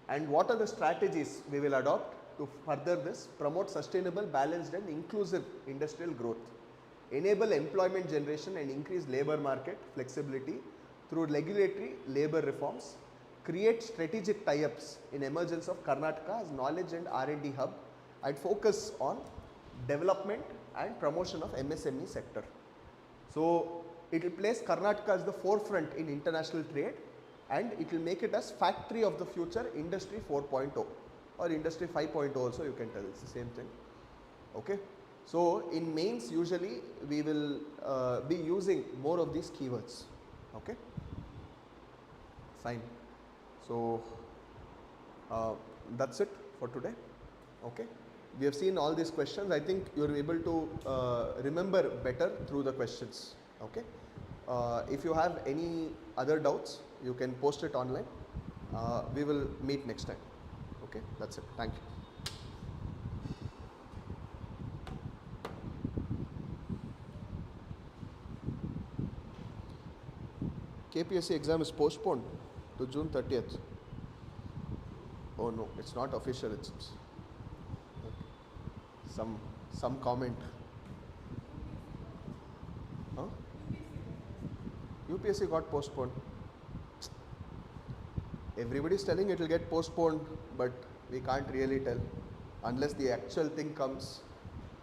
and what are the strategies we will adopt to further this? Promote sustainable, balanced and inclusive industrial growth, enable employment generation and increase labor market flexibility through regulatory labor reforms, create strategic tie-ups in emergence of Karnataka as knowledge and R&D hub, and focus on development and promotion of MSME sector. So it will place Karnataka as the forefront in international trade, and it will make it as factory of the future, industry 4.0 or industry 5.0 also you can tell, it's the same thing. Okay, so in mains usually we will be using more of these keywords. Okay, fine. So that's it for today. Okay, we have seen all these questions. I think you are able to remember better through the questions. Okay, if you have any other doubts, you can post it online. We will meet next time. Okay, that's it. Thank you. KPSC exam is postponed to June 30th. Oh no, it's not official, it seems. Okay. Some comment. Huh? UPSC got postponed. Everybody is telling it will get postponed, but we can't really tell unless the actual thing comes.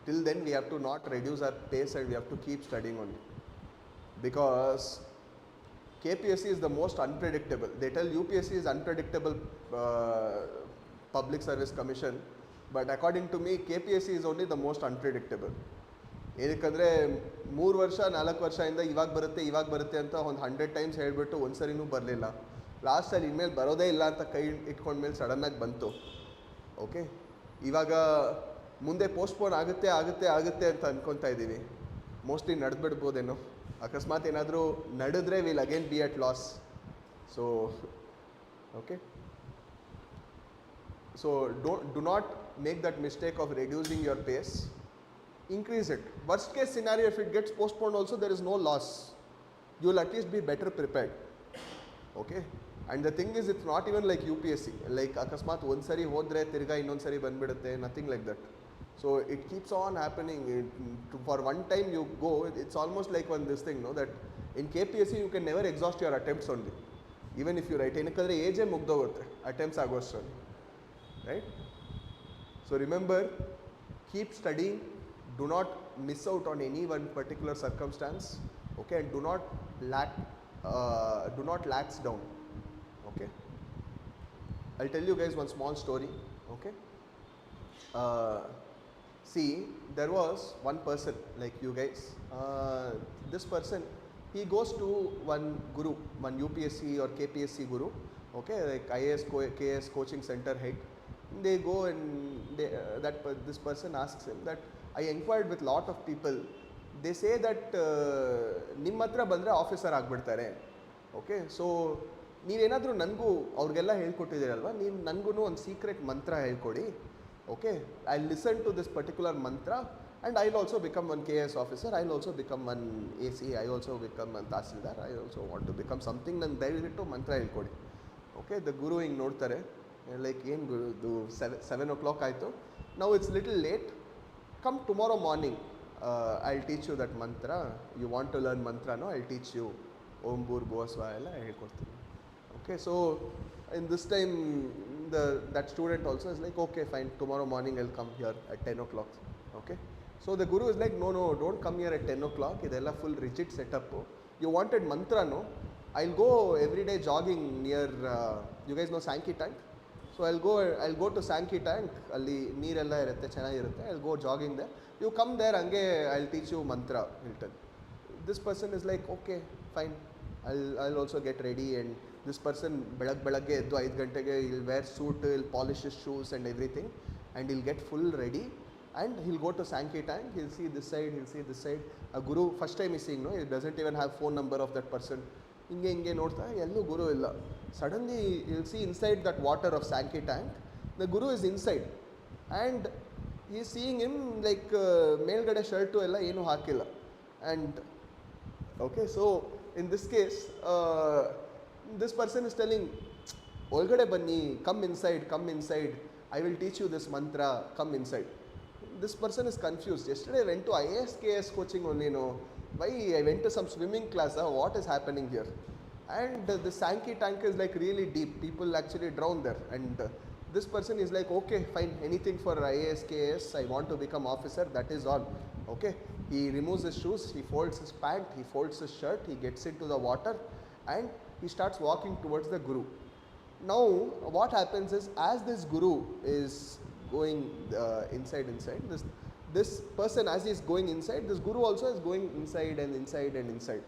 Till then we have to not reduce our pace and we have to keep studying only, because KPSC is the most unpredictable. They tell UPSC is unpredictable Public Service Commission, but according to me, KPSC is only the most unpredictable. ಏನಕ್ಕಂದರೆ 3 ವರ್ಷ 4 ವರ್ಷದಿಂದ ಇವಾಗ ಬರುತ್ತೆ ಅಂತ ಒಂದು 100 times ಹೇಳಿಬಿಟ್ಟು ಒಂದು ಸರಿನೂ ಬರಲಿಲ್ಲ. ಲಾಸ್ಟಲ್ಲಿ ಇನ್ಮೇಲೆ ಬರೋದೇ ಇಲ್ಲ ಅಂತ ಕೈ ಇಟ್ಕೊಂಡ್ಮೇಲೆ ಸಡನ್ನಾಗಿ ಬಂತು. ಓಕೆ, ಇವಾಗ ಮುಂದೆ ಪೋಸ್ಟ್ಪೋನ್ ಆಗುತ್ತೆ ಅಂತ ಅಂದ್ಕೊತಾ ಇದ್ದೀವಿ. ಮೋಸ್ಟ್ಲಿ ನಡೆದ್ಬಿಡ್ಬೋದೇನೋ. ಅಕಸ್ಮಾತ್ ಏನಾದರೂ ನಡೆದ್ರೆ will again be at loss. So okay, so do not make that mistake of reducing your pace. Increase it. Worst case scenario, if it gets postponed also, there is no loss. You will at least be better prepared. Okay, and the thing is, it's not even like UPSC, like akasmat one sari hodre tirga innond sari banbidutte, nothing like that. So it keeps on happening. For one time you go, it's almost like one this thing, no, that in KPSC you can never exhaust your attempts only, even if you write ಏನಕ್ಕಂದ್ರೆ ಏಜೇ ಮುಗ್ದೋಗುತ್ತೆ attempts ಆಗೋಷ್ಟರಲ್ಲಿ, right? So remember, keep studying. Do not miss out on any one particular circumstance, okay, and do not lax down. Okay, I'll tell you guys one small story. Okay, see, there was one person like you guys. This person, he goes to one guru, one UPSC or KPSC guru, okay, like IAS KS coaching center head. They go and this person asks him that, I inquired with lot of people. They say that ನಿಮ್ಮ ಹತ್ರ ಬಂದರೆ officer ಆಗಿಬಿಡ್ತಾರೆ. Okay, so ನೀವೇನಾದರೂ ನನಗೂ ಅವ್ರಿಗೆಲ್ಲ ಹೇಳ್ಕೊಟ್ಟಿದ್ದೀರಲ್ವ, ನೀವು ನನಗೂ ಒಂದು ಸೀಕ್ರೆಟ್ ಮಂತ್ರ ಹೇಳ್ಕೊಡಿ. Okay, I listen to this particular mantra and I will also become one KS officer, I will also become one AC, I also become one tahsildar, I also want to become something. ನನ್ನ ದಯವಿಟ್ಟು ಮಂತ್ರ ಹೇಳ್ಕೊಡಿ. Okay, the ಗುರು ಹಿಂಗೆ ನೋಡ್ತಾರೆ, like ಏನು ಗುರು, 7 o'clock ಆಯಿತು, ನಾವು it's little late, come tomorrow morning, I'll teach you that mantra. You want to learn mantra, no? I'll teach you Om Bhur Bhuva Swaha ella ಹೇಳ್ಕೊಡ್ತೀನಿ. Okay, so in this time that student also is like, okay fine, tomorrow morning I'll come here at 10 o'clock. Okay, so the guru is like, no, don't come here at 10 o'clock, ಇದೆಲ್ಲ full rigid setup. You wanted mantra, no? I'll go every day jogging near you guys know Sankey Tank. So I'll go to Sankey Tank, ಅಲ್ಲಿ ನೀರೆಲ್ಲ ಇರುತ್ತೆ, ಚೆನ್ನಾಗಿರುತ್ತೆ. I'll go jogging there. You come there, ಹಂಗೆ I'll teach you mantra, Hilton. This person is like, okay fine, I'll also get ready. And this person ಬೆಳಗ್ಗೆ ಎದ್ದು 5 ಗಂಟೆಗೆ he'll wear suit, he'll polish his shoes and everything, and he'll get full ready, and he'll go to Sankey Tank. He'll see this side, he'll see this side. A guru first time he's seeing, no, he doesn't even have phone number of that person. ಹಿಂಗೆ ನೋಡ್ತಾ ಎಲ್ಲೂ ಗುರು ಇಲ್ಲ. Suddenly you'll see inside that water of Sankey Tank, the guru is inside, and he is seeing him like ಮೇಲ್ಗಡೆ shirt ಎಲ್ಲ ಏನೂ ಹಾಕಿಲ್ಲ. And okay, so in this case this person is telling, ಒಳಗಡೆ ಬನ್ನಿ, come inside, I will teach you this mantra, come inside. This person is confused. Yesterday I went to IAS KS coaching only, no? Why I went to some swimming class? What is happening here? And the Sankey Tank is like really deep. People actually drown there. And this person is like, okay fine, anything for IAS KS, I want to become officer, that is all. Okay, he removes his shoes, he folds his pant, he folds his shirt, he gets into the water, and he starts walking towards the guru. Now what happens is, as this guru is going inside, this person, as he is going inside, this guru also is going inside.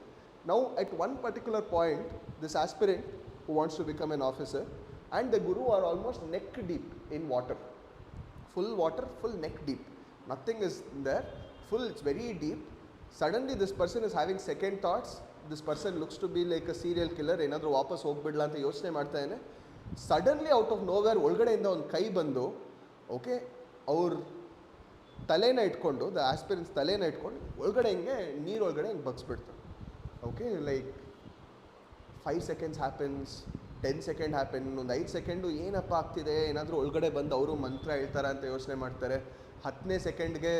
Now at one particular point, this aspirant who wants to become an officer and the guru are almost neck deep in water, full neck deep, nothing is there, full, it's very deep. Suddenly this person is having second thoughts. This person looks to be like a serial killer, ಏನಾದರೂ ವಾಪಸ್ ಹೋಗ್ಬಿಡ್ಲಾ ಅಂತ ಯೋಚನೆ ಮಾಡ್ತಾ ಇದ್ದಾನೆ. Suddenly out of nowhere ಒಳಗಡೆಯಿಂದ ಒಂದು ಕೈ ಬಂದು, ಓಕೆ, ಅವ್ರ ತಲೆನ ಇಟ್ಕೊಂಡು, ದ ಆಸ್ಪಿರೆನ್ಸ್ ತಲೆನ ಇಟ್ಕೊಂಡು ಒಳಗಡೆ ಹಿಂಗೆ ನೀರೊಳಗಡೆ ಹಿಂಗೆ ಬಗ್ಸ್ಬಿಡ್ತಾರೆ. Okay, like 5 seconds happens, 10 seconds happen, ಒಂದು 5 ಸೆಕೆಂಡು ಏನಪ್ಪ ಆಗ್ತಿದೆ, ಏನಾದರೂ ಒಳಗಡೆ ಬಂದು ಅವರು ಮಂತ್ರ ಹೇಳ್ತಾರೆ ಅಂತ ಯೋಚನೆ ಮಾಡ್ತಾರೆ. 10ನೇ ಸೆಕೆಂಡ್ಗೆ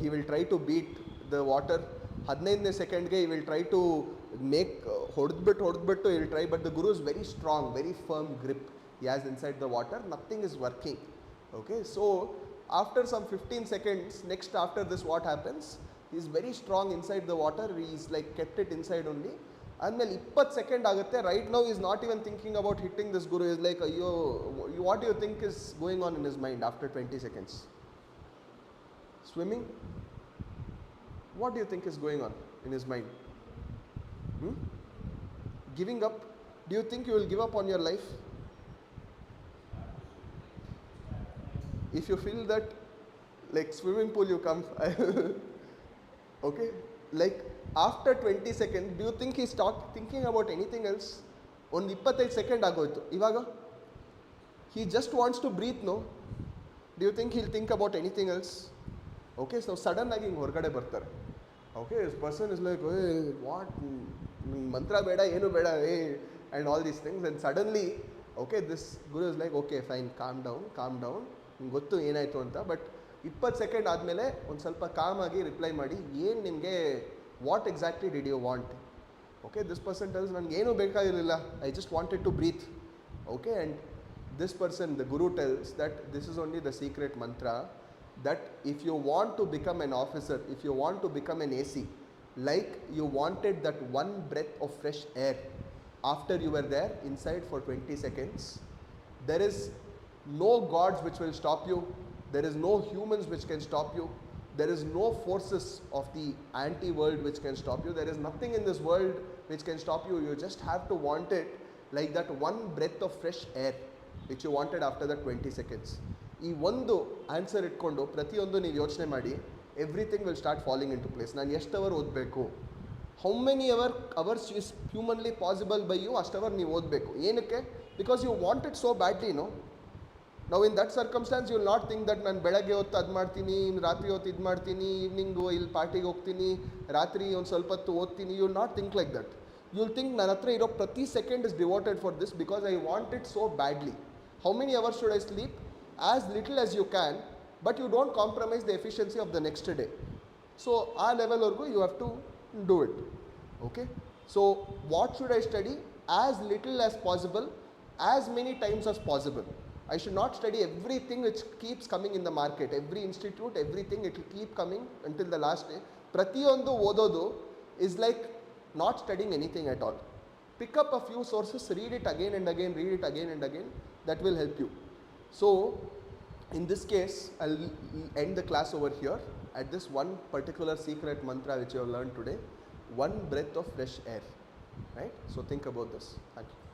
he will try to beat the water. 15ನೇ ಸೆಕೆಂಡ್ಗೆ he will try to make ಹೊಡೆದ್ಬಿಟ್ಟು he will try, but the guru is very strong, very firm grip he has inside the water, nothing is working. Okay, so after some 15 seconds, next after this what happens, he is very strong inside the water, he is like kept it inside only. ಆದಮೇಲೆ 20 second ಆಗುತ್ತೆ. Right now is not even thinking about hitting this guru. Is like ಅಯ್ಯೋ, what you think is going on in his mind after 20 seconds? Swimming? What do you think is going on in his mind? Giving up? Do you think you will give up on your life? If you feel that, like swimming pool you come, okay, like after 20 seconds, do you think he stopped thinking about anything else? ಒಂದು 25 second ಆಗೋಯ್ತು. ಇವಾಗ he just wants to breathe, no? Do you think he'll think about anything else? Okay, so sudden ಆಗಿ ಹಿಂಗೆ ಹೊರಗಡೆ ಬರ್ತಾರೆ. Okay, this person is like, hey, what? Mantra beda, enu beda, hey, and all these things. And suddenly, okay, this guru is like, okay, fine, calm down. ಗೊತ್ತು ಏನಾಯಿತು ಅಂತ. But 20 second ಆದಮೇಲೆ ಒಂದು ಸ್ವಲ್ಪ ಕಾಮ್ ಆಗಿ ರಿಪ್ಲೈ ಮಾಡಿ, ಏನು ನಿಮಗೆ what exactly did you want? Okay, this person tells, ನನಗೇನು ಬೇಕಾಗಿರಲಿಲ್ಲ, I just wanted to breathe. Okay, and this person, the guru, tells that this is only the secret mantra, that if you want to become an officer, if you want to become an AC, like you wanted that one breath of fresh air after you were there inside for 20 seconds, there is no gods which will stop you, there is no humans which can stop you, there is no forces of the anti-world which can stop you, there is nothing in this world which can stop you. You just have to want it, like that one breath of fresh air which you wanted after that 20 seconds. ಈ ಒಂದು answer ಇಟ್ಕೊಂಡು ಪ್ರತಿಯೊಂದು ನೀವು ಯೋಚನೆ ಮಾಡಿ, everything will start falling into place. ನಾನು ಎಷ್ಟು hour ಓದಬೇಕು, how many hours is humanly possible by you, ಅಷ್ಟು ಅವರ್ ನೀವು ಓದಬೇಕು. ಏನಕ್ಕೆ? Because you want it so badly, no? ನಾವು in that circumstances you will not think that ನಾನು ಬೆಳಗ್ಗೆ ಹೊತ್ತು ಅದು ಮಾಡ್ತೀನಿ, ರಾತ್ರಿ ಹೊತ್ತು ಇದು ಮಾಡ್ತೀನಿ, ಈವ್ನಿಂಗು ಇಲ್ಲಿ ಪಾರ್ಟಿಗೆ ಹೋಗ್ತೀನಿ, ರಾತ್ರಿ ಒಂದು ಸ್ವಲ್ಪ ಹೊತ್ತು ಓದ್ತೀನಿ. You will not think like that. You will think ನನ್ನ ಹತ್ರ ಇರೋ ಪ್ರತಿ second is devoted for this because I want it so badly. How many hours should I sleep? As little as you can, but you don't compromise the efficiency of the next day. So, our level orgo you have to do it. Okay? So, what should I study? As little as possible, as many times as possible. I should not study everything which keeps coming in the market. Every institute, everything, it will keep coming until the last day. Pratiyondu ododu is like not studying anything at all. Pick up a few sources, read it again and again, read it again and again. That will help you. So, in this case, I'll end the class over here at this one particular secret mantra which you have learned today. One breath of fresh air. Right? So, think about this. Thank you.